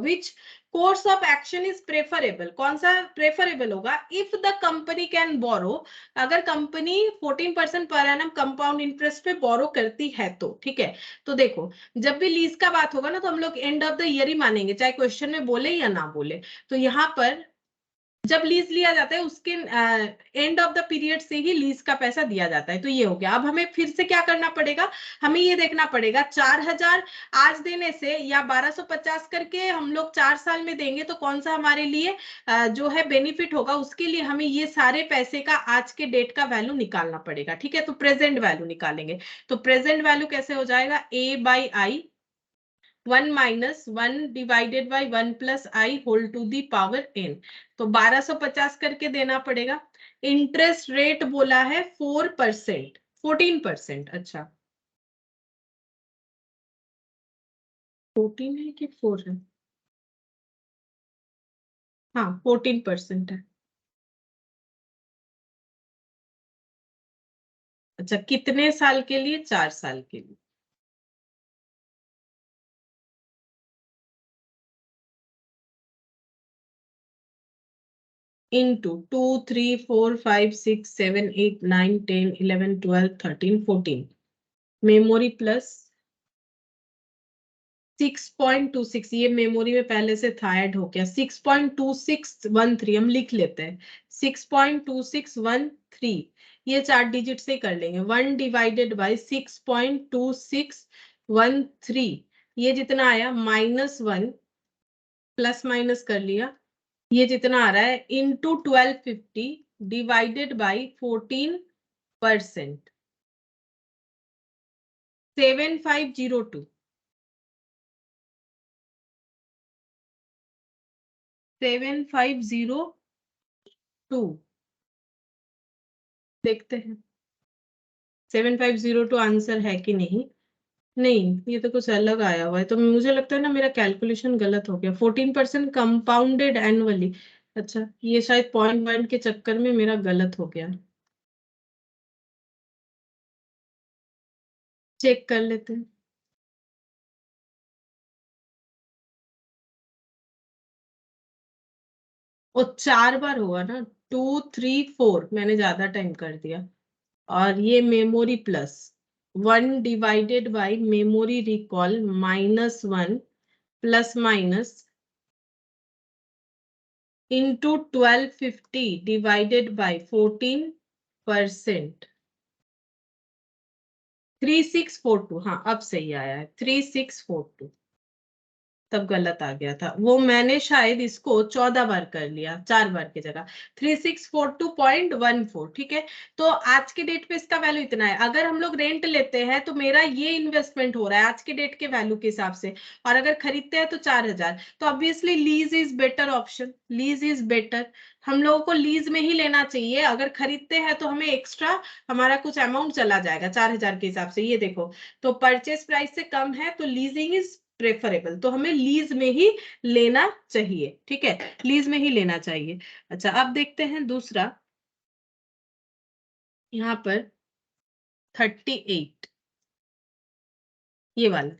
which course of action is preferable। कौन सा प्रेफरेबल होगा, if the company can borrow, अगर कंपनी 14% पर एनम कंपाउंड इंटरेस्ट पे बोरो करती है तो, ठीक है। तो देखो, जब भी लीज का बात होगा ना तो हम लोग एंड ऑफ द ईयर ही मानेंगे, चाहे क्वेश्चन में बोले या ना बोले। तो यहाँ पर जब लीज लिया जाता है उसके एंड ऑफ द पीरियड से ही लीज का पैसा दिया जाता है। तो ये हो गया। अब हमें फिर से क्या करना पड़ेगा, हमें ये देखना पड़ेगा 4,000 आज देने से या 1,250 करके हम लोग 4 साल में देंगे तो कौन सा हमारे लिए जो है बेनिफिट होगा। उसके लिए हमें ये सारे पैसे का आज के डेट का वैल्यू निकालना पड़ेगा, ठीक है। तो प्रेजेंट वैल्यू निकालेंगे। तो प्रेजेंट वैल्यू कैसे हो जाएगा, A/I 1 minus 1 divided by 1 plus I whole to the power n। तो 1,250 करके देना पड़ेगा। इंटरेस्ट रेट बोला है 4%, 14%। अच्छा, 14 है कि 4 है, हाँ 14% है। अच्छा, कितने साल के लिए, 4 साल के लिए। इंटू 2 3 4 5 6 7 8 9 10 11 12 13 14, मेमोरी प्लस 6.26, ये मेमोरी में पहले से था, ऐड हो गया। 6.2613 हम लिख लेते हैं, 6.2613। ये 4 डिजिट से कर लेंगे। 1 डिवाइडेड बाई 6.2613, ये जितना आया -1 प्लस माइनस कर लिया, ये जितना आ रहा है इंटू 1250 डिवाइडेड बाई 14%, 7502, 7502। देखते हैं 7502 आंसर है कि नहीं। नहीं, ये तो कुछ अलग आया हुआ है। तो मुझे लगता है ना मेरा कैलकुलेशन गलत हो गया। 14% कंपाउंडेड एनुअली, अच्छा ये शायद पॉइंट पॉइंट के चक्कर में मेरा गलत हो गया। चेक कर लेते हैं। और 4 बार हुआ ना, 2 3 4, मैंने ज्यादा टाइम कर दिया। और ये memory plus 1 divided by memory recall -1 plus minus into 1250 divided by 14%, 3642। हाँ अब सही आया है, 3642। तब गलत आ गया था, वो मैंने शायद इसको 14 बार कर लिया, 4 बार की जगह। 3642.14, ठीक है। तो आज के डेट पे इसका वैल्यू इतना है। अगर हम लोग रेंट लेते हैं तो मेरा ये इन्वेस्टमेंट हो रहा है आज के डेट के वैल्यू के हिसाब से, और अगर खरीदते हैं तो 4,000। तो obviously lease is better option, lease is better. हम लोगों को लीज में ही लेना चाहिए। अगर खरीदते हैं तो हमें एक्स्ट्रा हमारा कुछ अमाउंट चला जाएगा 4,000 के हिसाब से। ये देखो, तो परचेज प्राइस से कम है तो लीजिंग इज प्रेफरेबल, तो हमें लीज में ही लेना चाहिए, ठीक है, लीज में ही लेना चाहिए। अच्छा, अब देखते हैं दूसरा, यहाँ पर 38, ये वाला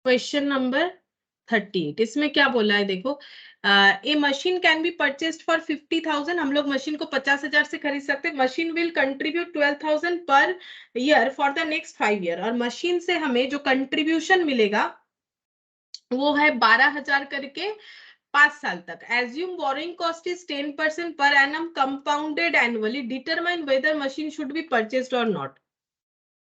क्वेश्चन नंबर 38। इसमें क्या बोला है देखो, a machine can be purchased for 50,000। हम लोग मशीन को 50,000 से खरीद सकते हैं। Machine will contribute 12,000 per year for the next 5 year. और मशीन से हमें जो कंट्रीब्यूशन मिलेगा वो है 12,000 करके 5 साल तक। Assume borrowing cost is 10% per annum compounded annually, determine whether machine should be purchased और नॉट।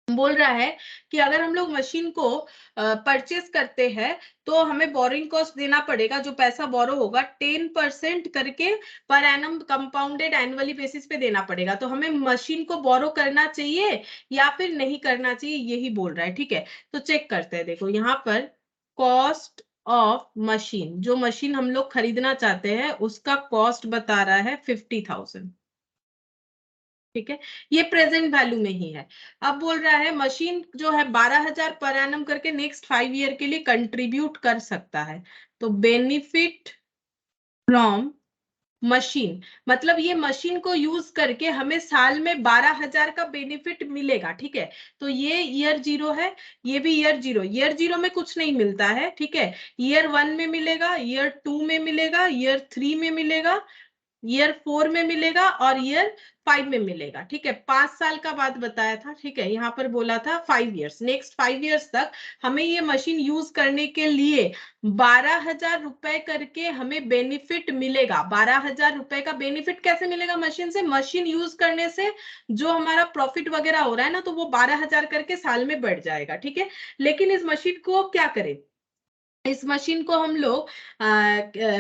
बोल रहा है कि अगर हम लोग मशीन को परचेस करते हैं तो हमें बोरिंग कॉस्ट देना पड़ेगा, जो पैसा बोरो होगा 10% करके per annum compounded annually basis पे देना पड़ेगा। तो हमें मशीन को बोरो करना चाहिए या फिर नहीं करना चाहिए, यही बोल रहा है। ठीक है, तो चेक करते हैं। देखो यहाँ पर कॉस्ट ऑफ मशीन, जो मशीन हम लोग खरीदना चाहते हैं उसका कॉस्ट बता रहा है 50,000। ठीक है, ये प्रेजेंट वैल्यू में ही है। अब बोल रहा है मशीन जो है 12,000 पर एनम करके नेक्स्ट 5 ईयर के लिए कंट्रीब्यूट कर सकता है। तो बेनिफिट फ्रॉम मशीन, मतलब ये मशीन को यूज करके हमें साल में 12,000 का बेनिफिट मिलेगा। ठीक है, तो ये ईयर 0 है, ये भी ईयर 0। ईयर 0 में कुछ नहीं मिलता है। ठीक है, ईयर 1 में मिलेगा, ईयर 2 में मिलेगा, ईयर 3 में मिलेगा, ईयर 4 में मिलेगा और ईयर 5 में मिलेगा। ठीक है, 5 साल का बात बताया था। ठीक है, यहाँ पर बोला था 5 ईयर्स, नेक्स्ट 5 ईयर्स तक हमें ये मशीन यूज करने के लिए 12,000 रुपए करके हमें बेनिफिट मिलेगा। 12,000 रुपए का बेनिफिट कैसे मिलेगा मशीन से? मशीन यूज करने से जो हमारा प्रॉफिट वगैरह हो रहा है ना, तो वो 12,000 करके साल में बढ़ जाएगा। ठीक है, लेकिन इस मशीन को क्या करें? इस मशीन को हम लोग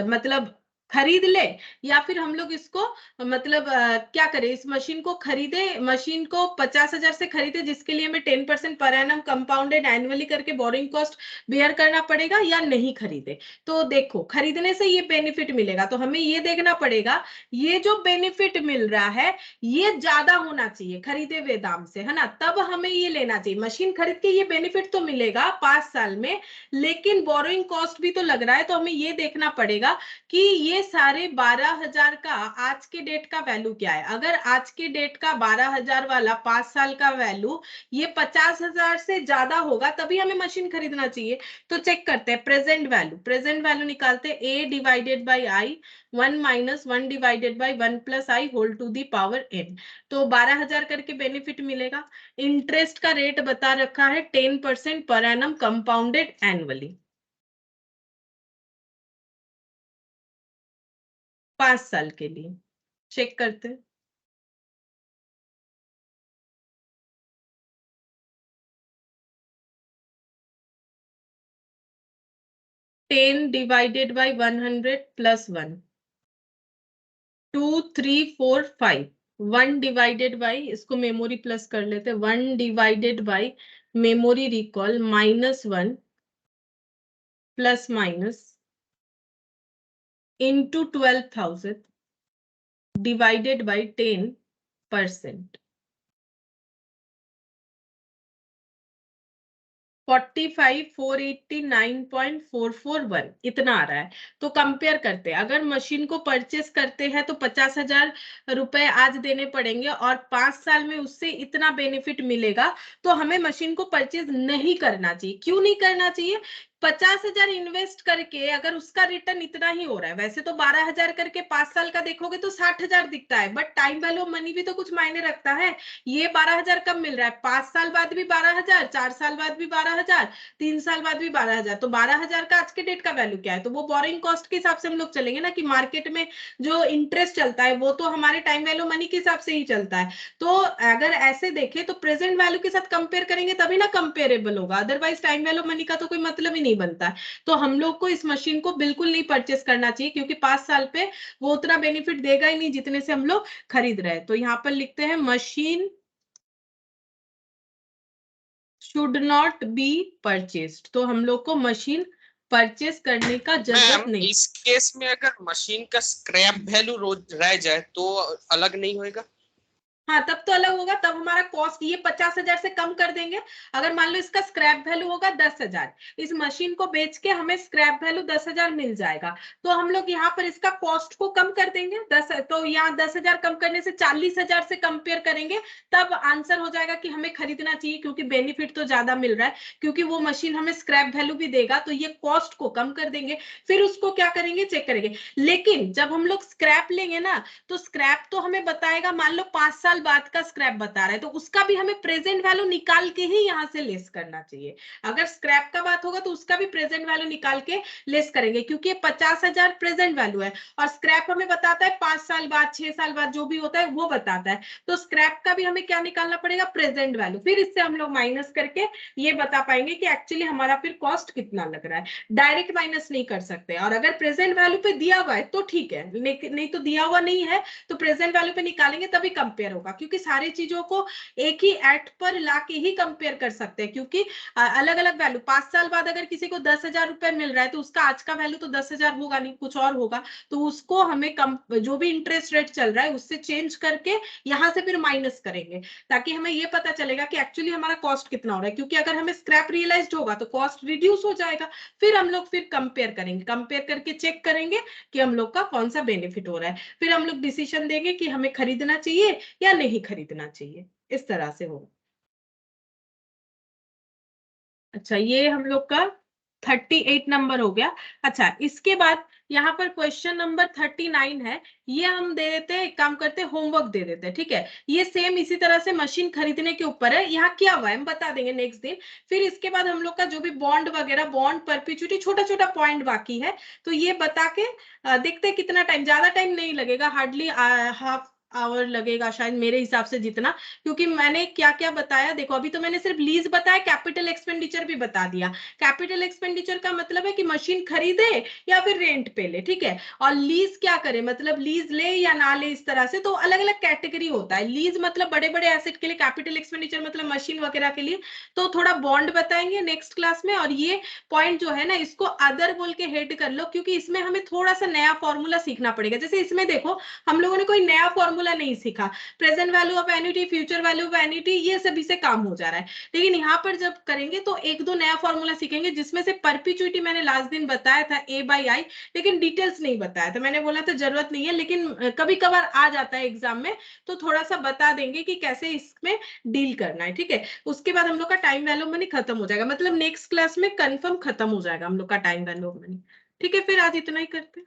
मतलब खरीद ले या फिर हम लोग इसको मतलब क्या करें? इस मशीन को खरीदे, मशीन को 50,000 से खरीदे जिसके लिए हमें 10% पर एनम कंपाउंडेड एनुअली करके बोरिंग कॉस्ट बेयर करना पड़ेगा, या नहीं खरीदे? तो देखो, खरीदने से ये बेनिफिट मिलेगा तो हमें ये देखना पड़ेगा ये जो बेनिफिट मिल रहा है ये ज्यादा होना चाहिए खरीदे हुए दाम से, है ना? तब हमें ये लेना चाहिए। मशीन खरीद के ये बेनिफिट तो मिलेगा 5 साल में, लेकिन बोरोइंग कॉस्ट भी तो लग रहा है। तो हमें ये देखना पड़ेगा कि ये सारे 12,000 का आज के डेट का वैल्यू क्या है। अगर आज के डेट का 12,000 वाला 5 साल का वैल्यू ये 50,000 से ज्यादा होगा तभी हमें मशीन खरीदना चाहिए। तो चेक करते हैं प्रेजेंट वैल्यू। प्रेजेंट वैल्यू निकालते हैं, a divided by I, 1 minus 1 divided by 1 plus I whole to the power n। तो 12,000 करके बेनिफिट मिलेगा। इंटरेस्ट का रेट बता रखा है 10% पर एनम कंपाउंडेड एनुअली, 5 साल के लिए। चेक करते हैं। Ten divided by 100 plus 1, 2 3 4 5। 1 divided by, इसको मेमोरी प्लस कर लेते हैं, 1 divided by memory recall -1 plus minus into 12,000 divided by 10%, 45,489.441 इतना आ रहा है। तो कंपेयर करते हैं, अगर मशीन को परचेस करते हैं तो 50,000 रुपए आज देने पड़ेंगे और 5 साल में उससे इतना बेनिफिट मिलेगा, तो हमें मशीन को परचेज नहीं करना चाहिए। क्यों नहीं करना चाहिए? 50,000 इन्वेस्ट करके अगर उसका रिटर्न इतना ही हो रहा है, वैसे तो 12,000 करके 5 साल का देखोगे तो 60,000 दिखता है, बट टाइम वैल्यू मनी भी तो कुछ मायने रखता है। ये 12,000 कब मिल रहा है? 5 साल बाद भी 12,000, 4 साल बाद भी 12,000, 3 साल बाद भी 12,000। तो 12,000 का आज के डेट का वैल्यू क्या है? तो वो बोरिंग कॉस्ट के हिसाब से हम लोग चलेंगे ना, कि मार्केट में जो इंटरेस्ट चलता है वो तो हमारे टाइम वैल्यू मनी के हिसाब से ही चलता है। तो अगर ऐसे देखें तो प्रेजेंट वैल्यू के साथ कंपेयर करेंगे तभी ना कंपेरेबल होगा, अदरवाइज टाइम वैल्यू मनी का तो कोई मतलब ही नहीं बनता है। तो हम लोग को इस मशीन को बिल्कुल नहीं परचेस करना चाहिए, क्योंकि 5 साल पे वो उतना बेनिफिट देगा ही नहीं जितने से हम लोग खरीद रहे हैं। तो यहाँ पर लिखते हैं machine should not be purchased. तो हम लोग को मशीन परचेस करने का जरूरत मैम नहीं। इस केस में अगर मशीन का स्क्रैप वैल्यू रोज रह जाए तो अलग नहीं होएगा? हाँ, तब तो अलग होगा, तब हमारा कॉस्ट ये 50,000 से कम कर देंगे। अगर मान लो इसका स्क्रैप वैल्यू होगा 10,000, इस मशीन को बेच के हमें स्क्रैप वैल्यू 10,000 मिल जाएगा, तो हम लोग यहाँ पर इसका कॉस्ट को कम कर देंगे 10। तो यहाँ 10,000 कम करने से 40,000 से कंपेयर करेंगे, तब आंसर हो जाएगा कि हमें खरीदना चाहिए, क्योंकि बेनिफिट तो ज्यादा मिल रहा है, क्योंकि वो मशीन हमें स्क्रैप वैल्यू भी देगा, तो ये कॉस्ट को कम कर देंगे। फिर उसको क्या करेंगे? चेक करेंगे। लेकिन जब हम लोग स्क्रैप लेंगे ना, तो स्क्रैप तो हमें बताएगा मान लो 5 साल साल बाद का स्क्रैप बता रहा है, तो उसका भी हमें प्रेजेंट वैल्यू निकाल के ही यहाँ से लेस करना चाहिए। अगर स्क्रैप का बात होगा तो उसका भी प्रेजेंट वैल्यू निकाल के लेस करेंगे, क्योंकि ये 50,000 प्रेजेंट वैल्यू है और स्क्रैप हमें बताता है 5 साल बाद, 6 साल बाद जो भी होता है वो बताता है। तो स्क्रैप का भी हमें क्या निकालना पड़ेगा, प्रेजेंट वैल्यू। फिर इससे हम लोग माइनस करके ये बता पाएंगे कि एक्चुअली हमारा फिर कॉस्ट कितना लग रहा है। डायरेक्ट माइनस नहीं कर सकते, और अगर प्रेजेंट वैल्यू पे दिया हुआ है तो ठीक है, नहीं तो दिया हुआ नहीं है तो प्रेजेंट वैल्यू पे निकालेंगे तभी कंपेयर होगा, क्योंकि सारी चीजों को एक ही एट पर लाके ही कंपेयर कर सकते हैं। क्योंकि अलग अलग वैल्यू, 5 साल बाद अगर किसी को 10,000 रुपए मिल रहा है तो उसका आज का वैल्यू तो 10,000 होगा नहीं, कुछ और होगा। तो उसको हमें जो भी इंटरेस्ट रेट चल रहा है उससे चेंज करके यहाँ से फिर माइनस करेंगे, ताकि हमें ये पता चलेगा कि एक्चुअली हमारा कॉस्ट कितना हो रहा है। क्योंकि अगर हमें स्क्रैप रियलाइज्ड होगा तो कॉस्ट रिड्यूस हो जाएगा। फिर हम लोग फिर कंपेयर करेंगे, कंपेयर करके चेक करेंगे कि हम लोग का कौन सा बेनिफिट हो रहा है। फिर हम लोग डिसीजन देंगे कि हमें खरीदना चाहिए या नहीं खरीदना चाहिए। इस तरह से होगा। अच्छा, ये हम लोग का 38 नंबर हो गया। अच्छा, इसके बाद यहाँ पर क्वेश्चन नंबर 39 है। ये हम दे देते हैं, एक काम करते हैं, होमवर्क दे देते हैं, ठीक है। ये सेम इसी तरह से मशीन खरीदने के ऊपर है, यहाँ क्या हुआ है हम बता देंगे नेक्स्ट दिन। फिर इसके बाद हम लोग का जो भी बॉन्ड वगैरह, बॉन्ड परपेचुइटी, छोटा छोटा पॉइंट बाकी है, तो ये बता के देखते हैं कितना टाइम। ज्यादा टाइम नहीं लगेगा, हार्डली हाफ आवर लगेगा शायद मेरे हिसाब से जितना। क्योंकि मैंने क्या क्या बताया देखो, अभी तो मैंने सिर्फ लीज बताया, कैपिटल एक्सपेंडिचर भी बता दिया। कैपिटल एक्सपेंडिचर का मतलब है कि मशीन खरीदे या फिर रेंट पे ले, ठीक है। और लीज क्या करे, मतलब लीज ले या ना ले, इस तरह से। तो अलग अलग कैटेगरी होता है। लीज मतलब बड़े बड़े एसेट के लिए, कैपिटल एक्सपेंडिचर मतलब मशीन वगैरह के लिए। तो थोड़ा बॉन्ड बताएंगे नेक्स्ट क्लास में। और ये पॉइंट जो है ना, इसको अदर बोल के हेड कर लो, क्योंकि इसमें हमें थोड़ा सा नया फॉर्मूला सीखना पड़ेगा। जैसे इसमें देखो, हम लोगों ने कोई नया फॉर्मूला नहीं सीखा। Present value of annuity, future value of annuity, ये सभी से काम हो जा रहा है। लेकिन यहाँ पर जब करेंगे तो एक दो नया फॉर्मूला सीखेंगे, जिसमें से परपेचुइटी मैंने लास्ट दिन बताया था A/I, लेकिन डिटेल्स नहीं बताया था। मैंने बोला था जरूरत नहीं है, लेकिन कभी कभार आ जाता है एग्जाम में, तो थोड़ा सा बता देंगे कि कैसे इसमें डील करना है, ठीक है। उसके बाद हम लोग का टाइम वैल्यू मनी खत्म हो जाएगा, मतलब नेक्स्ट क्लास में कंफर्म खत्म हो जाएगा हम लोग का टाइम वैल्यू मनी। ठीक है, फिर आज इतना ही करते हैं।